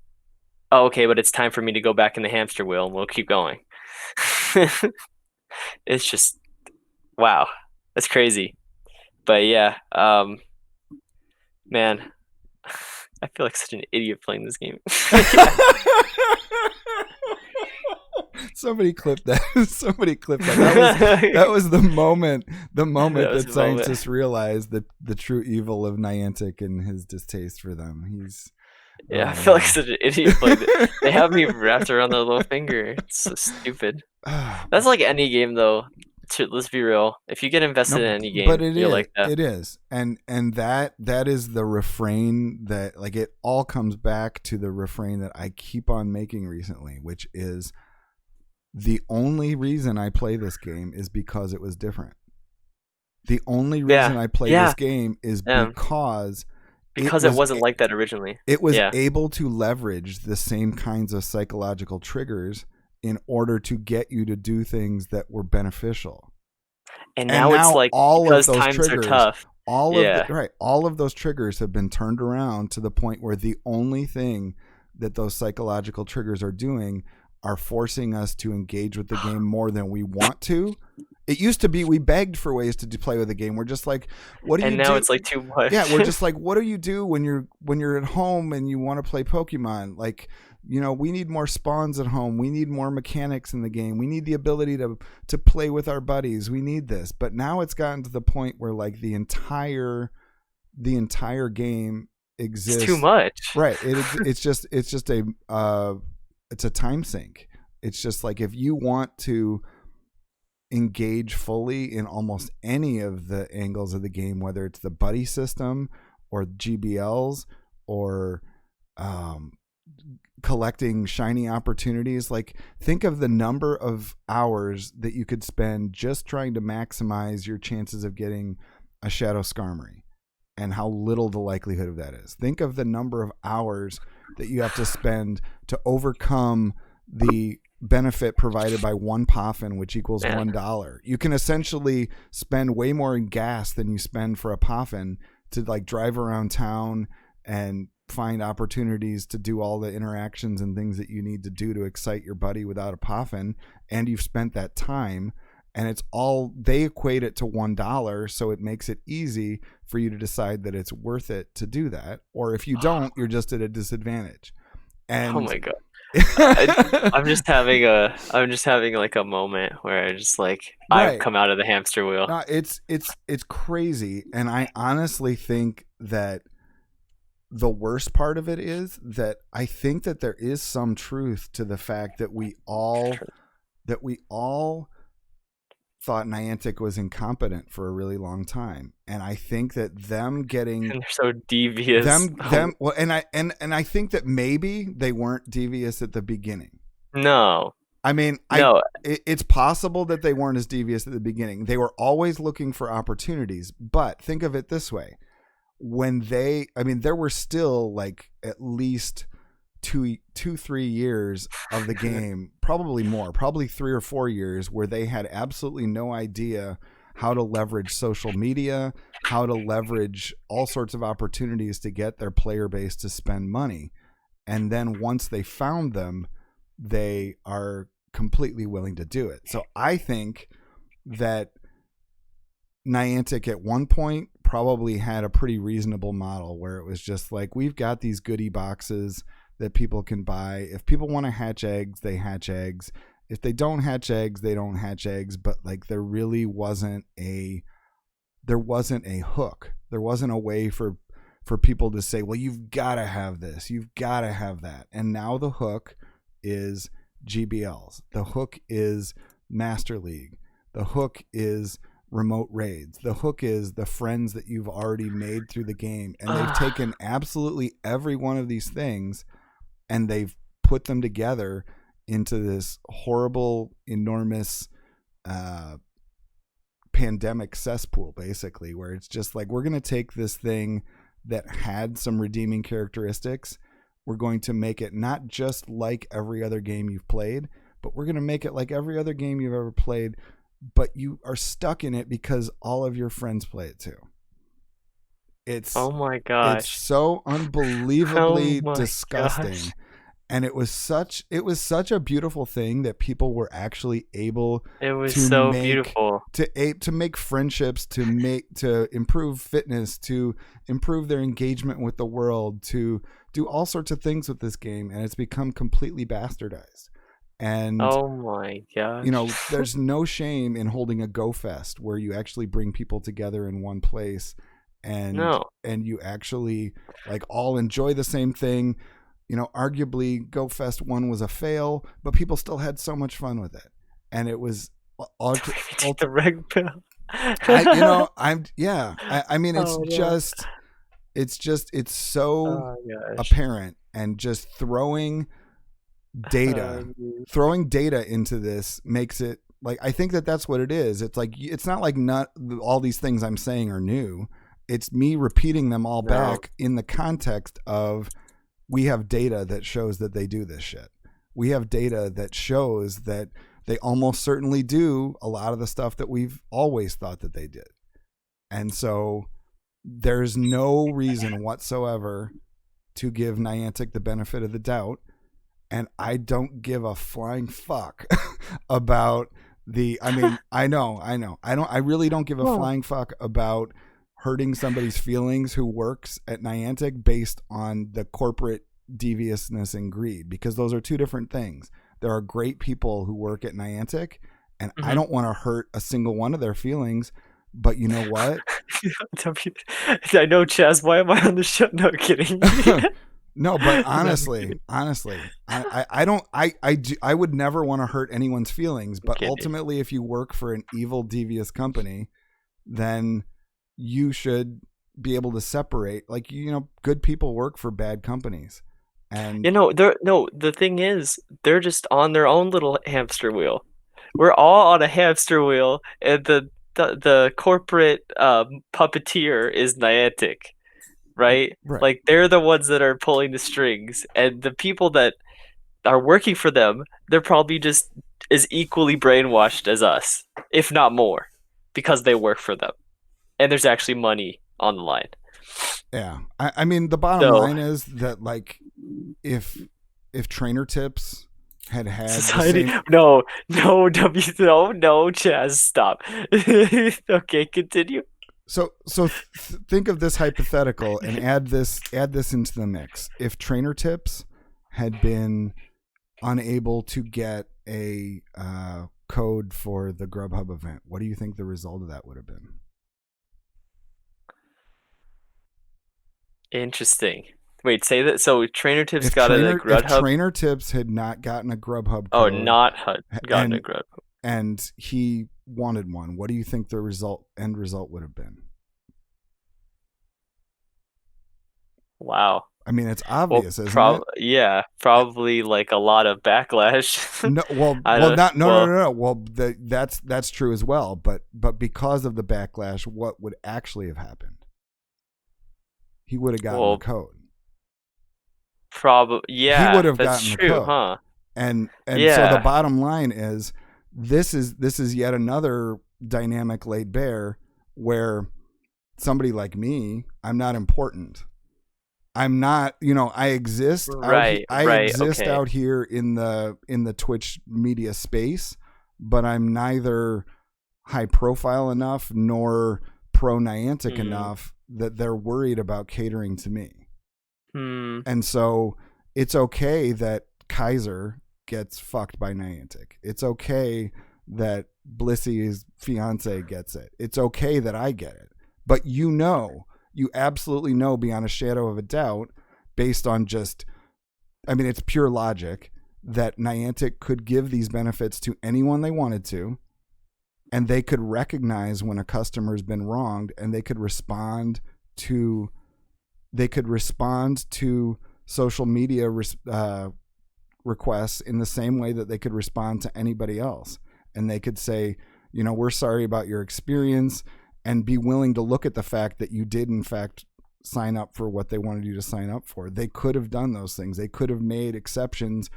oh, okay, but it's time for me to go back in the hamster wheel and we'll keep going. It's just, wow, that's crazy. But yeah, man, I feel like such an idiot playing this game. Somebody clipped that. Somebody clipped that. That was the moment. The moment that Scientist realized the true evil of Niantic and his distaste for them. I feel like such an idiot. They have me wrapped around their little finger. It's so stupid. That's like any game, though. Let's be real. If you get invested in any game, but you're like that. It is, and that is the refrain that like it all comes back to the refrain that I keep on making recently, which is the only reason I play this game is because it was different. The only reason I play this game is because it wasn't like that originally. It was able to leverage the same kinds of psychological triggers in order to get you to do things that were beneficial. And now it's like all of those times triggers, are tough. All of those triggers have been turned around to the point where the only thing that those psychological triggers are doing are forcing us to engage with the game more than we want to. It used to be we begged for ways to play with the game. We're just like, what do you do? And now it's like too much. Yeah, we're just like, what do you do when you're at home and you want to play Pokemon? Like, you know, we need more spawns at home. We need more mechanics in the game. We need the ability to play with our buddies. We need this. But now it's gotten to the point where like the entire game exists. It's too much. Right. It's just it's a time sink. It's just like if you want to engage fully in almost any of the angles of the game, whether it's the buddy system or GBLs or collecting shiny opportunities, like think of the number of hours that you could spend just trying to maximize your chances of getting a Shadow Skarmory and how little the likelihood of that is. Think of the number of hours that you have to spend to overcome the benefit provided by one Poffin, which equals $1. You can essentially spend way more in gas than you spend for a Poffin to like drive around town and find opportunities to do all the interactions and things that you need to do to excite your buddy without a Poffin, and you've spent that time, and it's all, they equate it to $1, so it makes it easy for you to decide that it's worth it to do that, or if you don't, you're just at a disadvantage. And oh my god, I'm just having like a moment where I just like I've come out of the hamster wheel. No, it's crazy, and I honestly think that the worst part of it is that I think that there is some truth to the fact that we all thought Niantic was incompetent for a really long time, and I think that them getting and they're so devious. Well, and I think that maybe they weren't devious at the beginning. No. I mean, it's possible that they weren't as devious at the beginning. They were always looking for opportunities, but think of it this way. when there were still like at least 3 years of the game, probably more, probably 3 or 4 years, where they had absolutely no idea how to leverage social media, how to leverage all sorts of opportunities to get their player base to spend money. And then once they found them, they are completely willing to do it. So I think that Niantic at one point probably had a pretty reasonable model where it was just like, we've got these goodie boxes that people can buy. If people want to hatch eggs, they hatch eggs. If they don't hatch eggs, they don't hatch eggs. But like, there wasn't a hook. There wasn't a way for people to say, well, you've got to have this, you've got to have that. And now the hook is GBLs. The hook is Master League. The hook is remote raids. The hook is the friends that you've already made through the game. And they've taken absolutely every one of these things and they've put them together into this horrible, enormous pandemic cesspool, basically, where it's just like, we're going to take this thing that had some redeeming characteristics. We're going to make it not just like every other game you've played, but we're going to make it like every other game you've ever played, but you are stuck in it because all of your friends play it too. It's, oh my gosh, it's so unbelievably disgusting. Gosh. And it was such a beautiful thing that people were actually able beautiful to make friendships, to improve fitness, to improve their engagement with the world, to do all sorts of things with this game, and it's become completely bastardized. And oh my gosh, you know, there's no shame in holding a Go Fest where you actually bring people together in one place and you actually like all enjoy the same thing. You know, arguably Go Fest 1 was a fail, but people still had so much fun with it. And it was the red pill. I mean, it's so apparent, and just throwing data into this makes it like, I think that's what it is. It's like, it's not like all these things I'm saying are new. It's me repeating them all back in the context of, we have data that shows that they do this shit. We have data that shows that they almost certainly do a lot of the stuff that we've always thought that they did. And so there's no reason whatsoever to give Niantic the benefit of the doubt. And I don't give a flying fuck about I really don't give a flying fuck about hurting somebody's feelings who works at Niantic based on the corporate deviousness and greed, because those are two different things. There are great people who work at Niantic, and I don't want to hurt a single one of their feelings. But you know what? I know, Chaz. Why am I on the show? No kidding. No, but honestly, I would never want to hurt anyone's feelings. But ultimately, if you work for an evil, devious company, then you should be able to separate. Like, you know, good people work for bad companies. And you know, the thing is, they're just on their own little hamster wheel. We're all on a hamster wheel, and the corporate puppeteer is Niantic, right? Like, they're the ones that are pulling the strings, and the people that are working for them, they're probably just as equally brainwashed as us, if not more, because they work for them, and there's actually money on the line. Yeah, I mean, the bottom line is that, like, if Trainer Tips had society, no, Chaz, stop. Okay, continue. So think of this hypothetical and add this into the mix. If Trainer Tips had been unable to get a code for the Grubhub event, what do you think the result of that would have been? Interesting. Wait, say that. So Trainer Tips got a Grubhub. If Trainer Tips had not gotten a Grubhub code, gotten a Grubhub, and he wanted one, what do you think the end result would have been? Wow. I mean, it's obvious, isn't it? Yeah, probably like a lot of backlash. No. Well, that's true as well. But because of the backlash, what would actually have happened? he would have gotten Well, the code. probably, He yeah, would have that's gotten the true, code. huh? And so the Yeah. bottom line is this is yet another dynamic laid bare where somebody like me, I'm not important. I'm not, I exist Right, okay. out here in the Twitch media space, but I'm neither high profile enough nor pro Niantic enough that they're worried about catering to me. And so it's okay that Kaiser gets fucked by Niantic. It's okay that Blissy's fiance gets it. It's okay that I get it. But you absolutely know beyond a shadow of a doubt, based on it's pure logic, that Niantic could give these benefits to anyone they wanted to, and they could recognize when a customer's been wronged, and they could respond to social media requests in the same way that they could respond to anybody else. And they could say, we're sorry about your experience, and be willing to look at the fact that you did in fact sign up for what they wanted you to sign up for. They could have done those things. They could have made exceptions.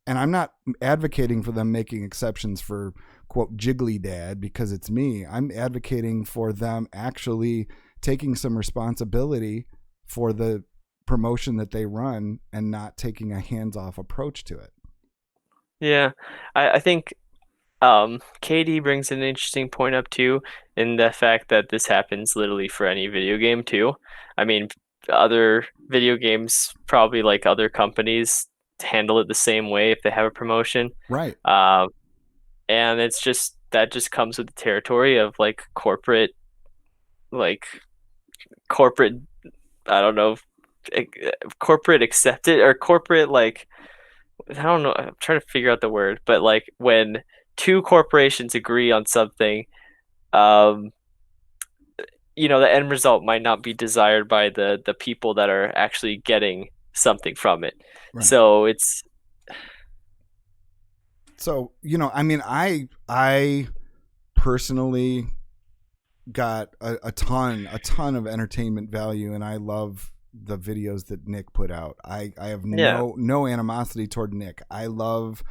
And I'm not advocating for them making exceptions for, quote, Jiggly Dad because it's me. I'm advocating for them actually taking some responsibility for the promotion that they run and not taking a hands-off approach to it. Yeah, I think KD brings an interesting point up too, in the fact that this happens literally for any video game too. I mean, other video games, probably like other companies, handle it the same way if they have a promotion. Right. And that just comes with the territory of like corporate, I don't know, corporate accepted or corporate I don't know. I'm trying to figure out the word, but like when two corporations agree on something, the end result might not be desired by the people that are actually getting something from it. Right. So it's. So, I personally got a ton of entertainment value, and I love the videos that Nick put out. I have no animosity toward Nick. I love,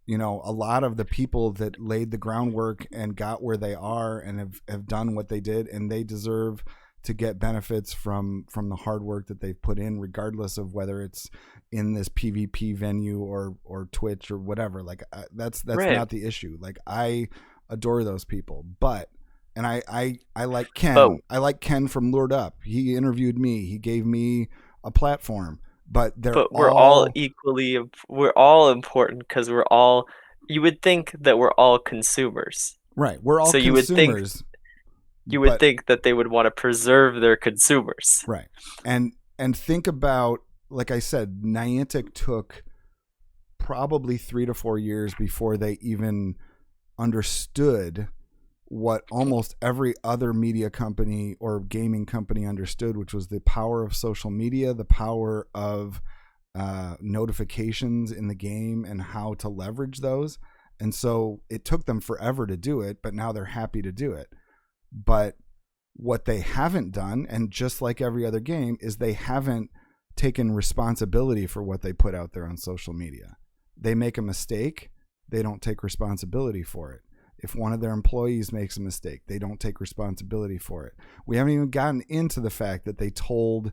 a lot of the people that laid the groundwork and got where they are and have done what they did, and they deserve to get benefits from the hard work that they've put in, regardless of whether it's in this PvP venue or Twitch or whatever. Like that's Right. not the issue. Like I adore those people, and I like Ken. But I like Ken from Lured Up. He interviewed me. He gave me a platform. But we're all we're all important because we're all. You would think that we're all consumers. Right. We're all so consumers. You would think that they would want to preserve their consumers. Right. And think about, like I said, Niantic took probably 3 to 4 years before they even understood what almost every other media company or gaming company understood, which was the power of social media, the power of notifications in the game, and how to leverage those. And so it took them forever to do it, but now they're happy to do it. But what they haven't done, and just like every other game, is they haven't taken responsibility for what they put out there on social media. They make a mistake, they don't take responsibility for it. If one of their employees makes a mistake, they don't take responsibility for it. We haven't even gotten into the fact that they told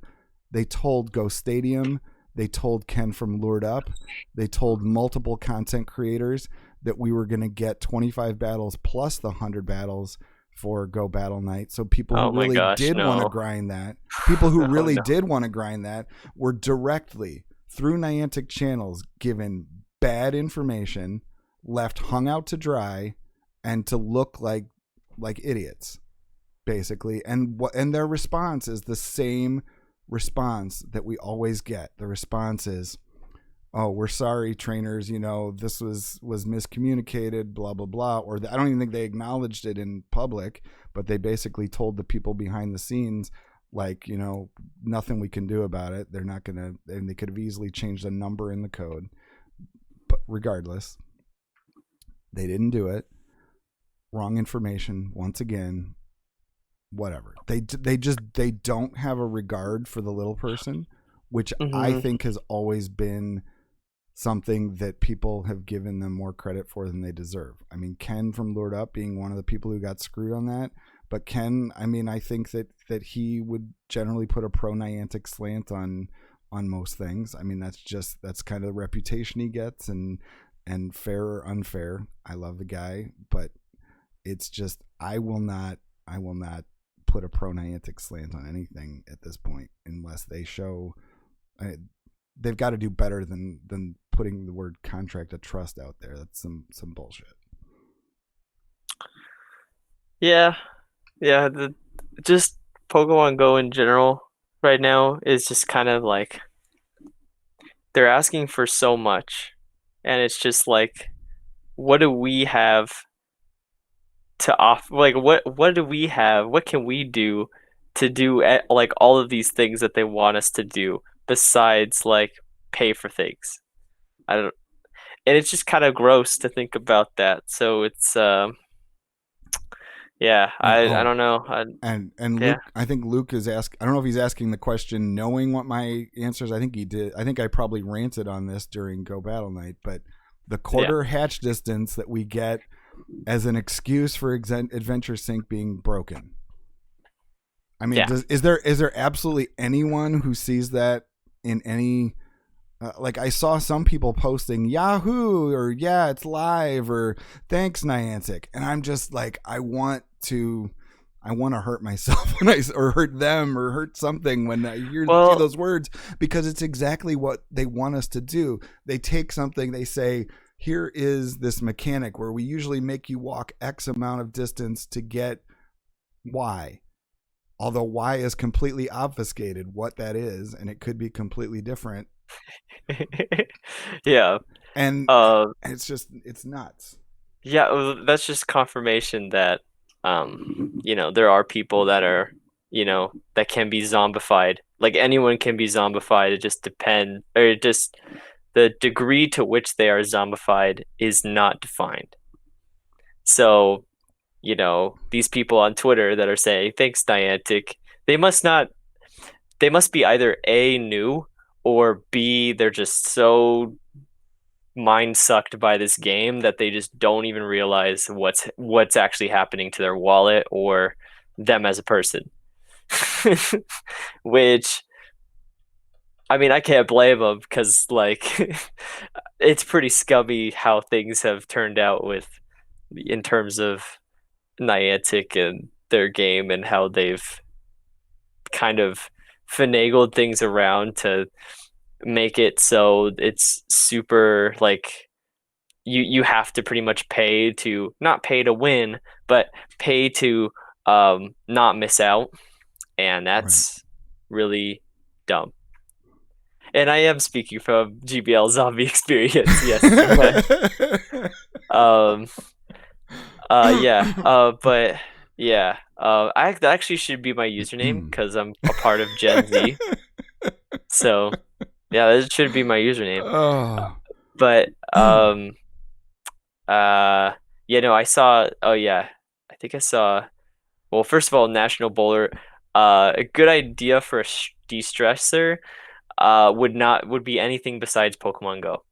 Go Stadium, they told Ken from Lured Up, they told multiple content creators that we were going to get 25 battles plus the 100 battles for Go Battle Night. So people who really did want to grind that, did want to grind that, were directly through Niantic channels given bad information, left hung out to dry, and to look like idiots, basically. And their response is the same response that we always get. The response is, "Oh, we're sorry, trainers. This was miscommunicated. Blah blah blah." Or I don't even think they acknowledged it in public, but they basically told the people behind the scenes, nothing we can do about it. They're not gonna, and they could have easily changed a number in the code. But regardless, they didn't do it. Wrong information once again. whatever. They don't have a regard for the little person, which I Mm-hmm. think has always been something that people have given them more credit for than they deserve. I mean, Ken from Lured Up being one of the people who got screwed on that, but Ken, I mean, I think that he would generally put a pro Niantic slant on most things. I mean, that's kind of the reputation he gets, and fair or unfair, I love the guy, but it's just I will not put a pro Niantic slant on anything at this point unless they show they've got to do better than putting the word contract of trust out there. That's some bullshit. Yeah, yeah. Just Pokemon Go in general right now is just kind of like they're asking for so much, and it's just like, what do we have to offer? Like, what do we have? What can we do to do like all of these things that they want us to do besides like pay for things? I don't, and it's just kind of gross to think about that. So it's yeah, And I don't know. and Yeah, Luke, I think Luke is I don't know if he's asking the question knowing what my answer is. I think he did. I think I probably ranted on this during Go Battle Night, but the yeah. quarter hatch distance that we get as an excuse for Adventure Sync being broken. I mean, Yeah. is there absolutely anyone who sees that in any like I saw some people posting Yahoo or yeah, it's live or thanks Niantic, and I'm just like I want to hurt myself when or hurt them or hurt something when I see Well, those words because it's exactly what they want us to do. They take something, they say, here is this mechanic where we usually make you walk X amount of distance to get Y. Although Y is completely obfuscated what that is, and it could be completely different. yeah. And Uh, it's nuts. yeah, that's just confirmation that there are people that are, that can be zombified. Like anyone can be zombified. It just depends, or it just the degree to which they are zombified is not defined. So, these people on Twitter that are saying, "Thanks, Niantic," they must not they must be either A, new, or B, they're just so mind sucked by this game that they just don't even realize what's actually happening to their wallet or them as a person. Which, I mean, I can't blame them because like it's pretty scummy how things have turned out with in terms of Niantic and their game and how they've kind of finagled things around to make it so it's super like you have to pretty much pay to not pay to win, but pay to not miss out, and Right. that's really dumb. And I am speaking from GBL zombie experience, yes, but um yeah, but yeah, that actually should be my username because I'm a part of Gen Z, so yeah, that should be my username. Oh. But uh I saw, oh yeah, I think I saw, well, first of all, National Bowler, a good idea for a de-stressor would be anything besides Pokemon Go.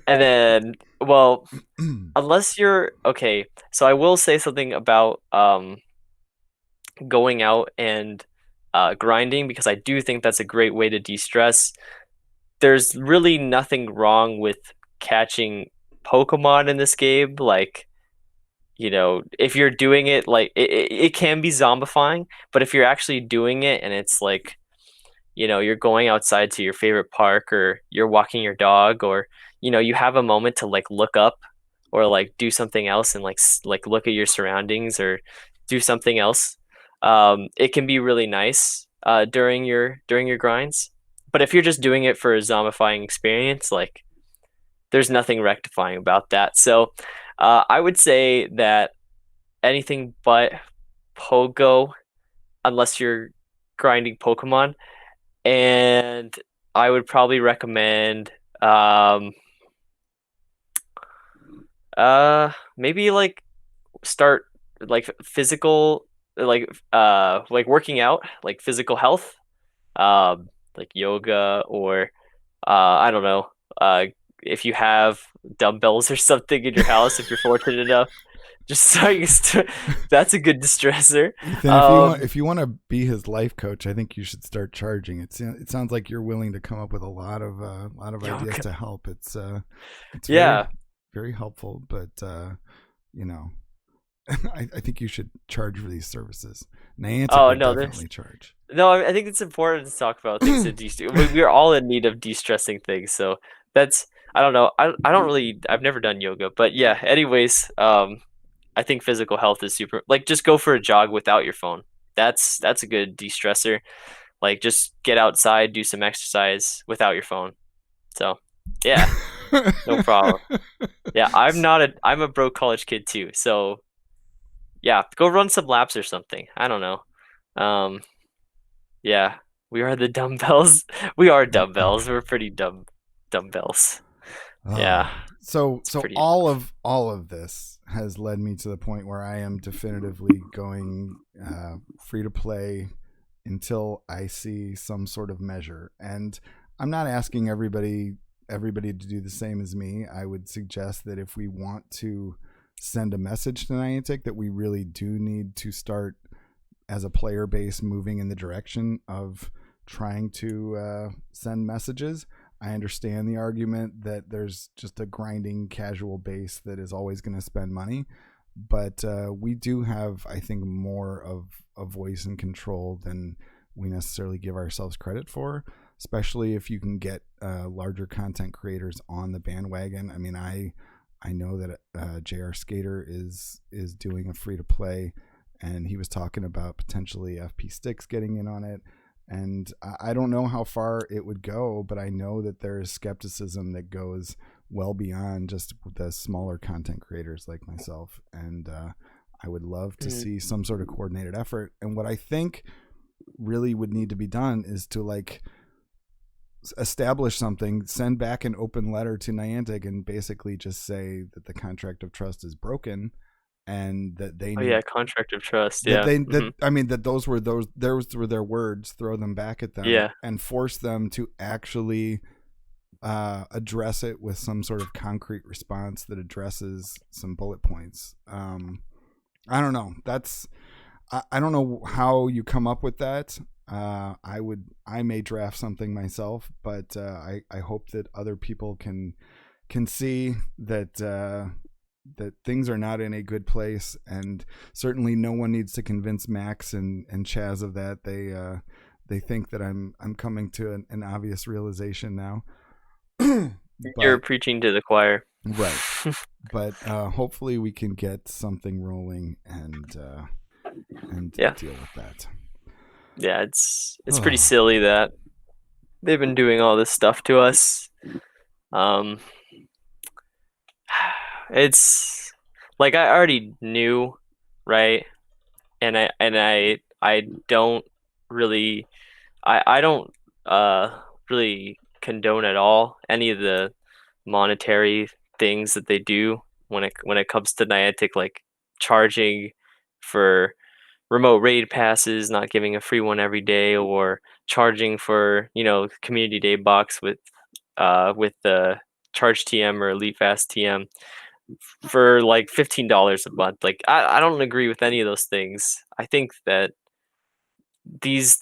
And then, well, unless you're okay, so I will say something about going out and grinding because I do think that's a great way to de-stress. There's really nothing wrong with catching Pokemon in this game. Like, if you're doing it, like it can be zombifying, but if you're actually doing it and it's like, you're going outside to your favorite park or you're walking your dog or, you have a moment to like look up or like do something else and like look at your surroundings or do something else. It can be really nice during your grinds. But if you're just doing it for a zombifying experience, like there's nothing rectifying about that. So I would say that anything but Pogo, unless you're grinding Pokemon. And I would probably recommend maybe like start like physical, like working out, like physical health, like yoga or I don't know, uh, if you have dumbbells or something in your house, if you're fortunate enough, just starting. That's a good distressor. Ethan, Um, if you want to be his life coach, I think you should start charging. It sounds like you're willing to come up with a lot of ideas yoga. to help. It's very Yeah. very helpful, but you know, I think you should charge for these services. Niantic Oh would no, definitely charge. no. I think it's important to talk about things to de. We're all in need of de-stressing things, so that's. I don't know. I don't really. I've never done yoga, but yeah. Anyways, I think physical health is super. Like, just go for a jog without your phone. That's a good de-stressor. Like, just get outside, do some exercise without your phone. So, yeah, no problem. Yeah, I'm a broke college kid too. So, yeah, go run some laps or something. I don't know. Um, yeah, we are the dumbbells. We are dumbbells. We're pretty dumbbells. Oh, Yeah, it's so pretty. all of this has led me to the point where I am definitively going free to play until I see some sort of measure. And I'm not asking everybody to do the same as me. I would suggest that if we want to send a message to Niantic, that we really do need to start as a player base moving in the direction of trying to send messages. I understand the argument that there's just a grinding casual base that is always going to spend money, but we do have, I think, more of a voice and control than we necessarily give ourselves credit for, especially if you can get larger content creators on the bandwagon. I mean, I know that JR Skater is doing a free to play, and he was talking about potentially FP Sticks getting in on it. And I don't know how far it would go, but I know that there is skepticism that goes well beyond just the smaller content creators like myself. And I would love to Mm. see some sort of coordinated effort. And what I think really would need to be done is to like establish something, send back an open letter to Niantic and basically just say that the contract of trust is broken and that they Oh need yeah, contract of trust. Yeah. that I mean that those were their words, throw them back at them Yeah. and force them to actually address it with some sort of concrete response that addresses some bullet points. I don't know. I don't know how you come up with that. I may draft something myself, but I hope that other people can see that that things are not in a good place, and certainly no one needs to convince Max and Chaz of that. They think that I'm coming to an obvious realization now. You're But preaching to the choir. right, but hopefully we can get something rolling and Yeah. deal with that. Yeah, it's pretty silly that they've been doing all this stuff to us. Um, it's like I already knew, right? And I don't really I don't really condone at all any of the monetary things that they do when it comes to Niantic, like charging for remote raid passes, not giving a free one every day, or charging for, community day box with the charge TM or elite fast TM for like $15 a month. Like I don't agree with any of those things. I think that these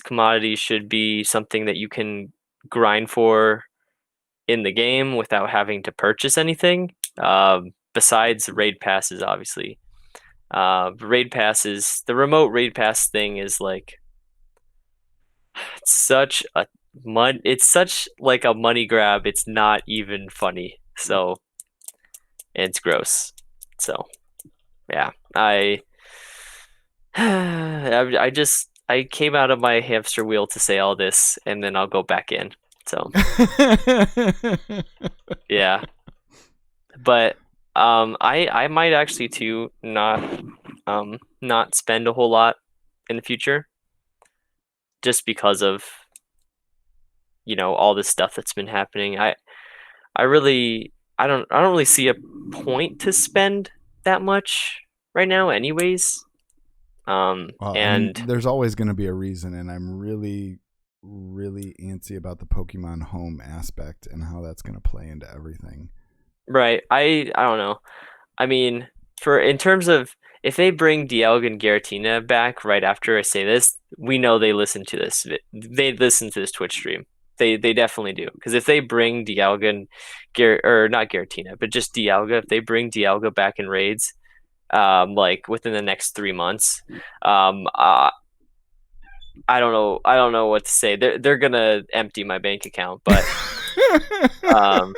commodities should be something that you can grind for in the game without having to purchase anything. Besides raid passes, obviously. Raid passes, the remote raid pass thing is like such a it's such like a money grab. It's not even funny. So it's gross. So yeah, I came out of my hamster wheel to say all this, and then I'll go back in. So yeah, but I might actually too not spend a whole lot in the future, just because of all this stuff that's been happening. I really I don't really see a point to spend that much. right now, anyways. Well, I mean, And there's always going to be a reason, and I'm really, really antsy about the Pokemon Home aspect and how that's going to play into everything. right, I don't know. I mean, for in terms of if they bring Dialga and Giratina back right after I say this, we know they listen to this. They listen to this Twitch stream. They definitely do. Because if they bring Dialga and or not Giratina, but just Dialga, if they bring Dialga back in raids, like within the next 3 months, um, uh, I don't know what to say. They're gonna empty my bank account, but um,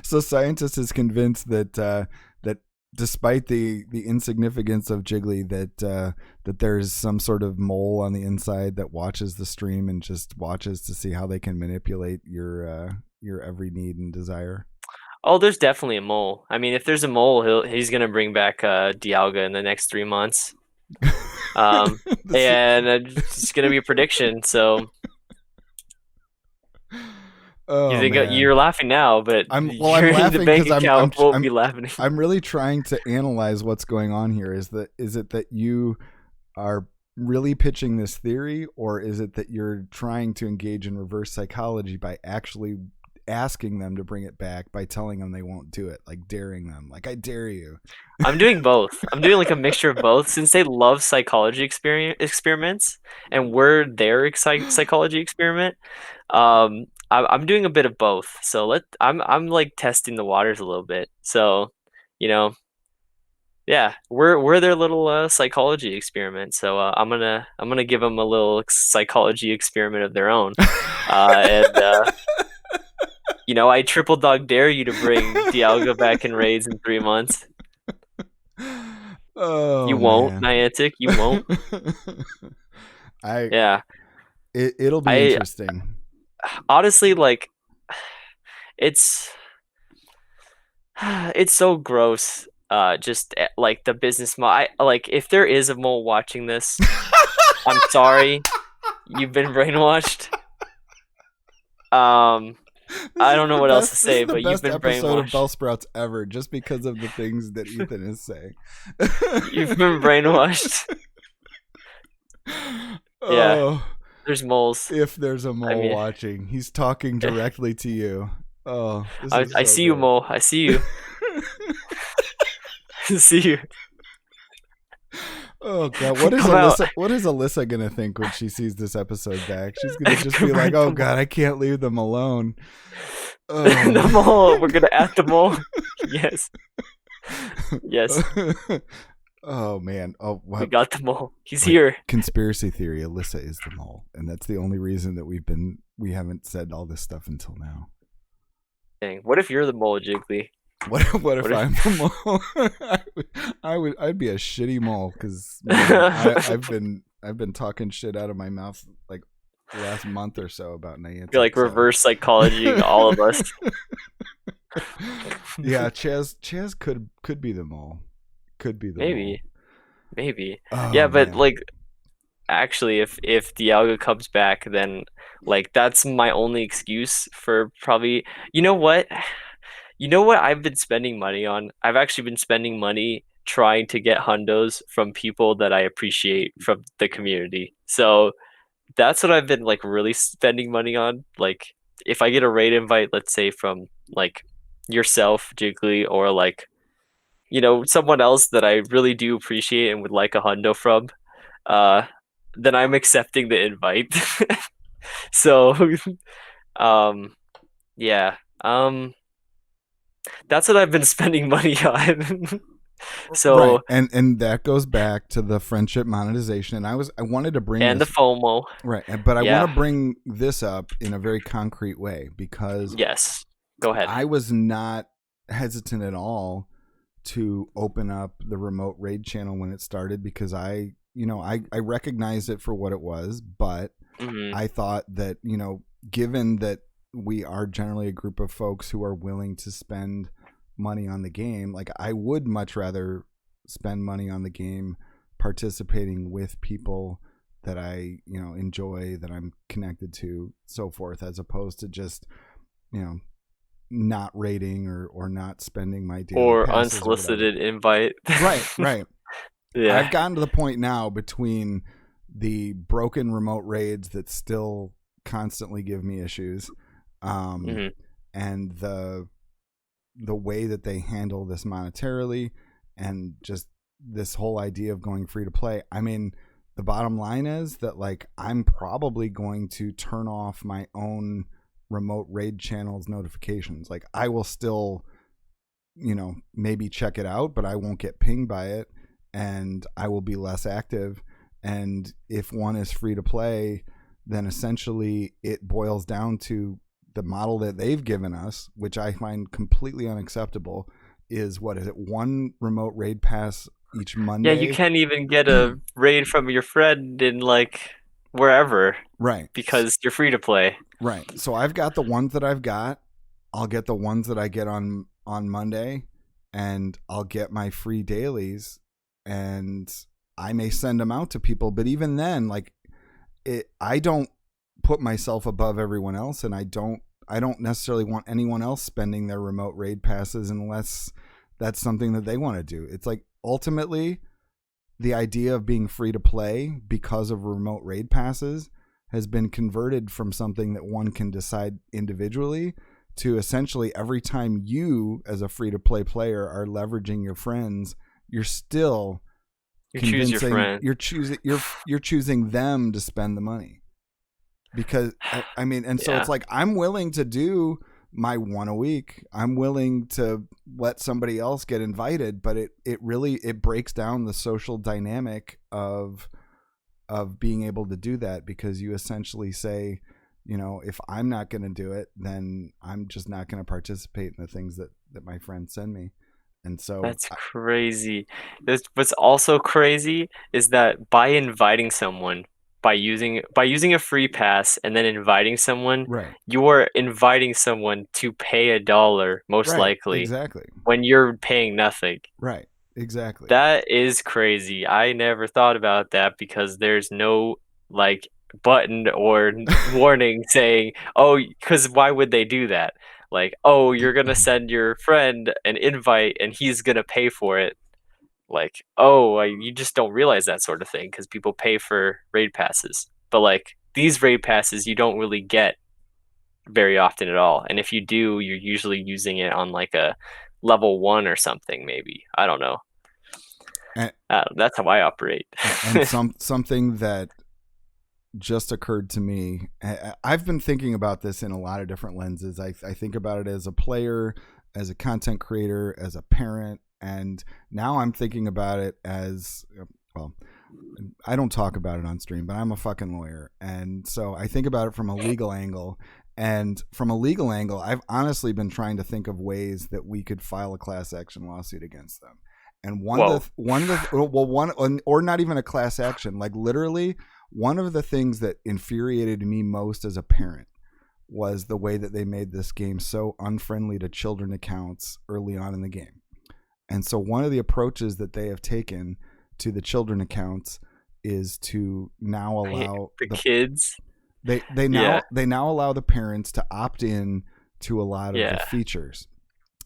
So Scientist is convinced that that despite the insignificance of Jiggly, that there's some sort of mole on the inside that watches the stream and just watches to see how they can manipulate your every need and desire. oh, there's definitely a mole. I mean, if there's a mole, he's gonna bring back Dialga in the next 3 months. This is- And it's gonna be a prediction. So you oh think man, you're laughing now, but I'm the laughing bank because account won't be laughing. I'm really trying to analyze what's going on here. Is it that you are really pitching this theory, or is it that you're trying to engage in reverse psychology by actually asking them to bring it back by telling them they won't do it, like daring them, like I dare you? I'm doing both. I'm doing like a mixture of both since they love psychology experiments and we're their psychology experiment. I'm doing a bit of both. So I'm like testing the waters a little bit. So, you know, yeah, we're their little psychology experiment. So I'm gonna give them a little psychology experiment of their own. And you know, I triple dog dare you to bring Dialga back in raids in 3 months. Oh You won't, man. Niantic. You won't. I Yeah. it'll be I interesting. honestly like it's it's so gross. Just like the business model. I like if there is a mole watching this, I'm sorry. You've been brainwashed. I don't know what else to This say, is the but you've best been episode of brainwashed. Bellsprouts ever, just because of the things that Ethan is saying. You've been brainwashed. Yeah, Oh, there's moles. if there's a I mole mean, watching, he's talking directly to you. Oh, this is I so see you, great. mole. I see you. I see you. Oh god, what is Come out. Alyssa? What is Alyssa gonna think when she sees this episode back? She's gonna just be like, Convert "Oh the god, I can't leave them alone." mole. The mole. We're gonna add the mole. Yes. Yes. Oh man. Oh We wow. got the mole. He's Wait, here. conspiracy theory: Alyssa is the mole, and that's the only reason that we haven't said all this stuff until now. Dang. What if you're the mole, Jiggly? What if I'm the mole? I'd be a shitty mole because I've been talking shit out of my mouth like the last month or so about Niantic. You're like So. reverse psychology, all of us. Yeah, Chaz could be the mole. Could be the Maybe. mole. Yeah, Oh but man. like actually if Dialga comes back, then like that's my only excuse for probably you know what? You know what I've been spending money on? I've actually been spending money trying to get hundos from people that I appreciate from the community. So that's what I've been like really spending money on. Like if I get a raid invite, let's say from like yourself, Jiggly, or like you know someone else that I really do appreciate and would like a hundo from, uh, then I'm accepting the invite. So, um, yeah, that's what I've been spending money on. Right, So, and that goes back to the friendship monetization. And I wanted to bring and the this FOMO. right, but I want to Yeah. bring this up in a very concrete way because Yes. Go ahead. I was not hesitant at all to open up the remote raid channel when it started because I recognized it for what it was, but Hmm. I thought that, given that we are generally a group of folks who are willing to spend money on the game, like I would much rather spend money on the game participating with people that I, enjoy, that I'm connected to, so forth, as opposed to just, you know, not raiding or not spending my daily or passes unsolicited invite. Right. Yeah. I've gotten to the point now between the broken remote raids that still constantly give me issues, Mhm. and the way that they handle this monetarily, and just this whole idea of going free to play. I mean, the bottom line is that like I'm probably going to turn off my own remote raid channels notifications. Like I will still, maybe check it out, but I won't get pinged by it, and I will be less active. And if one is free to play, then essentially it boils down to the model that they've given us, which I find completely unacceptable, is what is it? One remote raid pass each Monday. Yeah, you can't even get a raid from your friend in like wherever. Right. Because you're free to play. Right. So I've got the ones that I've got. I'll get the ones that I get on Monday, and I'll get my free dailies, and I may send them out to people. But even then, like I don't put myself above everyone else, and I don't necessarily want anyone else spending their remote raid passes unless that's something that they want to do. It's like ultimately the idea of being free to play because of remote raid passes has been converted from something that one can decide individually to essentially every time you as a free to play player are leveraging your friends, you're still choose your friend. You're choosing them to spend the money. Because I mean, and so it's like I'm willing to do my one a week. I'm willing to let somebody else get invited, but it really breaks down the social dynamic of being able to do that, because you essentially say, if I'm not going to do it, then I'm just not going to participate in the things that my friends send me. And so that's crazy. What's also crazy is that by inviting someone, by using a free pass and then inviting someone, right, you are inviting someone to pay $1 most likely, exactly, when you're paying nothing. right, exactly. That is crazy. I never thought about that because there's no like button or warning saying, "Oh, because why would they do that?" Like, "Oh, you're gonna send your friend an invite and he's gonna pay for it." Like, oh, you just don't realize that sort of thing because people pay for raid passes. But like these raid passes, you don't really get very often at all. And if you do, you're usually using it on like a level 1 or something, maybe. I don't know. And, That's how I operate. and something that just occurred to me. I've been thinking about this in a lot of different lenses. I think about it as a player, as a content creator, as a parent, and now I'm thinking about it as, well, I don't talk about it on stream, but I'm a fucking lawyer. And so I think about it from a legal angle. And from a legal angle, I've honestly been trying to think of ways that we could file a class action lawsuit against them. And or not even a class action, like literally one of the things that infuriated me most as a parent was the way that they made this game so unfriendly to children accounts early on in the game. And so one of the approaches that they have taken to the children accounts is to now allow the kids. They now allow the parents to opt in to a lot of the features.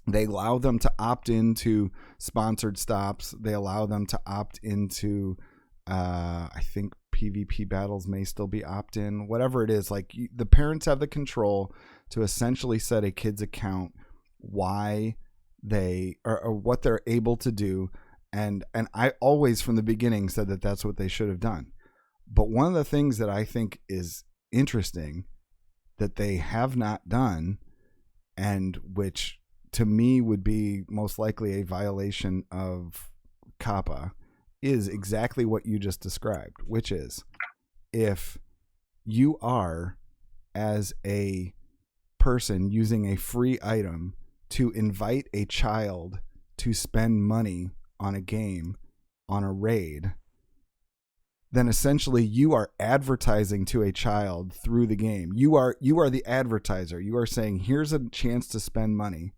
They allow them to opt into sponsored stops. They allow them to opt into, I think PvP battles may still be opt-in. Whatever it is, like the parents have the control to essentially set a kid's account why they or what they're able to do. And I always from the beginning said that that's what they should have done. But one of the things that I think is interesting that they have not done, and which to me would be most likely a violation of COPPA, is exactly what you just described, which is if you are, as a person, using a free item to invite a child to spend money on a game, on a raid, then essentially you are advertising to a child through the game. You are the advertiser. You are saying, here's a chance to spend money.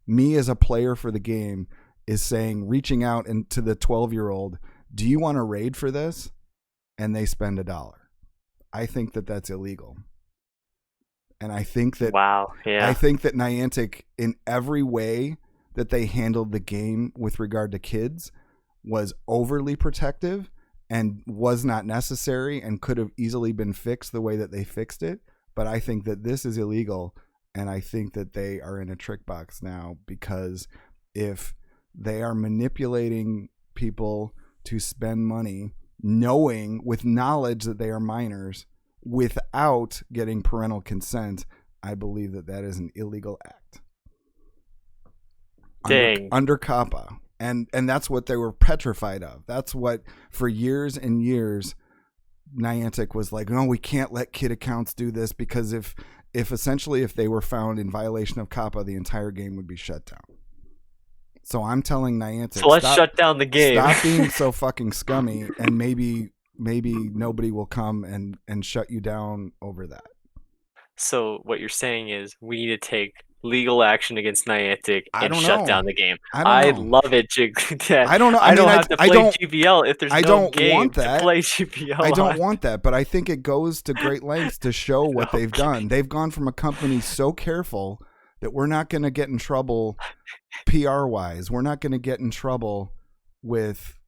Me as a player for the game is saying, reaching out to the 12-year-old, do you want to raid for this? And they spend $1. I think that that's illegal. And I think that Wow. Yeah. I think that Niantic, in every way that they handled the game with regard to kids, was overly protective and was not necessary and could have easily been fixed the way that they fixed it. But I think that this is illegal, and I think that they are in a trick box now, because if they are manipulating people to spend money knowing with knowledge that they are minors without getting parental consent, I believe that that is an illegal act. Dang. Under COPPA. And that's what they were petrified of. That's what, for years and years, Niantic was like, no, we can't let kid accounts do this, because if essentially if they were found in violation of COPPA, the entire game would be shut down. So I'm telling Niantic, So let's shut down the game. Stop being so fucking scummy, and maybe nobody will come and shut you down over that. So what you're saying is we need to take legal action against Niantic and shut down the game. I love it, Jiggly. I don't know. I don't have to play GBL if there's no game to play GBL. I don't want that, but I think it goes to great lengths to show what they've done. They've gone from a company so careful that we're not going to get in trouble PR-wise. We're not going to get in trouble with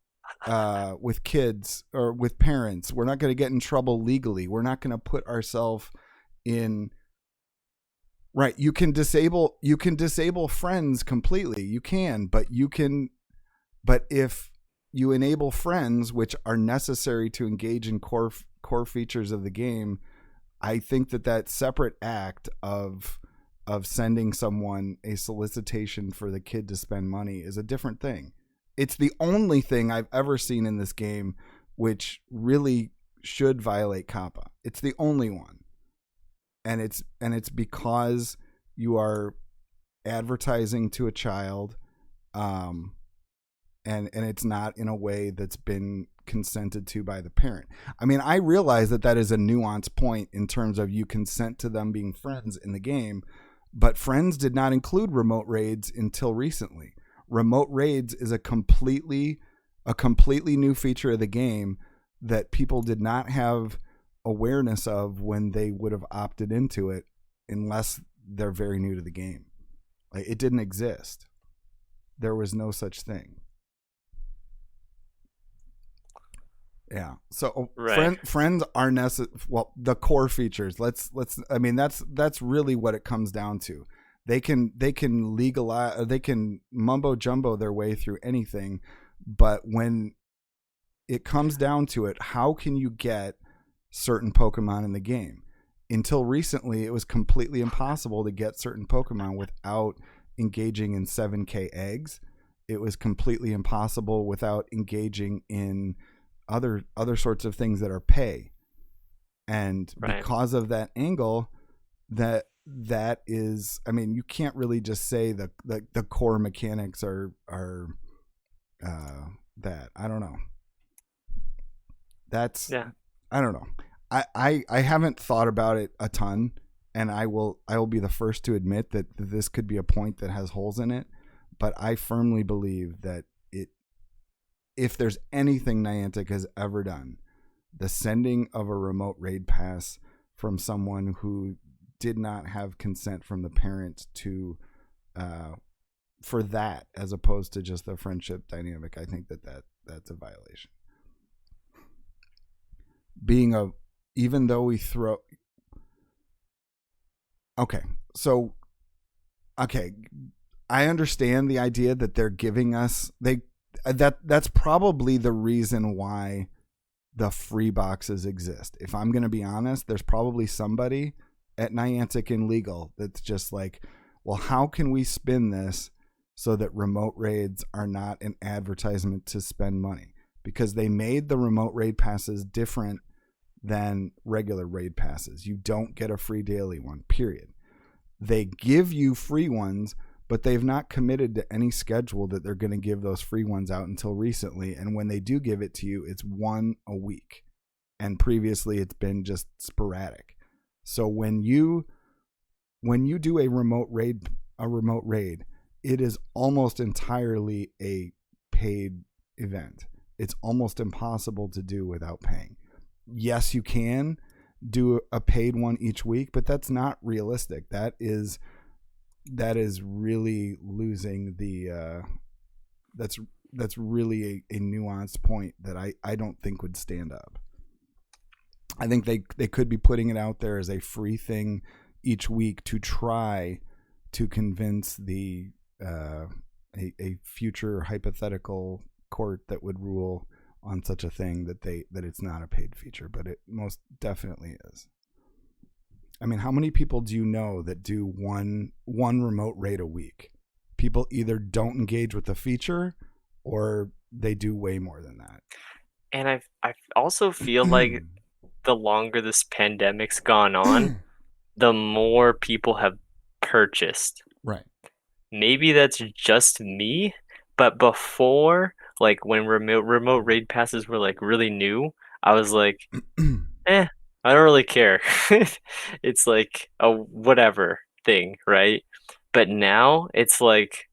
kids or with parents. We're not going to get in trouble legally. We're not going to put ourselves in. Right, you can disable friends completely. You can, but if you enable friends, which are necessary to engage in core features of the game, I think that separate act of sending someone a solicitation for the kid to spend money is a different thing. It's the only thing I've ever seen in this game which really should violate COPPA. It's the only one. And it's because you are advertising to a child, and it's not in a way that's been consented to by the parent. I mean, I realize that is a nuanced point in terms of you consent to them being friends in the game, but friends did not include remote raids until recently. Remote raids is a completely new feature of the game that people did not have awareness of when they would have opted into it, unless they're very new to the game. Like, it didn't exist. There was no such thing. Yeah. So right. Friends are necessary. Well, the core features. Let's. I mean, that's really what it comes down to. They can legalize. They can mumbo jumbo their way through anything, but when it comes down to it, how can you get certain Pokemon in the game? Until recently, it was completely impossible to get certain Pokemon without engaging in 7K eggs. It was completely impossible without engaging in other sorts of things that are pay. And because of that angle, that is, I mean, you can't really just say the core mechanics are that. I don't know. That's, yeah. I don't know. I haven't thought about it a ton, and I will be the first to admit that this could be a point that has holes in it, but I firmly believe that if there's anything Niantic has ever done, the sending of a remote raid pass from someone who did not have consent from the parent to for that, as opposed to just the friendship dynamic, I think that's a violation. Even though we throw... Okay, I understand the idea that they're giving us... That's probably the reason why the free boxes exist. If I'm going to be honest, there's probably somebody at Niantic and Legal that's just like, well, how can we spin this so that remote raids are not an advertisement to spend money? Because they made the remote raid passes different than regular raid passes. You don't get a free daily one, period. They give you free ones, but they've not committed to any schedule that they're going to give those free ones out until recently. And when they do give it to you, it's one a week. And previously it's been just sporadic. So when you do a remote raid, it is almost entirely a paid event. It's almost impossible to do without paying. Yes, you can. do a paid one each week, but that's not realistic. That is really losing the that's really a nuanced point that I don't think would stand up. I think they could be putting it out there as a free thing each week to try to convince the a future hypothetical court that would rule on such a thing that it's not a paid feature, but it most definitely is. I mean, how many people do you know that do one remote raid a week? People either don't engage with the feature or they do way more than that. And I also feel like the longer this pandemic's gone on, the more people have purchased. Right. Maybe that's just me, but before, like when remote raid passes were like really new, I was like, I don't really care. It's like a whatever thing, right? But now it's like,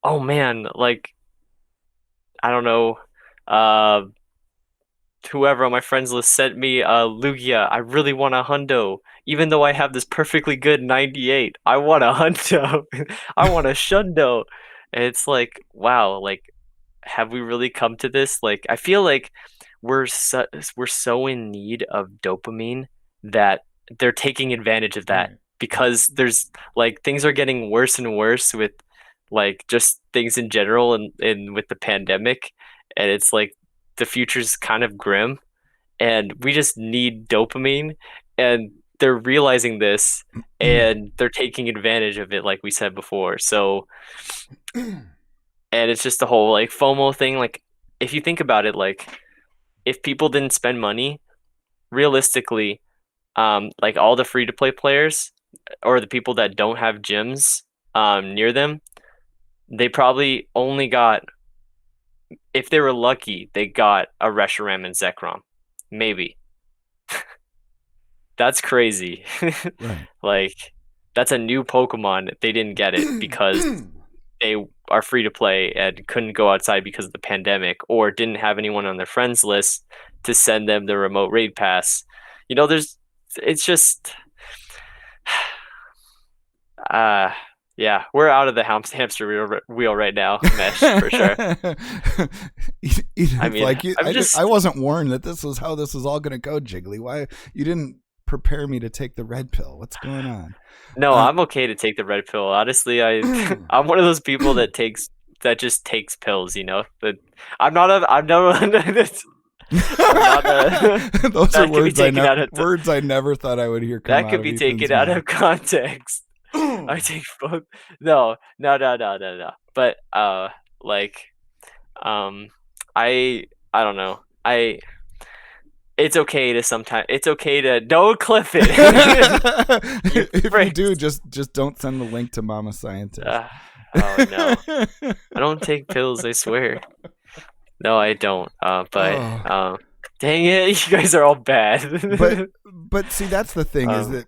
oh man, like I don't know, whoever on my friends list sent me Lugia. I really want a hundo. Even though I have this perfectly good 98, I want a hundo. I want a shundo. And it's like, wow, like have we really come to this? Like I feel like we're so in need of dopamine that they're taking advantage of that, Right. because there's like things are getting worse and worse with like just things in general and with the pandemic, and it's like the future's kind of grim and we just need dopamine, and they're realizing this and they're taking advantage of it like we said before. So and it's just the whole like FOMO thing. Like if you think about it, like if people didn't spend money, realistically, like all the free to play players or the people that don't have gyms near them, they probably only got, if they were lucky, they got a Reshiram and Zekrom. Maybe. That's crazy. Right. Like, that's a new Pokemon. They didn't get it because they are free to play and couldn't go outside because of the pandemic, or didn't have anyone on their friends list to send them the remote raid pass. You know, it's just, yeah, we're out of the hamster wheel right now, Mesh, for sure. I mean, like I wasn't warned that this was how this was all going to go, Jiggly. Why you didn't prepare me to take the red pill? What's going on? No, I'm okay to take the red pill. Honestly, I'm one of those people that just takes pills, you know. But I'm not those are words I never thought I would hear come that out could of be Ethan's taken out mouth. of context. I take both. No. But like I don't know. It's okay to don't clip it. If you do, just don't send the link to Mama Scientist. Oh no, I don't take pills. I swear. No, I don't. Dang it, you guys are all bad. but see, that's the thing is that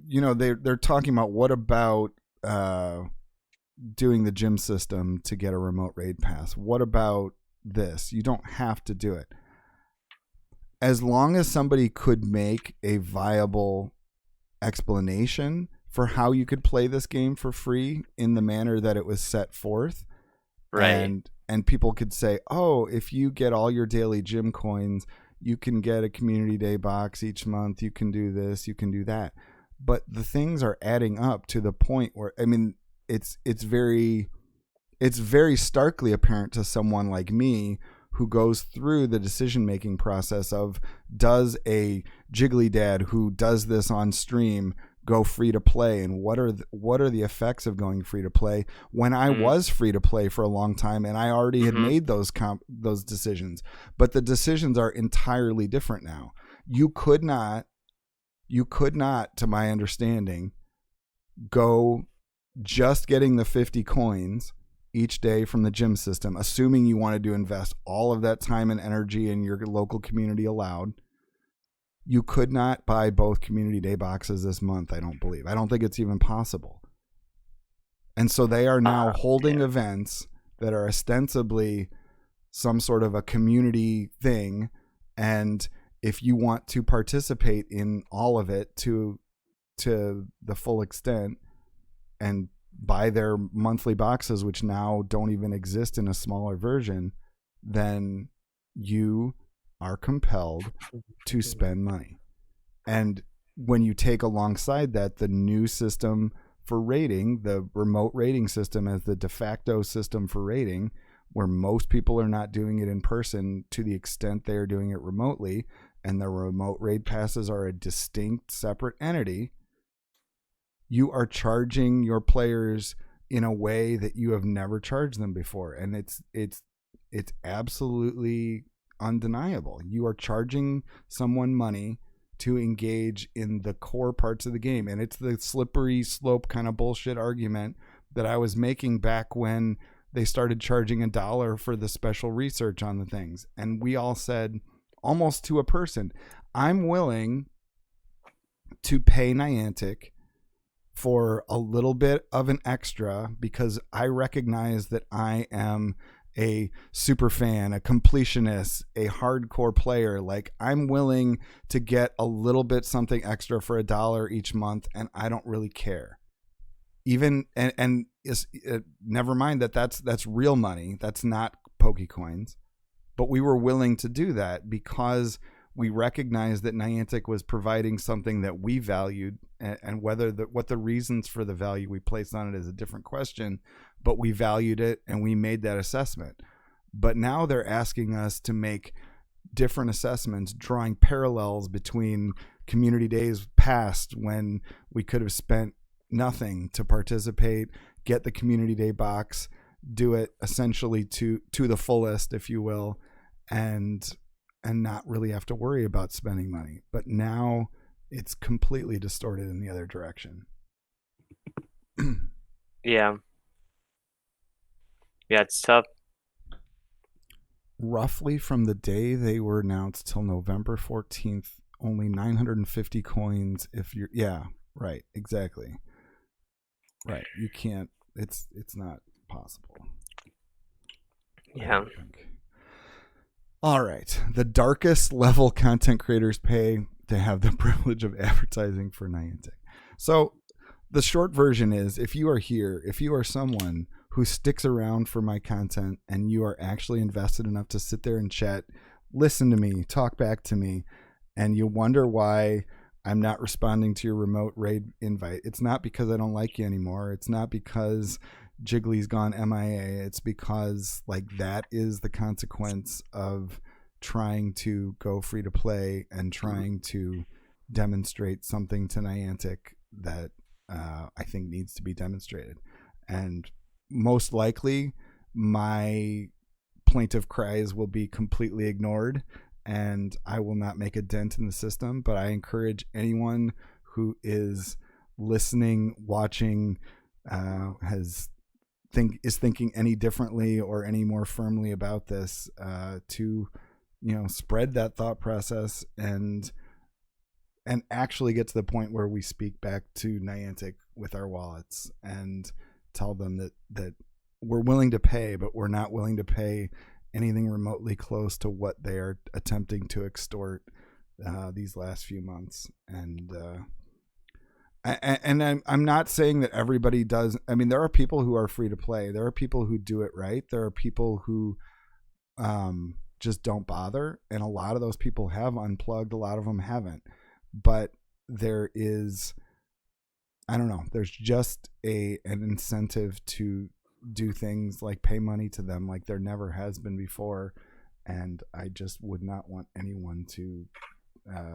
you know they're talking about what about doing the gym system to get a remote raid pass. What about this? You don't have to do it. As long as somebody could make a viable explanation for how you could play this game for free in the manner that it was set forth, right? And people could say, oh, if you get all your daily gym coins, you can get a community day box each month. You can do this, you can do that. But the things are adding up to the point where, I mean, it's very starkly apparent to someone like me who goes through the decision-making process of, does a Jiggly Dad who does this on stream go free to play, and what are the effects of going free to play when I was free to play for a long time and I already had made those decisions, but the decisions are entirely different now. You could not, to my understanding, go just getting the 50 coins each day from the gym system, assuming you wanted to invest all of that time and energy in your local community allowed. You could not buy both community day boxes this month, I don't believe. I don't think it's even possible. And so they are now holding events that are ostensibly some sort of a community thing, and if you want to participate in all of it to the full extent and buy their monthly boxes, which now don't even exist in a smaller version, then you are compelled to spend money. And when you take alongside that the new system for rating, the remote rating system as the de facto system for rating, where most people are not doing it in person to the extent they are doing it remotely, and the remote raid passes are a distinct separate entity, you are charging your players in a way that you have never charged them before. And it's absolutely undeniable. You are charging someone money to engage in the core parts of the game. And it's the slippery slope kind of bullshit argument that I was making back when they started charging $1 for the special research on the things. And we all said, almost to a person, I'm willing to pay Niantic for a little bit of an extra because I recognize that I am a super fan, a completionist, a hardcore player. Like, I'm willing to get a little bit something extra for $1 each month, and I don't really care. Even and never mind that's real money. That's not Pokecoins. But we were willing to do that because we recognized that Niantic was providing something that we valued, and whether what the reasons for the value we placed on it is a different question, but we valued it and we made that assessment. But now they're asking us to make different assessments, drawing parallels between community days past when we could have spent nothing to participate, get the community day box, do it essentially to the fullest, if you will, and not really have to worry about spending money. But now it's completely distorted in the other direction. Yeah, it's tough. Roughly from the day they were announced till November 14th, only 950 coins if you're... Yeah, right, exactly. Right, you can't... It's not possible. Yeah. All right. The darkest level content creators pay to have the privilege of advertising for Niantic. So the short version is, if you are here, if you are someone who sticks around for my content and you are actually invested enough to sit there and chat, listen to me, talk back to me, and you wonder why I'm not responding to your remote raid invite, it's not because I don't like you anymore. It's not because Jiggly's gone MIA. It's because that is the consequence of trying to go free to play and trying to demonstrate something to Niantic that I think needs to be demonstrated. And most likely my plaintive cries will be completely ignored and I will not make a dent in the system. But I encourage anyone who is listening, watching, is thinking any differently or any more firmly about this, to spread that thought process and actually get to the point where we speak back to Niantic with our wallets and tell them that we're willing to pay, but we're not willing to pay anything remotely close to what they are attempting to extort these last few months. And I'm not saying that everybody does. I mean, there are people who are free to play. There are people who do it right. There are people who just don't bother. And a lot of those people have unplugged. A lot of them haven't. But there is, I don't know, there's just an incentive to do things like pay money to them like there never has been before. And I just would not want anyone to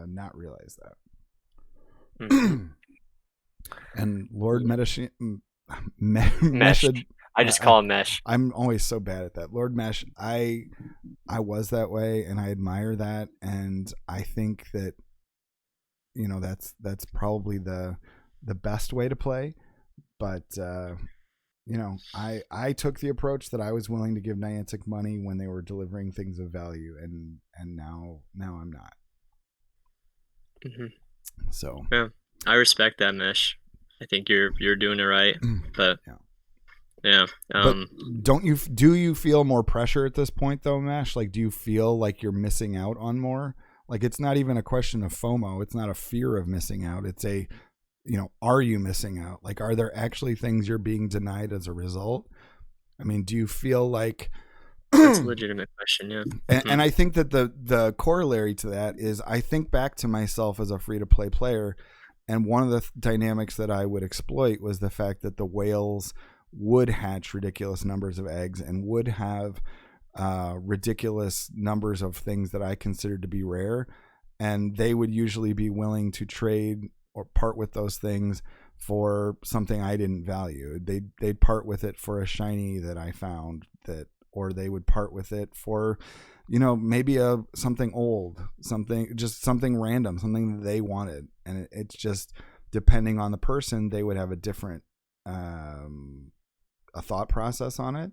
not realize that. Mm-hmm. And Lord Mesh. I just call him Mesh. I'm always so bad at that. Lord Mesh, I was that way and I admire that, and I think that that's probably the best way to play. But I took the approach that I was willing to give Niantic money when they were delivering things of value, and now I'm not. Mm-hmm. So yeah, I respect that, Mesh. I think you're doing it right, but yeah. But do you feel more pressure at this point though, Mesh? Like, do you feel like you're missing out on more, Like, it's not even a question of FOMO. It's not a fear of missing out. It's a, are you missing out? Like, are there actually things you're being denied as a result? I mean, do you feel like That's a legitimate question, yeah. And I think that the corollary to that is, I think back to myself as a free-to-play player, and one of the dynamics that I would exploit was the fact that the whales would hatch ridiculous numbers of eggs and would have ridiculous numbers of things that I considered to be rare, and they would usually be willing to trade or part with those things for something I didn't value. They'd part with it for a shiny that I found, or they would part with it for, maybe something old, something random, something that they wanted. And it's just, depending on the person, they would have a different a thought process on it,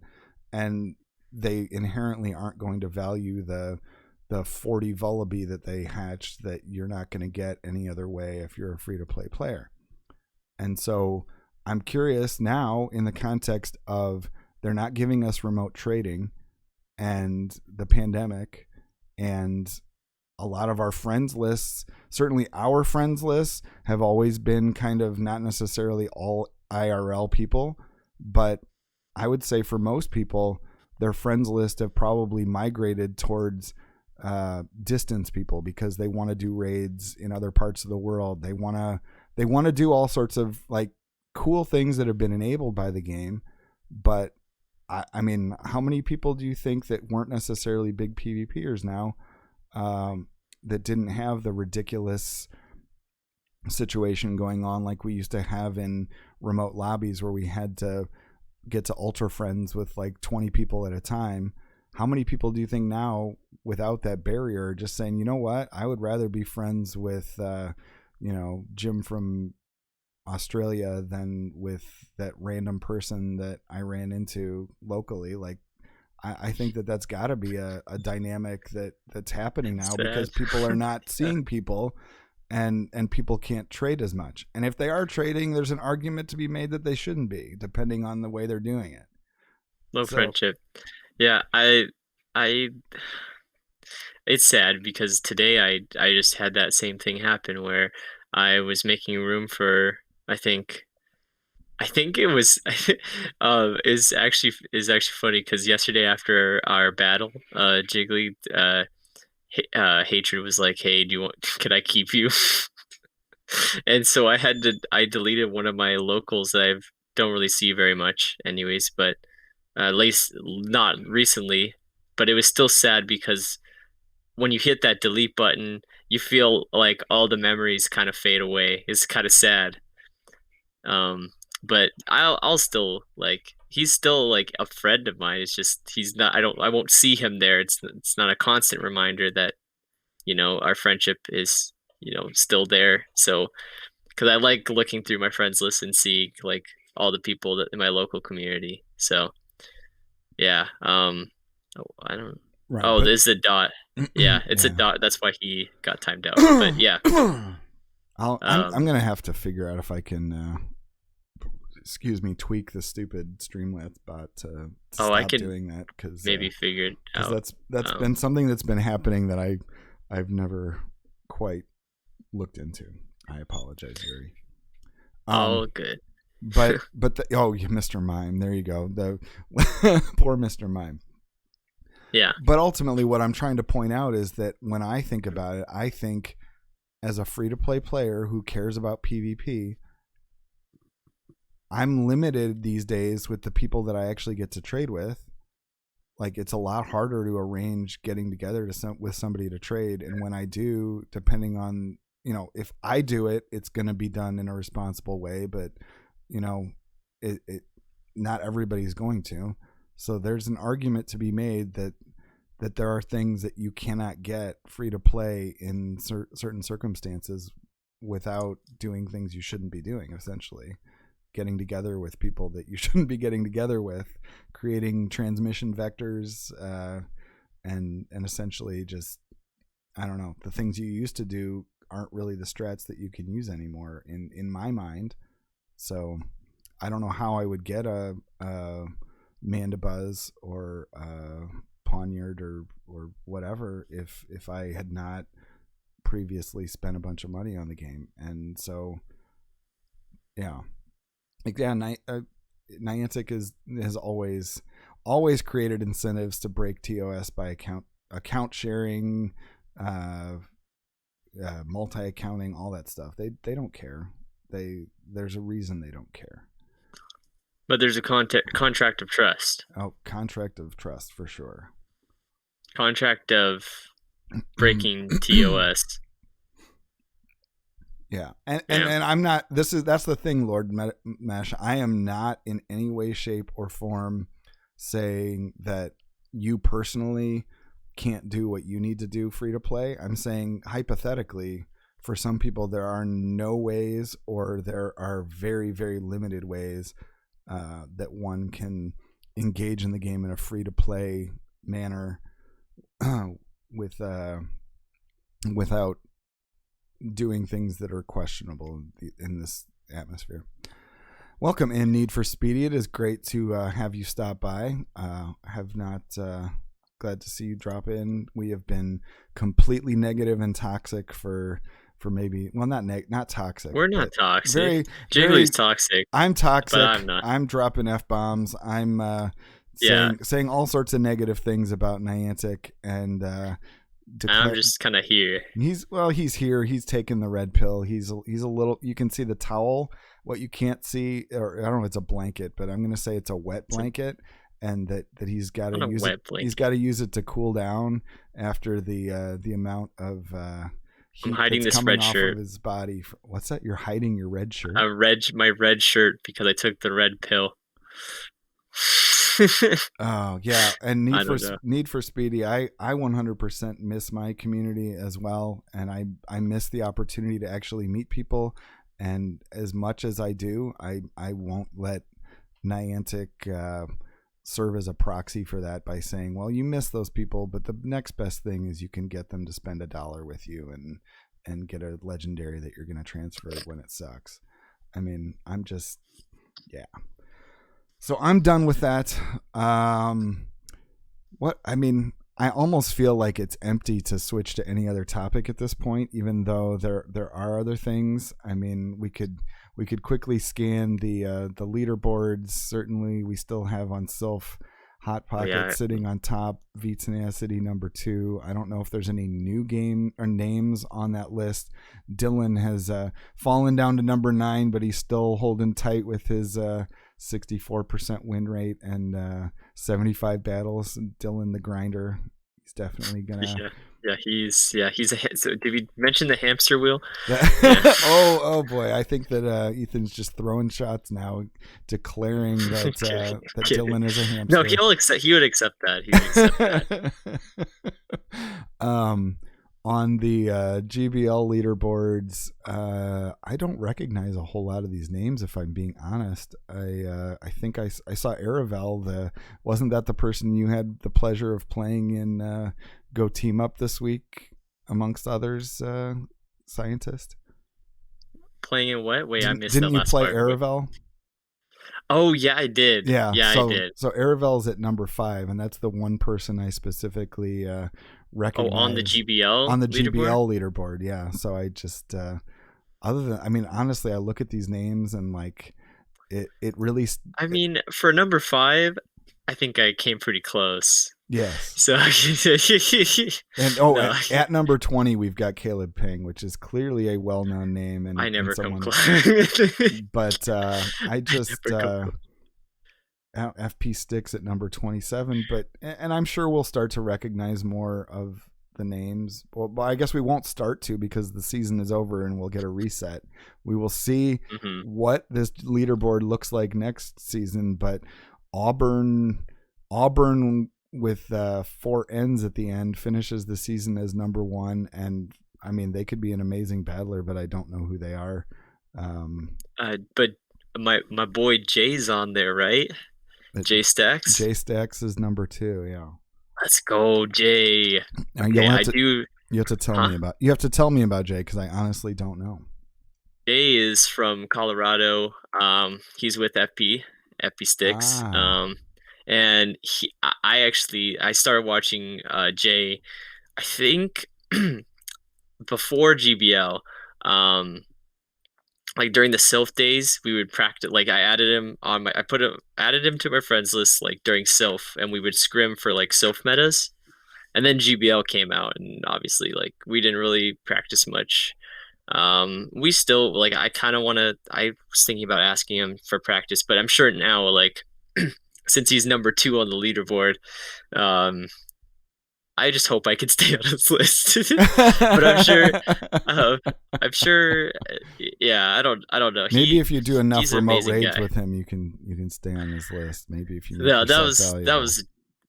and they inherently aren't going to value the 40 Vullaby that they hatched that you're not going to get any other way if you're a free-to-play player. And so I'm curious now, in the context of they're not giving us remote trading and the pandemic, and a lot of our friends lists, certainly our friends lists, have always been kind of not necessarily all IRL people, but I would say for most people, their friends list have probably migrated towards distance people, because they want to do raids in other parts of the world. They want to do all sorts of like cool things that have been enabled by the game. But I mean, how many people do you think that weren't necessarily big PvPers now, that didn't have the ridiculous situation going on like we used to have in remote lobbies, where we had to get to ultra friends with like 20 people at a time? How many people do you think now, without that barrier, are just saying, you know what, I would rather be friends with Jim from Australia than with that random person that I ran into locally? Like, I think that's got to be a dynamic that's happening now, because people are not seeing people, and people can't trade as much. And if they are trading, there's an argument to be made that they shouldn't be, depending on the way they're doing it. Low friendship. Yeah, I it's sad, because today I just had that same thing happen, where I was making room for, I think it was is actually funny, because yesterday after our battle, Jiggly Hatred was like, "Hey, can I keep you?" And so I deleted one of my locals that I don't really see very much anyways, but at least not recently. But it was still sad, because when you hit that delete button, you feel like all the memories kind of fade away. It's kind of sad. But I'll still, like, he's still like a friend of mine. It's just he's not. I won't see him there. It's not a constant reminder that our friendship is still there. So, because I like looking through my friends list and see like all the people that in my local community. So, yeah. I don't. Right, oh, there's a dot. Yeah, it's a dot. That's why he got timed out. But yeah. I'm gonna have to figure out if I can tweak the stupid Streamlabs bot to stop doing that, because maybe figure it out. That's been something that's been happening that I've never quite looked into. I apologize, Yuri. Good. But Mr. Mime, there you go. The poor Mr. Mime. Yeah. But ultimately, what I'm trying to point out is that when I think about it, I think as a free-to-play player who cares about PvP, I'm limited these days with the people that I actually get to trade with. Like, it's a lot harder to arrange getting together with somebody to trade. And when I do, depending on, if I do it, it's going to be done in a responsible way. But, not everybody's going to. So there's an argument to be made that there are things that you cannot get free to play in certain circumstances without doing things you shouldn't be doing, essentially. Getting together with people that you shouldn't be getting together with, creating transmission vectors, and essentially just, I don't know, the things you used to do aren't really the strats that you can use anymore in my mind. So I don't know how I would get a Mandibuzz or Poniard or whatever if I had not previously spent a bunch of money on the game. And so, yeah, Niantic has always created incentives to break TOS by account sharing, multi-accounting, all that stuff. They don't care. There's a reason they don't care. But there's a contract of trust. Oh, contract of trust for sure. Contract of breaking TOS. Yeah. And I'm not, that's the thing, Lord Mesh. I am not in any way, shape, or form saying that you personally can't do what you need to do free to play. I'm saying hypothetically, for some people, there are no ways, or there are very, very limited ways that one can engage in the game in a free to play manner without doing things that are questionable in this atmosphere. Welcome in, Need for Speedy. It is great to have you stop by. Glad to see you drop in. We have been completely negative and toxic for maybe, well, not toxic. We're not toxic. Jiggly's toxic. I'm toxic. But I'm not. I'm dropping F-bombs. I'm saying all sorts of negative things about Niantic, and I'm just kind of here. He's here. He's taking the red pill. He's a little. You can see the towel. What you can't see, or I don't know if it's a blanket, but I'm going to say it's a wet blanket, and that he's got to use it. He's got to use it to cool down after the amount of heat I'm hiding that's this coming red off shirt. of his body. What's that? You're hiding your red shirt? My red shirt because I took the red pill. Oh yeah, and Need for Speedy. I 100% miss my community as well, and I miss the opportunity to actually meet people. And as much as I do, I won't let Niantic serve as a proxy for that by saying, well, you miss those people, but the next best thing is you can get them to spend $1 with you and get a legendary that you're going to transfer when it sucks. I mean, I'm just, yeah. So I'm done with that. I almost feel like it's empty to switch to any other topic at this point, even though there are other things. I mean, we could quickly scan the leaderboards. Certainly, we still have on Sylph Hot Pocket sitting on top, V Tenacity number 2. I don't know if there's any new game or names on that list. Dylan has fallen down to number 9, but he's still holding tight with his 64% win rate and 75 battles. Dylan the Grinder. He's definitely gonna. He's so did we mention the hamster wheel? Oh boy, I think that Ethan's just throwing shots now, declaring that that Dylan is a hamster. No, he would accept that. He would accept that. On the GBL leaderboards, I don't recognize a whole lot of these names, if I'm being honest. I think I saw Aravel. Wasn't that the person you had the pleasure of playing in Go Team Up this week, amongst others, Scientist? Playing in what? Wait, I missed that last Didn't part. you play Aravel? Oh, yeah, I did. Yeah, I did. So Aravel's at number 5, and that's the one person I specifically recognize. Oh, on the GBL? On the GBL leaderboard, yeah. So I just, honestly, I look at these names and, like, it really... for number 5, I think I came pretty close. Yes. So at number 20 we've got Caleb Ping, which is clearly a well-known name, and I never come close. But I just FP Sticks at number 27, and I'm sure we'll start to recognize more of the names. Well, I guess we won't start to, because the season is over and we'll get a reset. We will see what this leaderboard looks like next season, but Auburn with 4 N's at the end finishes the season as number 1, and I mean, they could be an amazing battler, but I don't know who they are. But my boy Jay's on there, right? Jay Stacks. Jay Stacks is number 2. Yeah. Let's go, Jay. You have to tell me about. You have to tell me about Jay, because I honestly don't know. Jay is from Colorado. He's with FP Sticks. And I started watching Jay. I think before GBL, like during the Sylph days, we would practice. Like I added him on my, added him to my friends list like during Sylph, and we would scrim for like Sylph metas. And then GBL came out, and obviously, like we didn't really practice much. We still like. I kind of want to. I was thinking about asking him for practice, but I'm sure now, like, since he's number 2 on the leaderboard, um, I just hope I can stay on his list. But uh, I'm sure. Yeah, I don't know. Maybe if you do enough he's an remote amazing raids guy. with him, you can stay on his list. Maybe if you make No, yourself valuable.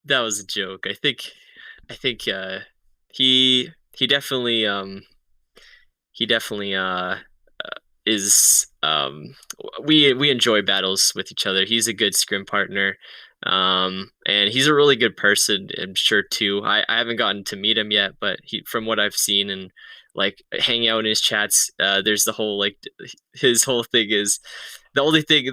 that was a joke. I think he he definitely he definitely is we enjoy battles with each other. He's a good scrim partner. And he's a really good person, I'm sure too. I haven't gotten to meet him yet, but he from what I've seen and like hanging out in his chats, there's the whole like his whole thing is the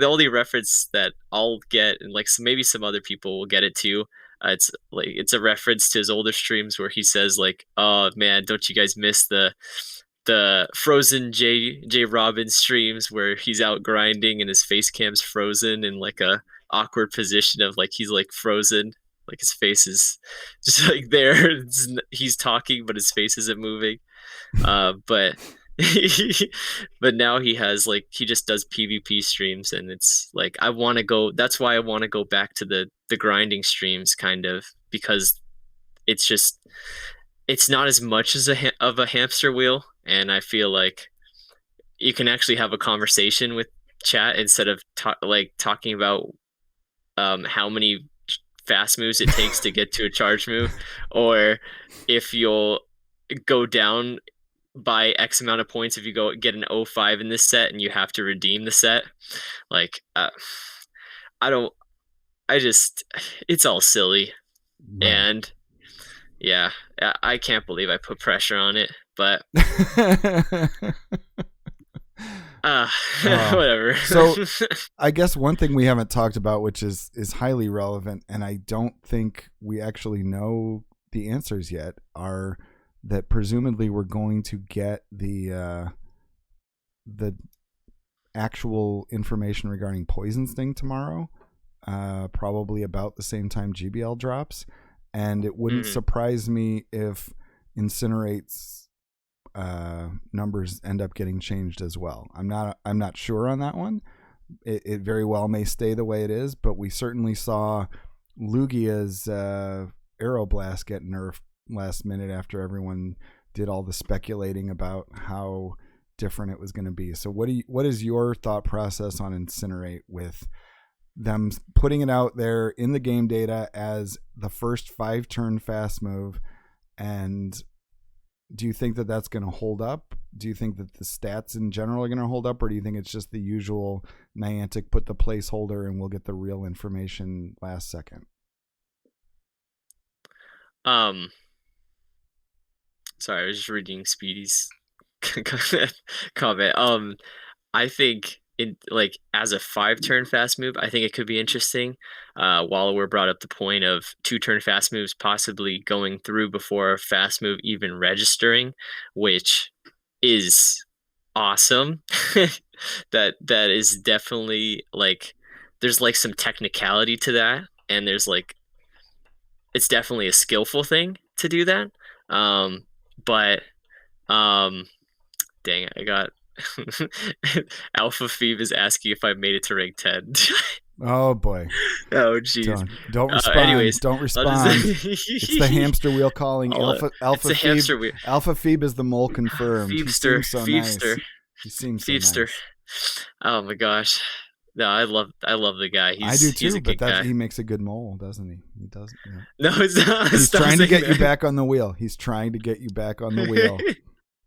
only reference that I'll get, and like maybe some other people will get it too. It's like it's a reference to his older streams where he says like, "Oh man, don't you guys miss the frozen J Robbins streams where he's out grinding and his face cam's frozen in like a awkward position of like he's like frozen, like his face is just like there. He's talking, but his face isn't moving. But but now he has like he just does PvP streams, and it's like I want to go. That's why I want to go back to the grinding streams, kind of because it's just it's not as much as of a hamster wheel, and I feel like you can actually have a conversation with chat instead of talking about how many fast moves it takes to get to a charge move, or if you'll go down by X amount of points if you go get an 05 in this set and you have to redeem the set. Like, I don't, I just, it's all silly. Right. And yeah, I can't believe I put pressure on it, but whatever. So I guess one thing we haven't talked about, which is highly relevant, and I don't think we actually know the answers yet, are that presumably we're going to get the actual information regarding Poison Sting tomorrow, probably about the same time GBL drops, and it wouldn't surprise me if Incinerate's numbers end up getting changed as well. I'm not sure on that one. It very well may stay the way it is, but we certainly saw Lugia's Aeroblast get nerfed last minute after everyone did all the speculating about how different it was going to be. So what is your thought process on Incinerate with them putting it out there in the game data as the first 5-turn fast move, and do you think that that's going to hold up? Do you think that the stats in general are going to hold up, or do you think it's just the usual Niantic put the placeholder and we'll get the real information last second? Sorry, I was just reading Speedy's comment. I think it like as a 5-turn fast move, I think it could be interesting. Wallower brought up the point of 2-turn fast moves possibly going through before a fast move even registering, which is awesome. that is definitely like there's like some technicality to that, and there's like it's definitely a skillful thing to do that. But dang it, I got Alpha Phoebe is asking if I made it to rank 10. Oh boy. Oh jeez. Don't respond. Anyways, don't respond. It's the hamster wheel calling. Alpha hamster wheel. Alpha Phoebe is the mole confirmed. Phoebester. He seems so Phoebester. nice. He seems so Phoebester. Nice. Oh my gosh. No, I love the guy. I do too, he's a good guy. He makes a good mole, doesn't he? He does. Yeah. No, it's not. He's trying to get you back on the wheel. He's trying to get you back on the wheel.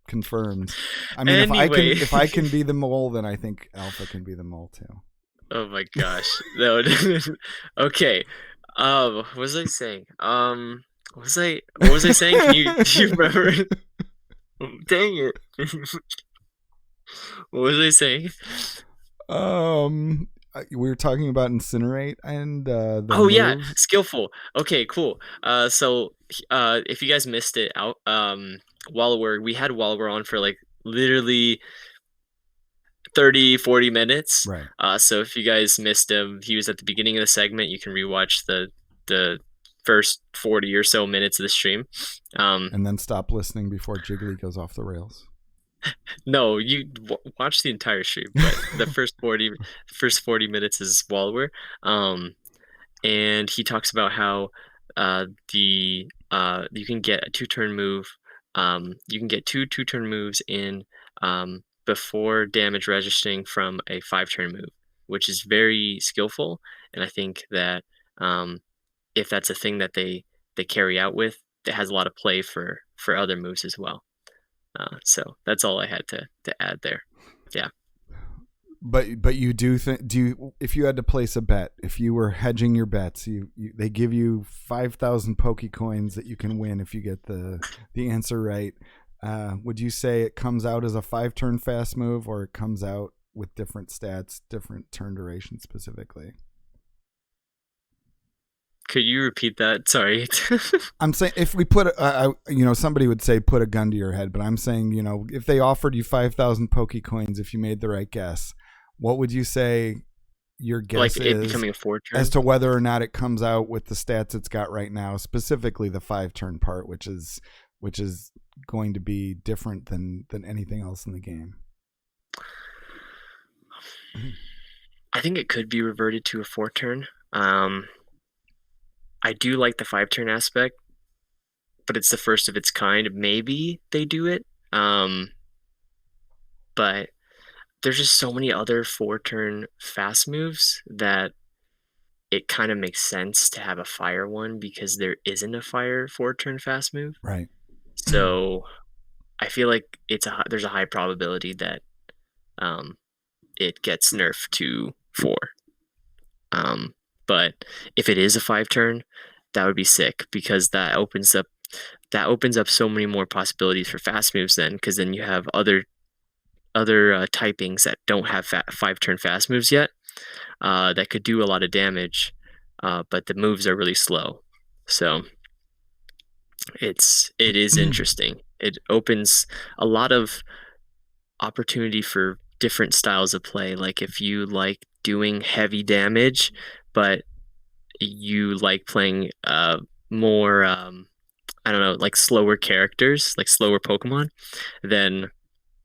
Confirmed. I mean, anyway. if I can be the mole, then I think Alpha can be the mole too. Oh my gosh. No. Okay. What was I saying? What was I saying? Do you remember? Dang it. What was I saying? We were talking about Incinerate and the moves. Yeah, skillful. Okay, cool. So if you guys missed it out, Wallower, we had Wallower on for like literally 30-40 minutes. Right. So if you guys missed him, he was at the beginning of the segment. You can rewatch the first 40 or so minutes of the stream. And then stop listening before Jiggly goes off the rails. No, you watch the entire stream, but the first 40 minutes is Wallower. And he talks about how you can get a two-turn move. You can get two-turn moves in before damage registering from a 5-turn move, which is very skillful. And I think that if that's a thing that they carry out with, it has a lot of play for other moves as well. So that's all I had to add there. Yeah. But you do if you had to place a bet, if you were hedging your bets, they give you 5,000 Pokecoins that you can win if you get the answer right. Would you say it comes out as a 5-turn fast move, or it comes out with different stats, different turn duration specifically? Could you repeat that? Sorry. I'm saying if we put, somebody would say put a gun to your head, but I'm saying, if they offered you 5,000 Pokecoins if you made the right guess, what would you say your guess like it is becoming a 4-turn? as to whether or not it comes out with the stats it's got right now, specifically the 5-turn part, which is going to be different than anything else in the game? I think it could be reverted to a 4-turn. I do like the 5-turn aspect, but it's the first of its kind. Maybe they do it. But there's just so many other 4-turn fast moves that it kind of makes sense to have a fire one, because there isn't a fire 4-turn fast move. Right. So I feel like there's a high probability that it gets nerfed to 4. But if it is a 5-turn, that would be sick, because that opens up so many more possibilities for fast moves then, because then you have other typings that don't have 5-turn fast moves yet, that could do a lot of damage, but the moves are really slow. So it is interesting. It opens a lot of opportunity for different styles of play. Like if you like doing heavy damage, but you like playing more I don't know, like slower characters, like slower Pokemon, then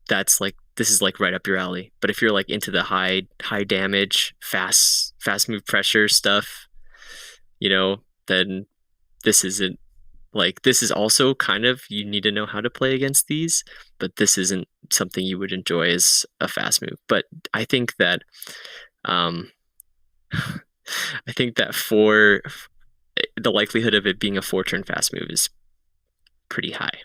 this is like right up your alley. But if you're like into the high damage, fast move pressure stuff, then this isn't this is also kind of, you need to know how to play against these, but this isn't something you would enjoy as a fast move. But I think that for the likelihood of it being a 4-turn fast move is pretty high.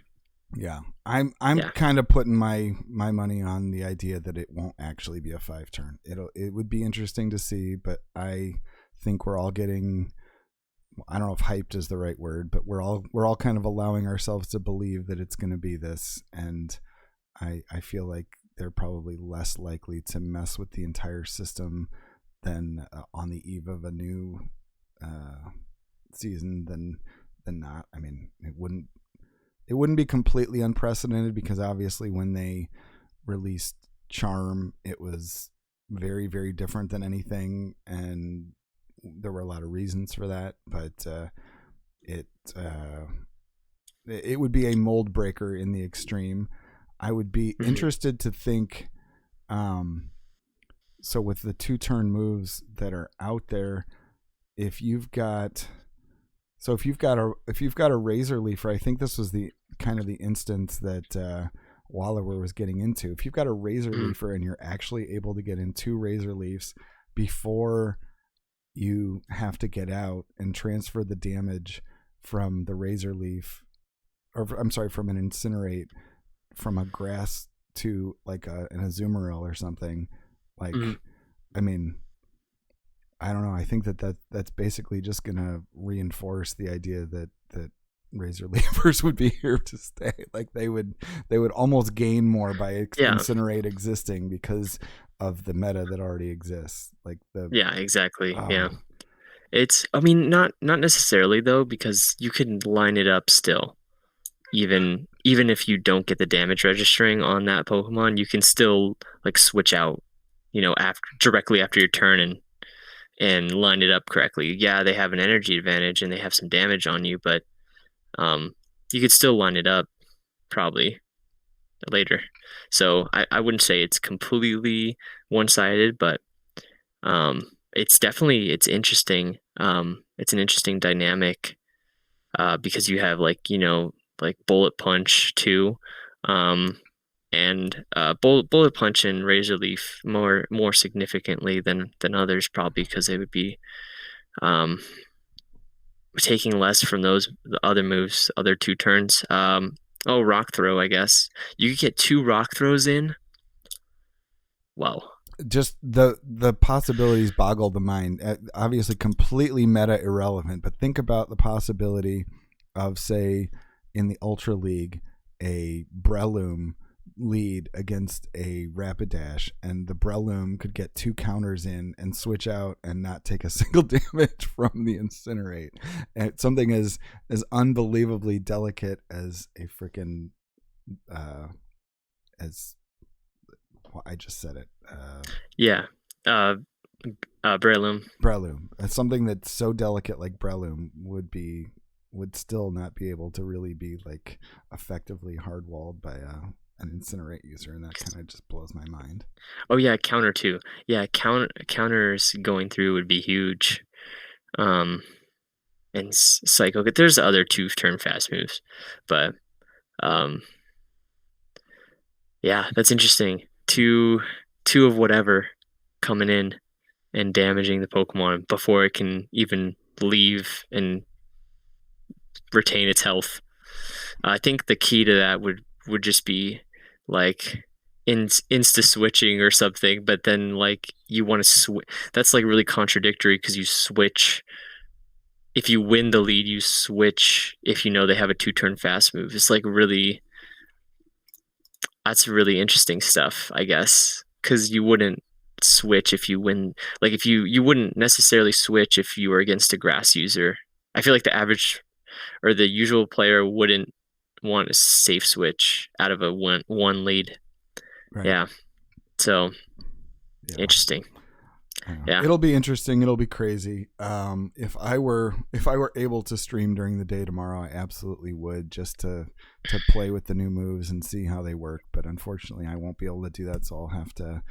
Yeah, I'm kind of putting my money on the idea that it won't actually be a 5-turn. It would be interesting to see, but I think we're all getting, I don't know if hyped is the right word, but we're all kind of allowing ourselves to believe that it's going to be this, and I feel like they're probably less likely to mess with the entire system than on the eve of a new season than not. I mean, it wouldn't be completely unprecedented, because obviously when they released Charm, it was very, very different than anything, and there were a lot of reasons for that. But it would be a mold breaker in the extreme. I would be interested to think. So with the 2-turn moves that are out there, if you've got a Razor Leaf, I think this was the kind of the instance that Wallower was getting into. If you've got a Razor Leafer and you're actually able to get in 2 Razor Leafs before you have to get out and transfer the damage from the Razor Leaf, or I'm sorry, from an Incinerate, from a grass to like an Azumarill or something, like, I mean, I don't know. I think that's basically just going to reinforce the idea that Razor Leafers would be here to stay. Like they would almost gain more by Incinerate existing because of the meta that already exists. Like exactly. Yeah. It's, I mean, not necessarily though, because you can line it up still. even if you don't get the damage registering on that Pokemon, you can still like switch out, directly after your turn and line it up correctly. Yeah, they have an energy advantage and they have some damage on you, but you could still line it up probably later. So I wouldn't say it's completely one-sided, but it's interesting. It's an interesting dynamic because you have like Bullet Punch too, and Bullet Punch and Razor Leaf more significantly than others, probably because they would be taking less from the other moves, other two turns. Rock Throw, I guess you could get 2 Rock Throws in. Wow. Just the possibilities boggle the mind. Obviously completely meta irrelevant, but think about the possibility of, say, in the Ultra League, a Breloom lead against a Rapidash, and the Breloom could get 2 counters in and switch out and not take a single damage from the Incinerate. And something as unbelievably delicate as a freaking as well, I just said it. Breloom. Breloom. Something that's so delicate like Breloom would still not be able to really be like effectively hard-walled by an Incinerate user, and that kind of just blows my mind. Oh yeah, counter too. Yeah, counters going through would be huge. And Psycho. There's other 2-turn fast moves, but yeah, that's interesting. Two of whatever coming in and damaging the Pokemon before it can even leave and retain its health. I think the key to that would just be like insta switching or something, but then like you want to switch. That's like really contradictory because you switch. If you win the lead, you switch if you know they have a 2-turn fast move. It's like that's really interesting stuff, I guess, because you wouldn't switch if you win. Like if you wouldn't necessarily switch if you were against a grass user. I feel like the average or the usual player wouldn't want a safe switch out of a one lead. Right. Yeah. So interesting. Yeah. It'll be interesting. It'll be crazy. If I were able to stream during the day tomorrow, I absolutely would, just to play with the new moves and see how they work. But unfortunately, I won't be able to do that, so I'll have to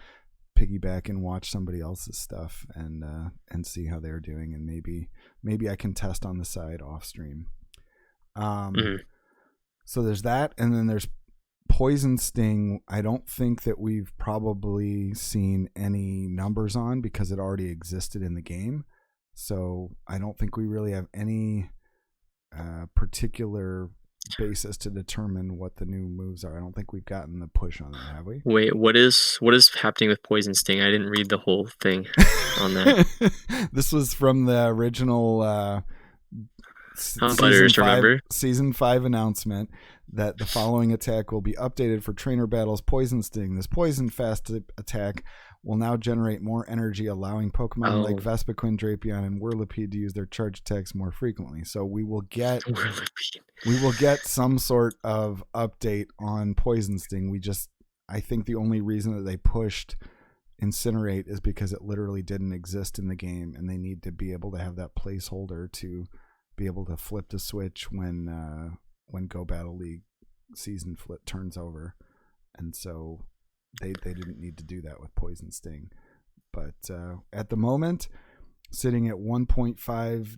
piggyback and watch somebody else's stuff and see how they're doing, and maybe I can test on the side off stream. So there's that, and then there's Poison Sting. I don't think that we've probably seen any numbers on because it already existed in the game. So I don't think we really have any particular basis to determine what the new moves are. I don't think we've gotten the push on that, have we? Wait, what is happening with Poison Sting? I didn't read the whole thing on that. This was from the original season 5 announcement that the following attack will be updated for trainer battles. Poison Sting. This poison fast attack will now generate more energy, allowing Pokemon like Vespiquen, Drapion, and Whirlipede to use their charge attacks more frequently. So we will get some sort of update on Poison Sting. I think the only reason that they pushed Incinerate is because it literally didn't exist in the game, and they need to be able to have that placeholder to be able to flip the switch when Go Battle League season flip turns over, and so they didn't need to do that with Poison Sting. But at the moment, sitting at 1.5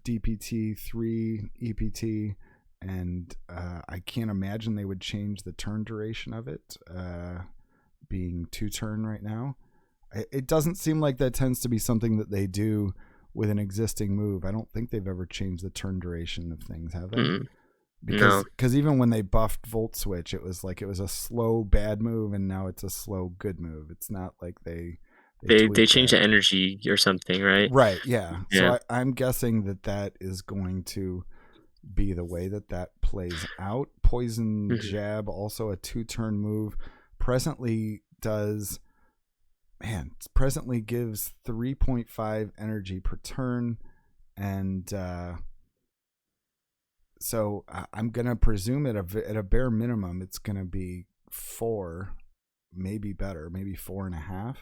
DPT, 3 EPT, and I can't imagine they would change the turn duration of it, being 2 turn right now. It doesn't seem like that tends to be something that they do with an existing move. I don't think they've ever changed the turn duration of things, have they? Because even when they buffed Volt Switch, it was a slow bad move, and now it's a slow good move. It's not like they changed the energy or something, right? Right. Yeah. So I'm guessing that is going to be the way that plays out. Poison Jab, also a 2-turn move, presently gives 3.5 energy per turn, and So I'm gonna presume at a bare minimum, it's gonna be 4, maybe better, maybe 4.5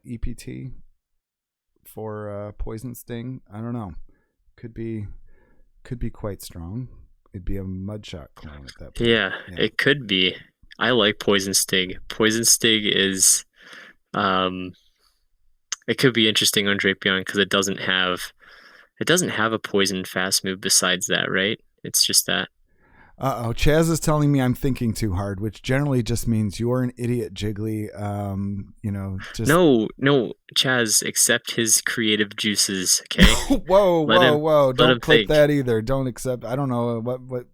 EPT for Poison Sting. I don't know. Could be quite strong. It'd be a Mudshot clone at that point. Yeah, it could be. I like Poison Sting. Poison Sting is, it could be interesting on Drapion because it doesn't have a poison fast move besides that, right? It's just that. Chaz is telling me I'm thinking too hard, which generally just means you're an idiot, Jiggly. Just No, Chaz, accept his creative juices, okay? whoa! Don't clip think. that either. Don't accept. I don't know what.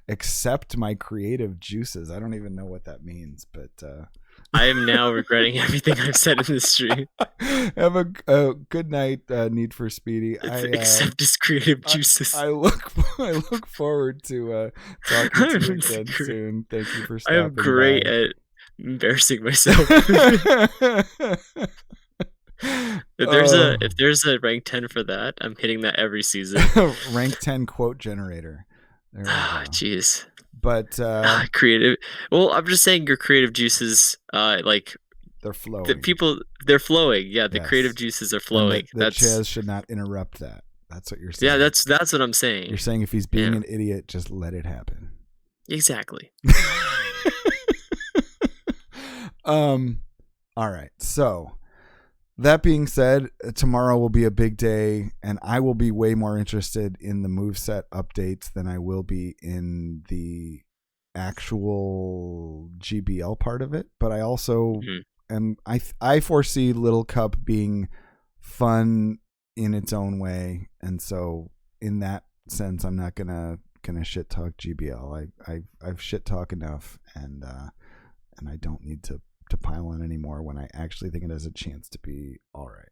Accept my creative juices. I don't even know what that means, but I am now regretting everything I've said in this stream. Have a good night, Need for Speedy. Accept his creative juices. I look forward to talking to you again soon. Thank you for stopping by. I am great at embarrassing myself. If there's a rank 10 for that, I'm hitting that every season. Rank 10 quote generator. There we go. Jeez. But creative. Well, I'm just saying your creative juices, like they're flowing. They're flowing. Yeah, the creative juices are flowing. That Chaz should not interrupt that. That's what you're saying. Yeah, that's what I'm saying. You're saying if he's being an idiot, just let it happen. Exactly. All right. So that being said, tomorrow will be a big day, and I will be way more interested in the moveset updates than I will be in the actual GBL part of it. But I also I foresee Little Cup being fun in its own way, and so in that sense, I'm not gonna shit talk GBL. I've shit talk enough, and I don't need to pile on anymore when I actually think it has a chance to be all right.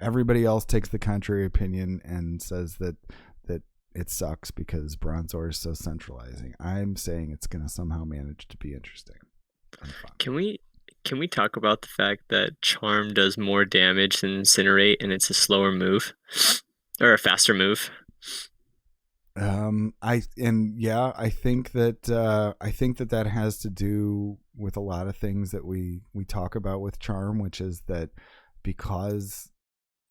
Everybody else takes the contrary opinion and says that it sucks because Bronzor is so centralizing. I'm saying it's going to somehow manage to be interesting and fun. Can we talk about the fact that Charm does more damage than Incinerate and it's a slower move or a faster move? I think that has to do with a lot of things that we talk about with Charm, which is that because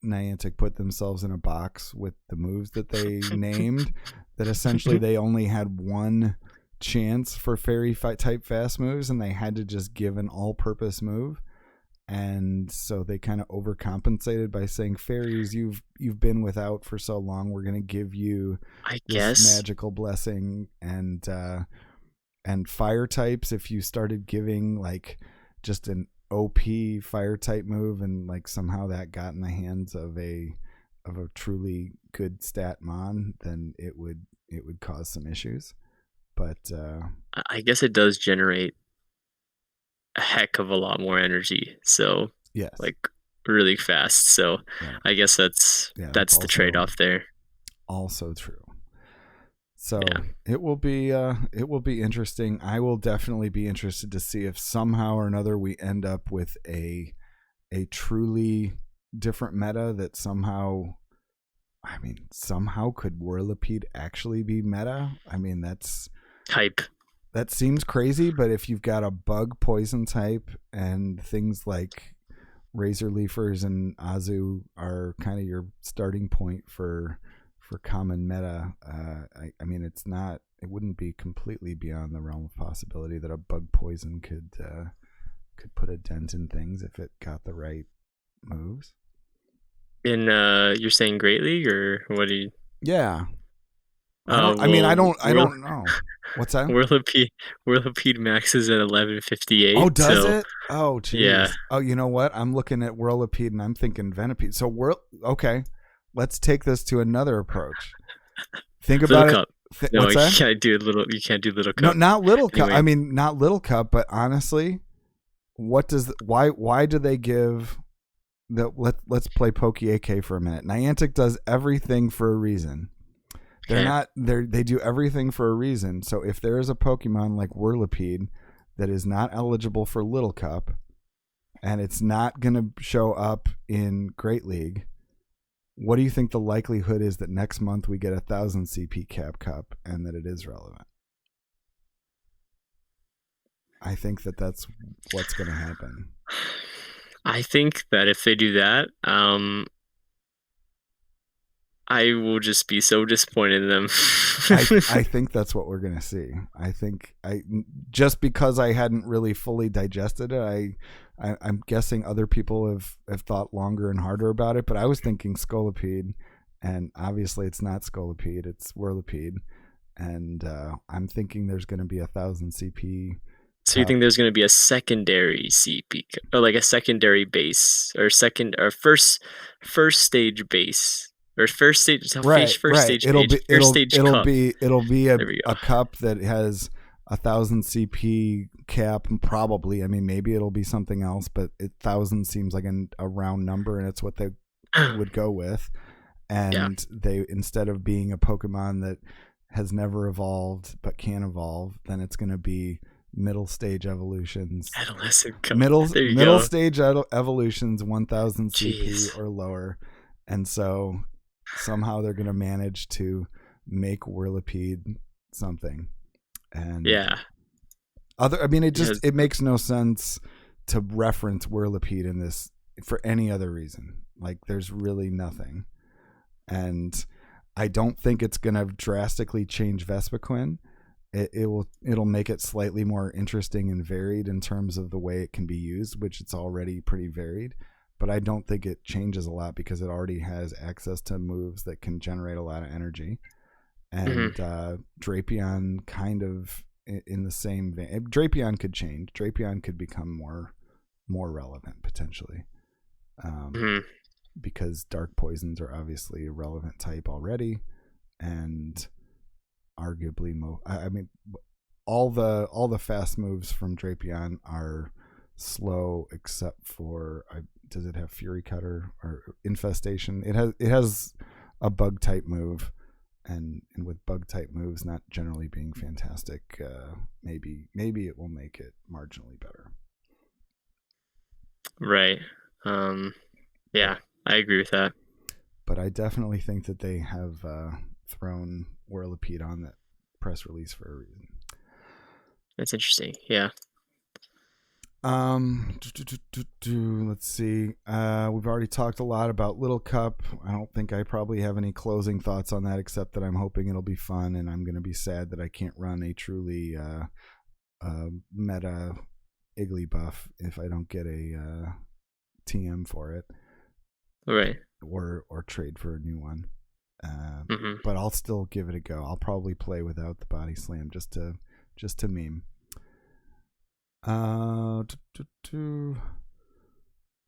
Niantic put themselves in a box with the moves that they named, that essentially they only had one chance for fairy type fast moves, and they had to just give an all-purpose move. And so they kind of overcompensated by saying, fairies, you've been without for so long, we're going to give you this magical blessing. And fire types, if you started giving like just an OP fire type move and like somehow that got in the hands of a truly good stat mon, then it would cause some issues. But I guess it does generate a heck of a lot more energy, so yes, like really fast. So yeah. I guess that's the trade-off there. Also true. So yeah. It will be interesting. I will definitely be interested to see if somehow or another we end up with a truly different meta that somehow could Whirlipede actually be meta. I mean, that's hype. That seems crazy, but if you've got a bug poison type and things like Razor Leafers and Azu are kind of your starting point for common meta, I mean, it wouldn't be completely beyond the realm of possibility that a bug poison could put a dent in things if it got the right moves. In you're saying Great League, or what do you? Yeah. I don't know. What's that? Whirlipede maxes at 1158. Oh, does it? Oh, geez. Yeah. Oh, you know what? I'm looking at Whirlipede and I'm thinking Venipede. So okay. Let's take this to another approach. Think about Little it. Cup. No, you can't do Little Cup. No, not Little Cup. Anyway. I mean, not Little Cup, but honestly, why do they give let's play Poke-AK for a minute. Niantic does everything for a reason. They do everything for a reason. So if there is a Pokemon like Whirlipede that is not eligible for Little Cup and it's not going to show up in Great League, what do you think the likelihood is that next month we get 1,000 CP cap cup and that it is relevant? I think that that's what's going to happen. I think that if they do that, I will just be so disappointed in them. I think that's what we're going to see. I think just because I hadn't really fully digested it, I'm guessing other people have thought longer and harder about it, but I was thinking Scolipede, and obviously it's not Scolipede, it's Whirlipede, and I'm thinking there's going to be 1,000 CP. So you think there's going to be a secondary CP, or like a secondary base, or first stage base, or first stage, right? Stage it'll page, be cup. a cup that has 1,000 CP cap, probably. I mean, maybe it'll be something else, but 1,000 seems like a round number, and it's what they would go with. And they, instead of being a Pokemon that has never evolved but can evolve, then it's going to be middle stage evolutions. Adolescent cup. Middle stage evolutions, 1,000 CP Jeez. or lower, and so somehow they're going to manage to make Whirlipede something. And it makes no sense to reference Whirlipede in this for any other reason. Like, there's really nothing. And I don't think it's going to drastically change Vespiquen. It'll make it slightly more interesting and varied in terms of the way it can be used, which it's already pretty varied. But I don't think it changes a lot because it already has access to moves that can generate a lot of energy. And Drapion kind of in the same vein. Drapion could change. Drapion could become more relevant potentially, because dark poisons are obviously a relevant type already, and arguably all the fast moves from Drapion are slow, except for does it have Fury Cutter or Infestation? It has a bug type move. And with bug type moves not generally being fantastic, maybe it will make it marginally better. Right. Yeah, I agree with that. But I definitely think that they have thrown Whirlipede on that press release for a reason. That's interesting. Yeah. Let's see. We've already talked a lot about Little Cup. I don't think I probably have any closing thoughts on that, except that I'm hoping it'll be fun, and I'm going to be sad that I can't run a truly meta Igglybuff if I don't get a TM for it, right? Or trade for a new one. But I'll still give it a go. I'll probably play without the Body Slam just to meme.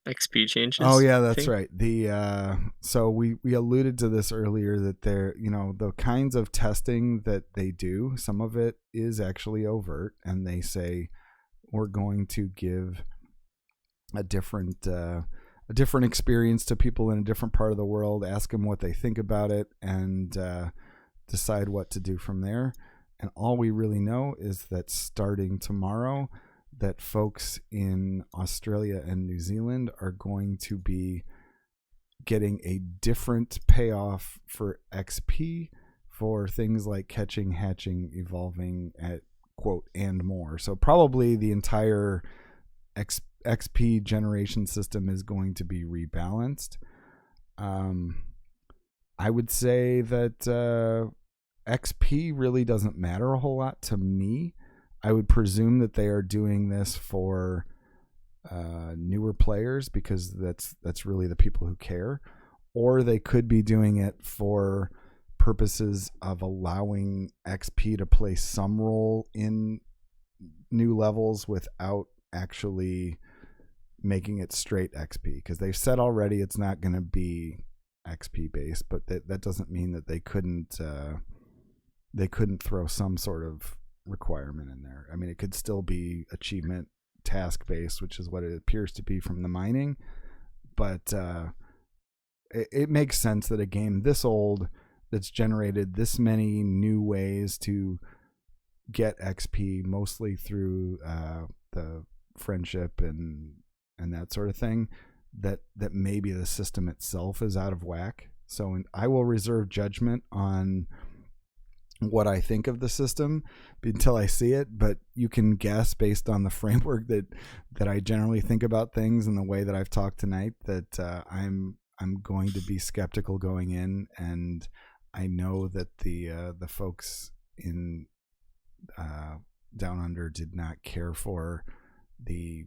XP changes. Oh yeah, that's right. The so we alluded to this earlier, that they're, the kinds of testing that they do, some of it is actually overt, and they say we're going to give a different experience to people in a different part of the world, ask them what they think about it, and decide what to do from there. And all we really know is that starting tomorrow, that folks in Australia and New Zealand are going to be getting a different payoff for XP for things like catching, hatching, evolving, at quote, and more. So probably the entire XP generation system is going to be rebalanced. I would say that XP really doesn't matter a whole lot to me. I would presume that they are doing this for newer players, because that's really the people who care, or they could be doing it for purposes of allowing XP to play some role in new levels without actually making it straight XP, because they've said already it's not going to be XP based, but that doesn't mean that they couldn't throw some sort of requirement in there. I mean, it could still be achievement task based, which is what it appears to be from the mining, but it makes sense that a game this old, that's generated this many new ways to get XP, mostly through the friendship and that sort of thing, that maybe the system itself is out of whack. So I will reserve judgment on what I think of the system until I see it, but you can guess based on the framework that I generally think about things and the way that I've talked tonight that I'm going to be skeptical going in, and I know that the folks in Down Under did not care for the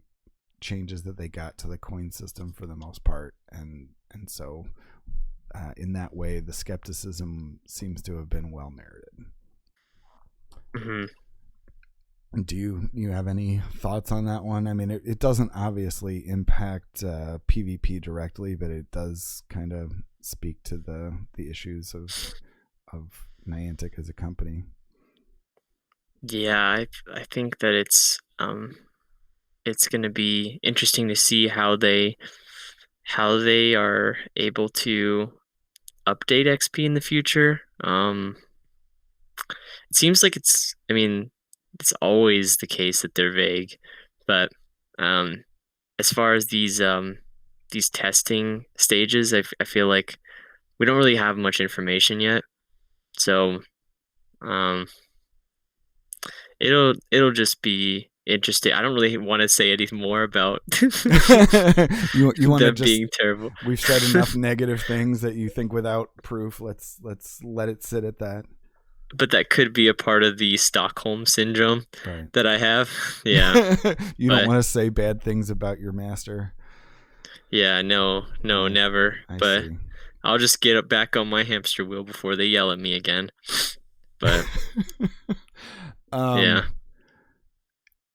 changes that they got to the coin system for the most part, and so in that way, the skepticism seems to have been well merited. Mm-hmm. Do you have any thoughts on that one? I mean, it doesn't obviously impact PvP directly, but it does kind of speak to the issues of Niantic as a company. Yeah, I think that it's going to be interesting to see how they are able to update XP in the future. It seems like it's always the case that they're vague, but as far as these testing stages, I feel like we don't really have much information yet. So it'll just be interesting. I don't really want to say anything more about you want to them being terrible. We've said enough negative things that you think without proof. Let's let it sit at that. But that could be a part of the Stockholm syndrome that I have. Yeah. You don't want to say bad things about your master. Yeah, no, never. But see. I'll just get back on my hamster wheel before they yell at me again. But yeah.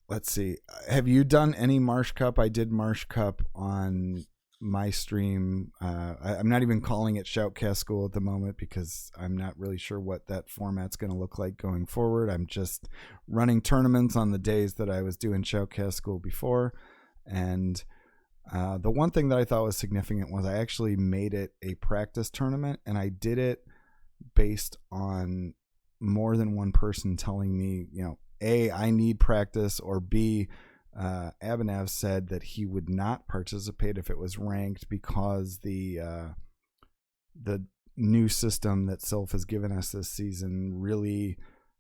Let's see. Have you done any Marsh Cup? I did Marsh Cup on my stream. I'm not even calling it Shoutcast School at the moment because I'm not really sure what that format's going to look like going forward. I'm just running tournaments on the days that I was doing Shoutcast School before. And the one thing that I thought was significant was I actually made it a practice tournament, and I did it based on more than one person telling me, A, I need practice, or B, Abhinav said that he would not participate if it was ranked because the new system that Sylph has given us this season really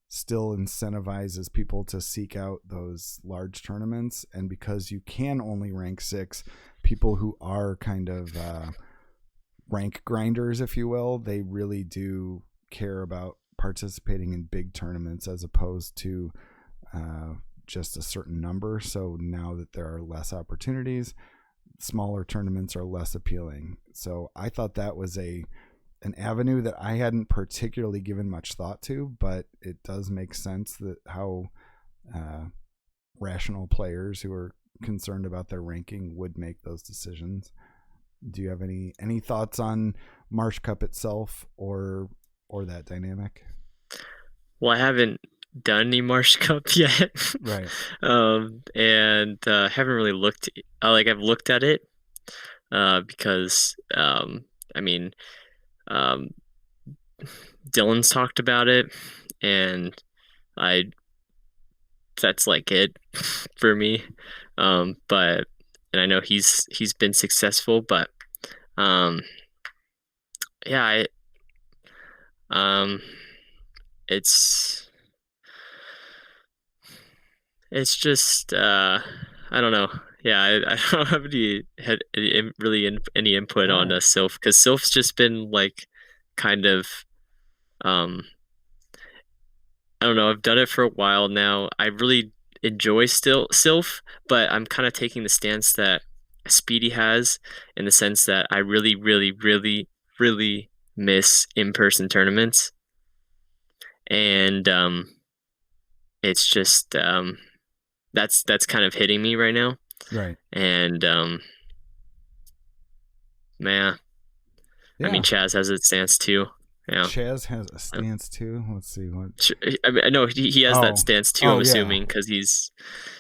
still incentivizes people to seek out those large tournaments. And because you can only rank 6, people who are kind of rank grinders, if you will, they really do care about participating in big tournaments as opposed to just a certain number. So now that there are less opportunities, smaller tournaments are less appealing. So I thought that was an avenue that I hadn't particularly given much thought to, but it does make sense that how rational players who are concerned about their ranking would make those decisions. Do you have any thoughts on Marsh Cup itself or that dynamic? Well, I haven't done any Marsh Cup yet, right? And haven't really looked. I've looked at it because Dylan's talked about it, and that's like it for me. But I know he's been successful, but yeah, it's just I don't know. Yeah, I don't have any input on Sylph, because Sylph's just been like kind of I don't know. I've done it for a while now. I really enjoy Sylph, but I'm kind of taking the stance that Speedy has, in the sense that I really, really, really, really miss in-person tournaments, and it's just that's kind of hitting me right now. Right. And yeah. I mean, Chaz has a stance too. Yeah. Chaz has a stance too. Let's see what. I know he has that stance too. I'm assuming because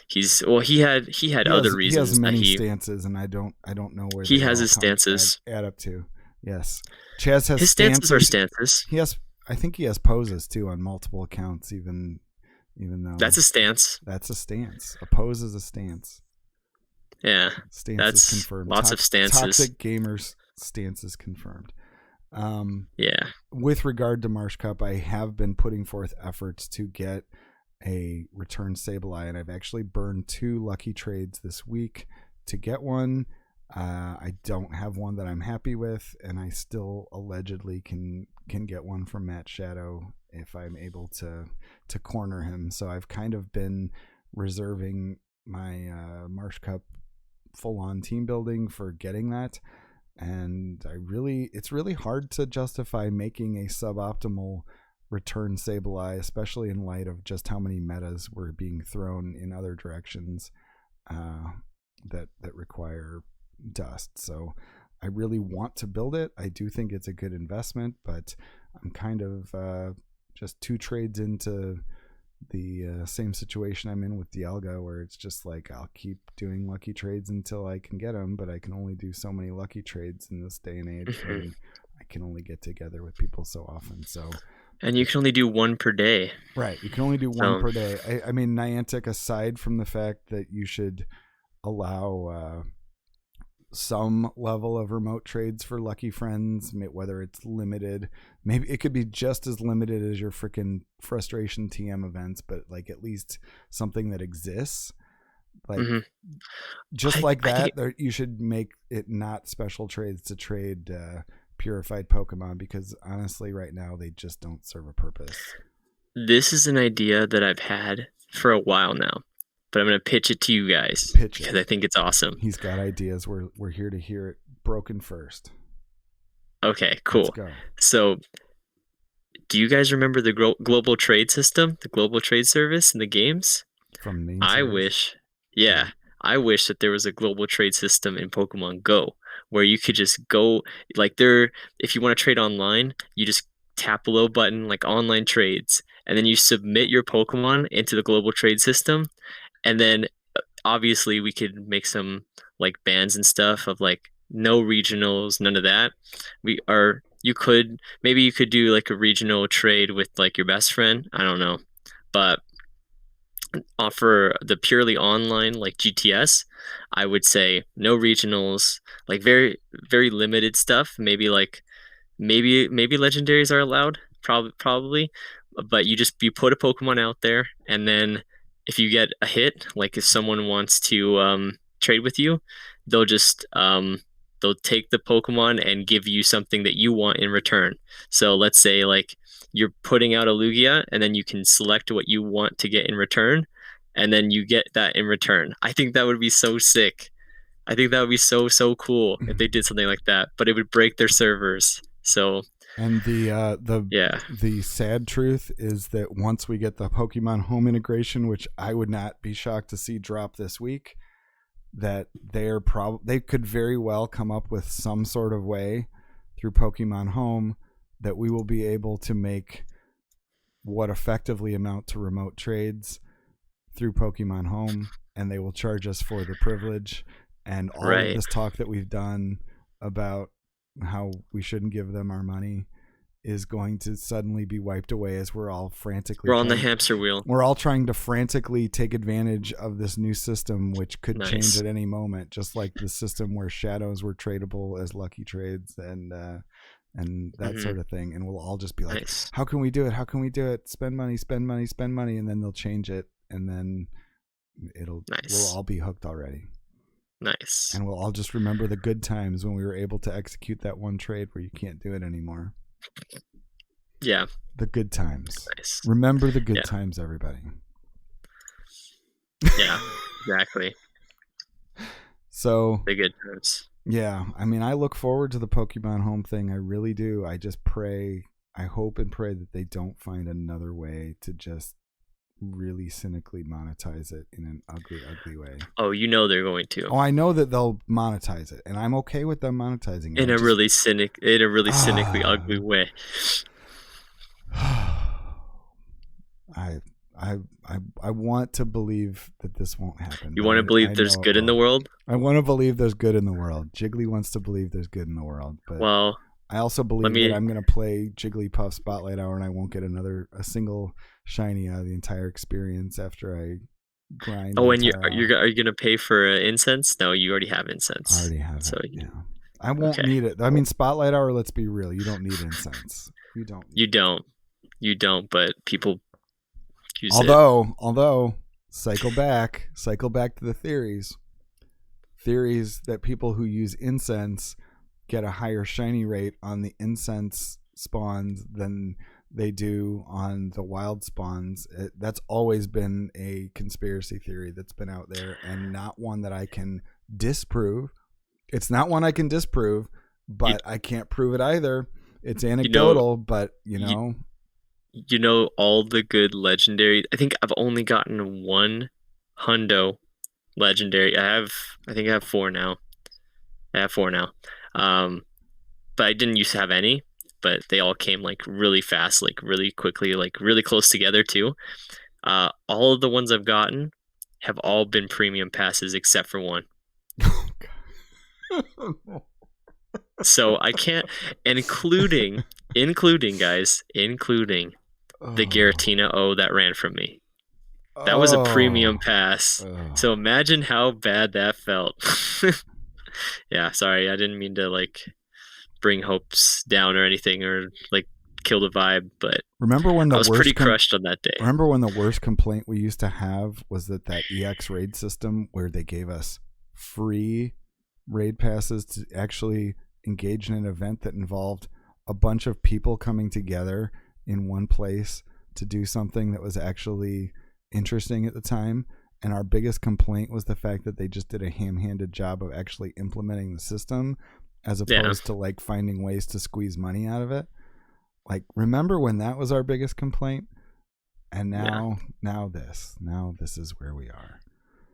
he had other reasons. He has many stances, and I don't know where he has his stances add up to. Yes, Chaz has his stances are stances. I think he has poses too on multiple accounts, even though that's a stance. That's a stance. A pose is a stance. Yeah, stance is confirmed. Lots of stances. Toxic gamers stance is confirmed. Yeah. With regard to Marsh Cup, I have been putting forth efforts to get a return Sableye, and I've actually burned 2 lucky trades this week to get one. I don't have one that I'm happy with, and I still allegedly can get one from Matt Shadow if I'm able to corner him. So I've kind of been reserving my Marsh Cup full-on team building for getting that. And it's really hard to justify making a suboptimal return Sableye, especially in light of just how many metas were being thrown in other directions that require dust. So I really want to build it. I do think it's a good investment, but I'm kind of just 2 trades into the same situation I'm in with Dialga, where it's just like I'll keep doing lucky trades until I can get them, but I can only do so many lucky trades in this day and age, and I can only get together with people so often. So, and you can only do 1 per day. Right, you can only do 1 per day. I mean, Niantic, aside from the fact that you should allow some level of remote trades for lucky friends, whether it's limited, maybe it could be just as limited as your freaking frustration TM events, but like at least something that exists, like just like that. You should make it not special trades to trade purified Pokemon, because honestly right now they just don't serve a purpose. This is an idea that I've had for a while now, but I'm going to pitch it to you guys because I think it's awesome. He's got ideas. We're here to hear it broken first. Okay, cool. Let's go. So, do you guys remember the global trade system, the global trade service in the games? From main I wish that there was a global trade system in Pokemon Go where you could just go, like, if you want to trade online, you just tap the little button, like online trades, and then you submit your Pokemon into the global trade system. And then obviously we could make some like bans and stuff of like no regionals, none of that. You could do like a regional trade with like your best friend. I don't know. But for the purely online like GTS, I would say no regionals, like very, very limited stuff. Maybe legendaries are allowed, probably. But you put a Pokemon out there, and then if you get a hit, like if someone wants to trade with you, they'll just they'll take the Pokemon and give you something that you want in return. So let's say like you're putting out a Lugia, and then you can select what you want to get in return, and then you get that in return. I think that would be so sick. I think that would be so cool if they did something like that, but it would break their servers. So. And the sad truth is that once we get the Pokemon Home integration, which I would not be shocked to see drop this week, that they could very well come up with some sort of way through Pokemon Home that we will be able to make what effectively amount to remote trades through Pokemon Home, and they will charge us for the privilege. And all of this talk that we've done about how we shouldn't give them our money is going to suddenly be wiped away as we're all frantically on the hamster wheel. We're all trying to frantically take advantage of this new system, which could change at any moment, just like the system where shadows were tradable as lucky trades and that sort of thing. And we'll all just be like, how can we do it? How can we do it? Spend money, spend money, spend money. And then they'll change it. And then we'll all be hooked already. Nice. And we'll all just remember the good times when we were able to execute that one trade where you can't do it anymore. Yeah. The good times. Nice. Remember the good times, everybody. Yeah, exactly. So the good times. Yeah. I mean, I look forward to the Pokemon Home thing. I really do. I just I hope and pray that they don't find another way to just really cynically monetize it in an ugly way. Oh, they're going to. Oh, I know that they'll monetize it, and I'm okay with them monetizing it. In a really cynically ugly way. I want to believe that this won't happen. You want to believe there's good in the world? I want to believe there's good in the world. Jiggly wants to believe there's good in the world, but I also believe that I'm going to play Jigglypuff Spotlight Hour and I won't get a single shiny out of the entire experience after I grind. Oh, and are you going to pay for incense? No, you already have incense. I already have it. So yeah. I won't need it. I mean, Spotlight Hour, let's be real. You don't need incense. You don't. You don't, but people use Although, cycle back to the theories that people who use incense get a higher shiny rate on the incense spawns than they do on the wild spawns. That's always been a conspiracy theory that's been out there, and not one that I can disprove. It's not one I can disprove, but I can't prove it either. It's anecdotal, but you know all the good legendary. I think I've only gotten one hundo legendary. I think I have four now. But I didn't used to have any, but they all came like really fast, like really quickly, like really close together too. All of the ones I've gotten have all been premium passes except for one. So I can't, including guys, including the Giratina that ran from me. That was a premium pass. So imagine how bad that felt. Yeah, sorry, I didn't mean to like bring hopes down or anything, or like kill the vibe, but remember when I was pretty crushed on that day. Remember when the worst complaint we used to have was that EX raid system where they gave us free raid passes to actually engage in an event that involved a bunch of people coming together in one place to do something that was actually interesting at the time. And our biggest complaint was the fact that they just did a ham-handed job of actually implementing the system as opposed to like finding ways to squeeze money out of it. Like, remember when that was our biggest complaint? And now this is where we are.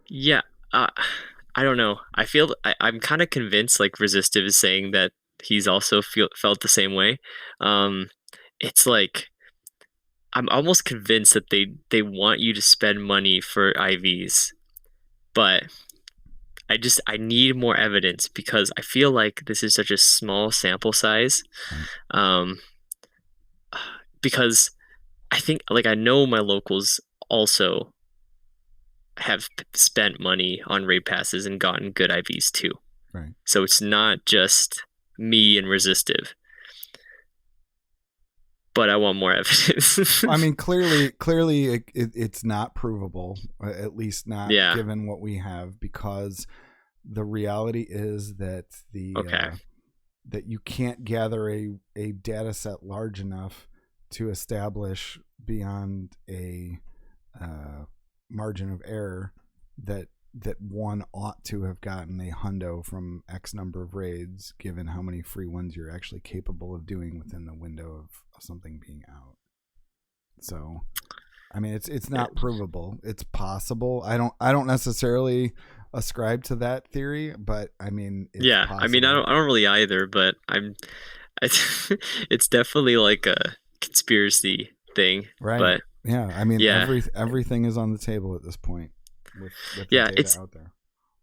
Yeah. I don't know. I feel I'm kind of convinced like Resistive is saying that he's also felt the same way. It's like I'm almost convinced that they want you to spend money for IVs, but I need more evidence because I feel like this is such a small sample size. Because I think like I know my locals also have spent money on raid passes and gotten good IVs too. Right. So it's not just me and Resistive. But I want more evidence. I mean, clearly, it's not provable, at least not given what we have, because the reality is that that you can't gather a data set large enough to establish beyond a margin of error that one ought to have gotten a hundo from X number of raids, given how many free ones you're actually capable of doing within the window of something being out. So, I mean, it's not provable. It's possible. I don't necessarily ascribe to that theory, but I mean, it's possible. I mean, I don't really either, but it's definitely like a conspiracy thing, right? But yeah, I mean, everything is on the table at this point. With the data out there.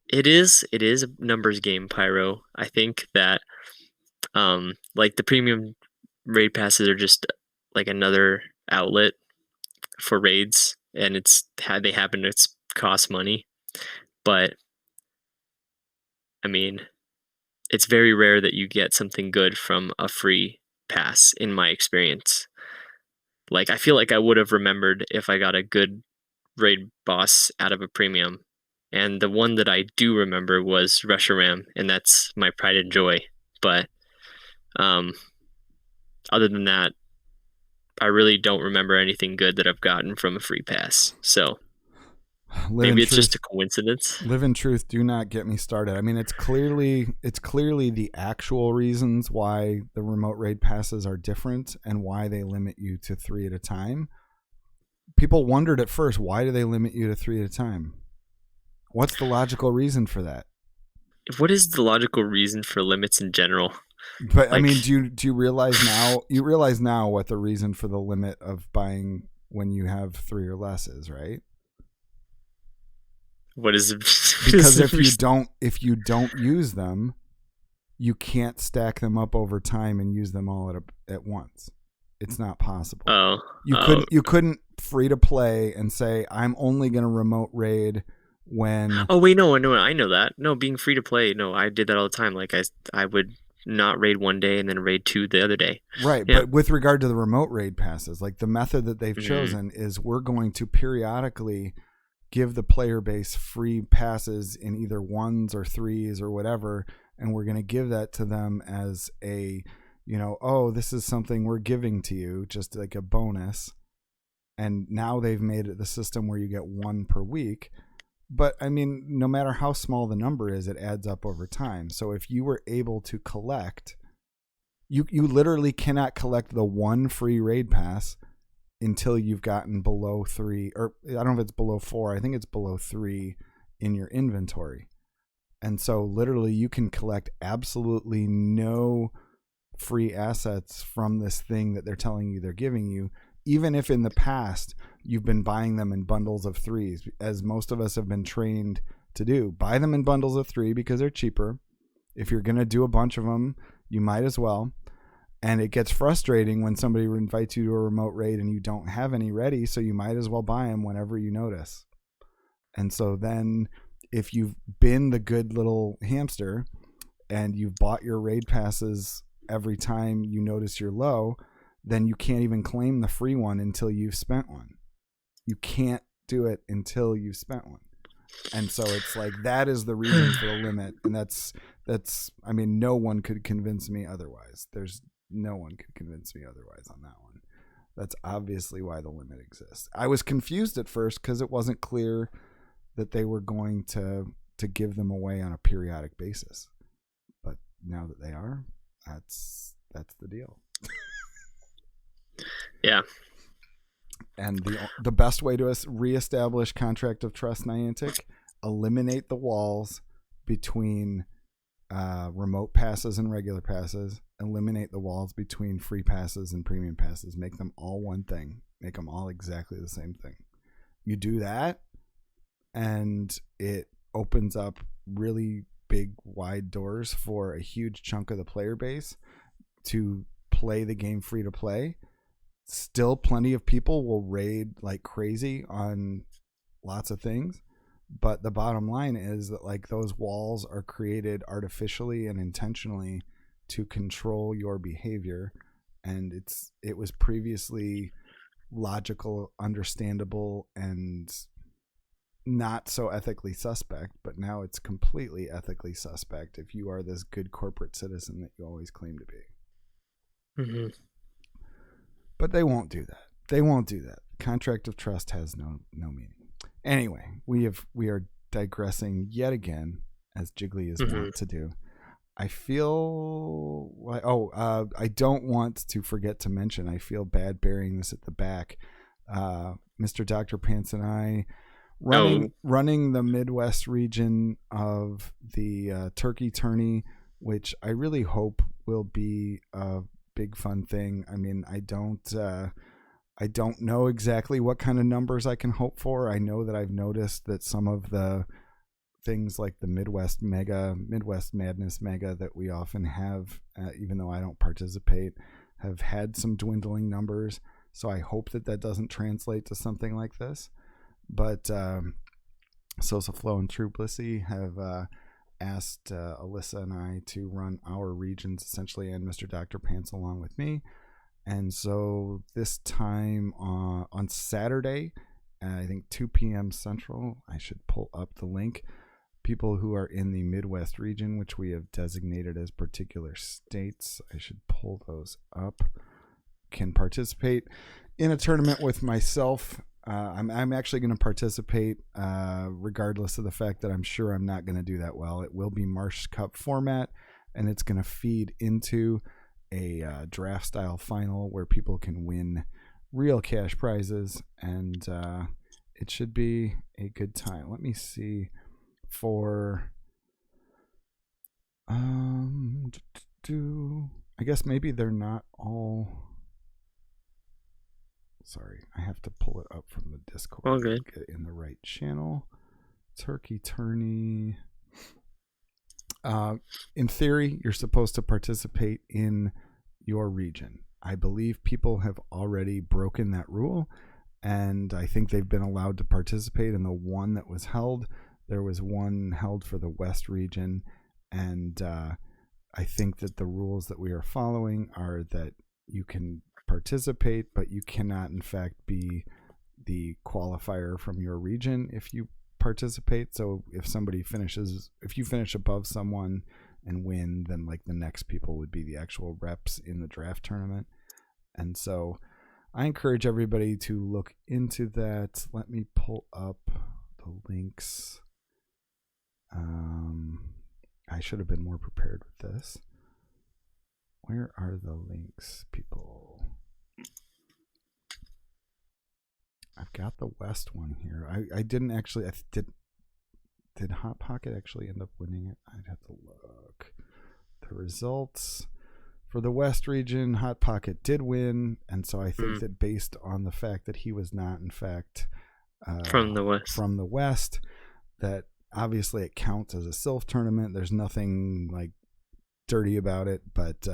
It is a numbers game, Pyro. I think that like the premium raid passes are just like another outlet for raids, and they happen to cost money. But I mean, it's very rare that you get something good from a free pass, in my experience. Like, I feel like I would have remembered if I got a good raid boss out of a premium, and the one that I do remember was Reshiram, and that's my pride and joy. But other than that, I really don't remember anything good that I've gotten from a free pass. So maybe it's just a coincidence. Live in truth. Do not get me started. I mean, it's clearly the actual reasons why the remote raid passes are different and why they limit you to 3 at a time. People wondered at first, why do they limit you to 3 at a time? What's the logical reason for that? What is the logical reason for limits in general? But like, I mean, do you realize now? You realize now what the reason for the limit of buying when you have 3 or less is, right? What is it? Because if you don't use them, you can't stack them up over time and use them all at once. It's not possible. You couldn't free to play and say, I'm only going to remote raid when Oh wait, no, I know that. No, being free to play. No, I did that all the time. Like I would not raid one day and then raid 2 the other day. right, Yeah. but with regard to the remote raid passes, like the method that they've Mhm. chosen is we're going to periodically give the player base free passes in either ones or threes or whatever, and we're going to give that to them as a, oh, this is something we're giving to you, just like a bonus. And now they've made it the system where you get one per week. But I mean, no matter how small the number is, it adds up over time. So if you were able to collect, you literally cannot collect the one free raid pass until you've gotten below 3, or I don't know if it's below 4. I think it's below 3 in your inventory. And so literally you can collect absolutely no free assets from this thing that they're telling you they're giving you, even if in the past you've been buying them in bundles of 3s, as most of us have been trained to do. Buy them in bundles of 3 because they're cheaper. If you're going to do a bunch of them, you might as well. And it gets frustrating when somebody invites you to a remote raid and you don't have any ready, so you might as well buy them whenever you notice. And so then if you've been the good little hamster and you've bought your raid passes every time you notice you're low, then you can't even claim the free one until you've spent one. You can't do it until you've spent one. And so it's like, that is the reason for the limit. And that's, I mean, no one could convince me otherwise. No one could convince me otherwise on that one. That's obviously why the limit exists. I was confused at first because it wasn't clear that they were going to give them away on a periodic basis. But now that they are, that's the deal. Yeah. And the best way to reestablish contract of trust, Niantic, eliminate the walls between remote passes and regular passes. Eliminate the walls between free passes and premium passes. Make them all one thing. Make them all exactly the same thing. You do that, and it opens up really big, wide doors for a huge chunk of the player base to play the game free to play. Still, plenty of people will raid like crazy on lots of things. But the bottom line is that like those walls are created artificially and intentionally to control your behavior, and it was previously logical, understandable, and not so ethically suspect, but now it's completely ethically suspect if you are this good corporate citizen that you always claim to be. Mm-hmm. But they won't do that. They won't do that. Contract of trust has no meaning. Anyway, we are digressing yet again, as Jiggly is wont to do. I feel like I don't want to forget to mention. I feel bad burying this at the back. Mr. Dr. Pants and I running the Midwest region of the Turkey Tourney, which I really hope will be a big fun thing. I mean, I don't know exactly what kind of numbers I can hope for. I know that I've noticed that some of the things like the Midwest Madness Mega that we often have, even though I don't participate, have had some dwindling numbers. So I hope that doesn't translate to something like this. But Sosa Flow and True Blissy have asked Alyssa and I to run our regions essentially, and Mr. Dr. Pants along with me. And so this time on Saturday, I think 2 p.m. Central, I should pull up the link. People who are in the Midwest region, which we have designated as particular states, I should pull those up, can participate in a tournament with myself. I'm actually going to participate regardless of the fact that I'm sure I'm not going to do that well. It will be Marsh Cup format, and it's going to feed into a draft style final where people can win real cash prizes, and it should be a good time. Let me see for I guess maybe they're not all. Sorry, I have to pull it up from the Discord. All good. Get in the right channel. Turkey Tourney. In theory, you're supposed to participate in your region. I believe people have already broken that rule, and I think they've been allowed to participate in the one that was held. there was one held for the West region, and I think that the rules that we are following are that you can participate, but you cannot, in fact, be the qualifier from your region if you participate. So if you finish above someone and win, then like the next people would be the actual reps in the draft tournament. And so I encourage everybody to look into that. Let me pull up the links. I should have been more prepared with this. Where are the links, people? I've got the West one here. I didn't actually. Did Hot Pocket actually end up winning it? I'd have to look. The results for the West region, Hot Pocket did win, and so I think that based on the fact that he was not, in fact, from the West, that obviously it counts as a Sylph tournament. There's nothing like dirty about it, but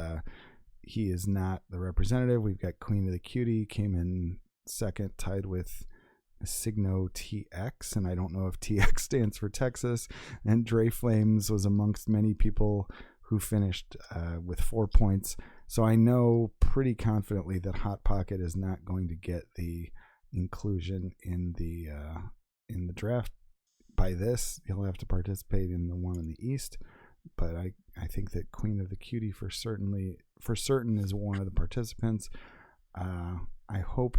he is not the representative. We've got Queen of the Cutie came in second, tied with Signo TX, and I don't know if TX stands for Texas. And Dre Flames was amongst many people who finished with 4 points. So I know pretty confidently that Hot Pocket is not going to get the inclusion in the draft. By this, he'll have to participate in the one in the East. But I think that Queen of the Cutie for certain is one of the participants. I hope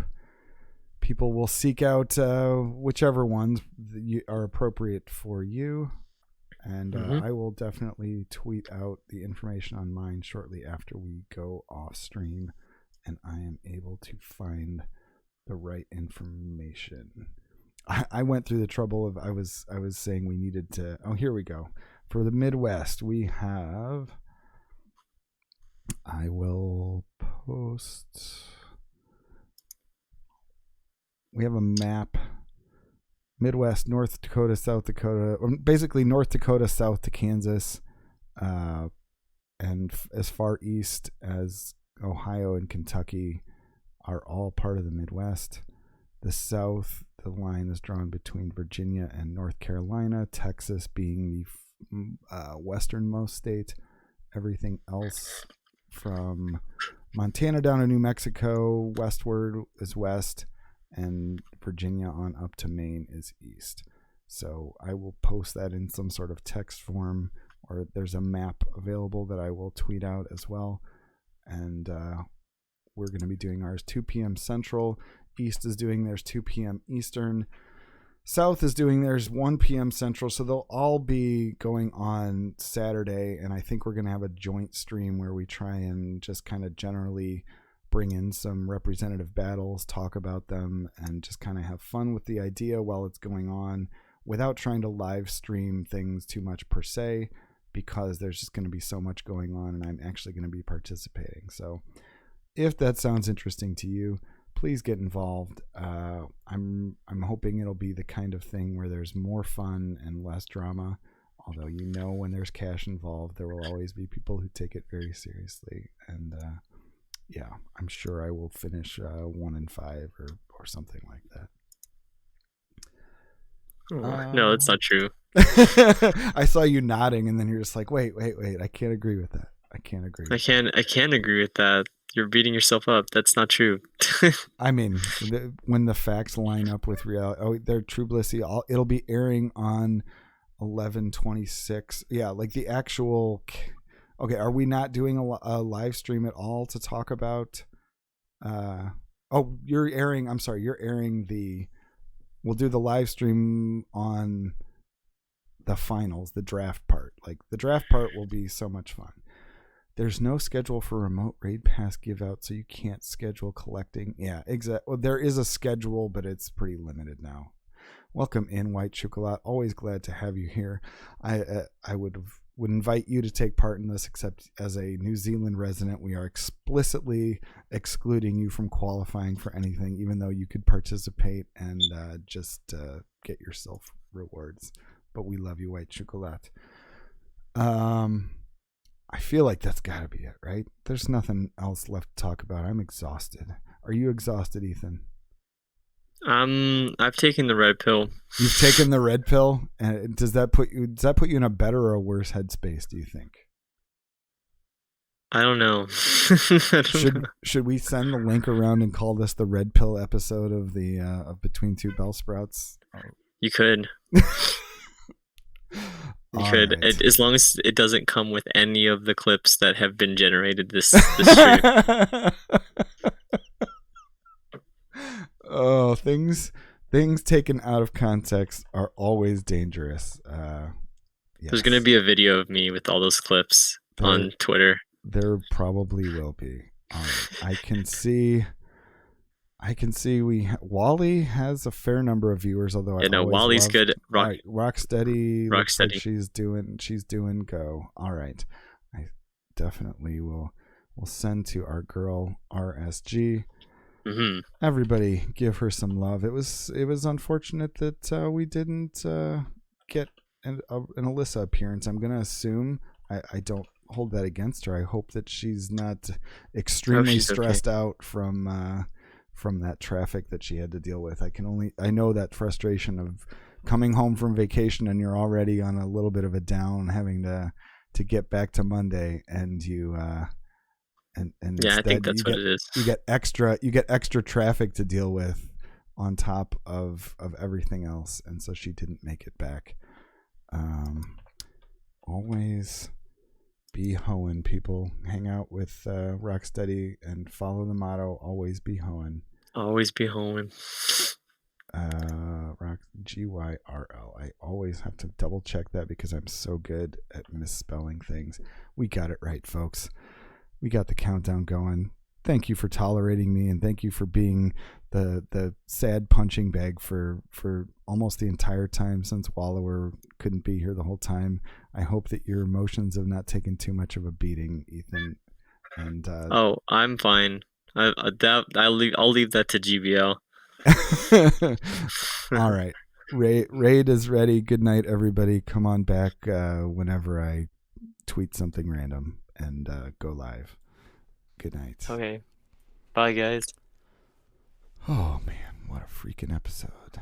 people will seek out whichever ones are appropriate for you. And I will definitely tweet out the information on mine shortly after we go off stream and I am able to find the right information. I went through the trouble of I was saying we needed to. Oh, here we go. For the Midwest, we have. I will post. We have a map. Midwest, North Dakota, South Dakota, or basically North Dakota, south to Kansas, and as far east as Ohio and Kentucky are all part of the Midwest. The South, the line is drawn between Virginia and North Carolina, Texas being the westernmost state. Everything else from Montana down to New Mexico, westward is west, and Virginia on up to Maine is east. So I will post that in some sort of text form, or there's a map available that I will tweet out as well. And we're going to be doing ours 2 p.m. Central. East is doing theirs 2 p.m. Eastern. South is doing theirs 1 p.m. Central. So they'll all be going on Saturday. And I think we're going to have a joint stream where we try and just kind of generally bring in some representative battles, talk about them, and just kind of have fun with the idea while it's going on without trying to live stream things too much per se, because there's just going to be so much going on and I'm actually going to be participating. So if that sounds interesting to you, please get involved. I'm hoping it'll be the kind of thing where there's more fun and less drama. Although, you know, when there's cash involved, there will always be people who take it very seriously. And yeah, I'm sure I will finish 1 in 5 or something like that. No, that's not true. I saw you nodding, and then you're just like, wait. I can't agree with that. I can't agree. I can't agree with that. You're beating yourself up. That's not true. I mean, when the facts line up with reality. Oh, they're True Blissy. It'll be airing on 11/26. Yeah, like the actual. Okay, are we not doing a live stream at all to talk about? You're airing. I'm sorry, you're airing the. We'll do the live stream on the finals, the draft part. Like the draft part will be so much fun. There's no schedule for remote raid pass give out, so you can't schedule collecting. Yeah, exactly. Well, there is a schedule, but it's pretty limited now. Welcome in, White Chocolate. Always glad to have you here. I would invite you to take part in this, except as a New Zealand resident, we are explicitly excluding you from qualifying for anything, even though you could participate and just get yourself rewards. But we love you, White Chocolate. I feel like that's got to be it, right? There's nothing else left to talk about. I'm exhausted. Are you exhausted, Ethan? I've taken the red pill. You've taken the red pill, and does that put you in a better or a worse headspace, do you think? I don't know. Should we send the link around and call this the red pill episode of the of Between Two Bellsprouts? You could. You could, right. as long as it doesn't come with any of the clips that have been generated this stream. Oh, things taken out of context are always dangerous. Yes. There's gonna be a video of me with all those clips on Twitter. There probably will be. All right. I can see Wally has a fair number of viewers, although Wally's good. Rocksteady looks like she's doing go. All right. I definitely will send to our girl RSG. Mm-hmm. Everybody give her some love. It was unfortunate that we didn't get an Alyssa appearance. I'm gonna assume, I don't hold that against her. I hope that she's not extremely stressed out from that traffic that she had to deal with. I know that frustration of coming home from vacation and you're already on a little bit of a down, having to get back to Monday, and you and I think that's what it is. You get extra traffic to deal with on top of everything else, and so she didn't make it back. Always be hoeing, people. Hang out with Rocksteady and follow the motto: always be hoeing. Always be hoeing. Rock GYRL. I always have to double check that because I'm so good at misspelling things. We got it right, folks. We got the countdown going. Thank you for tolerating me, and thank you for being the sad punching bag for almost the entire time, since Wallower couldn't be here the whole time. I hope that your emotions have not taken too much of a beating, Ethan. And I'm fine. I'll leave that to GBL. All right. Raid is ready. Good night, everybody. Come on back whenever I tweet something random and go live. Good night. Okay. Bye, guys. Oh, man. What a freaking episode.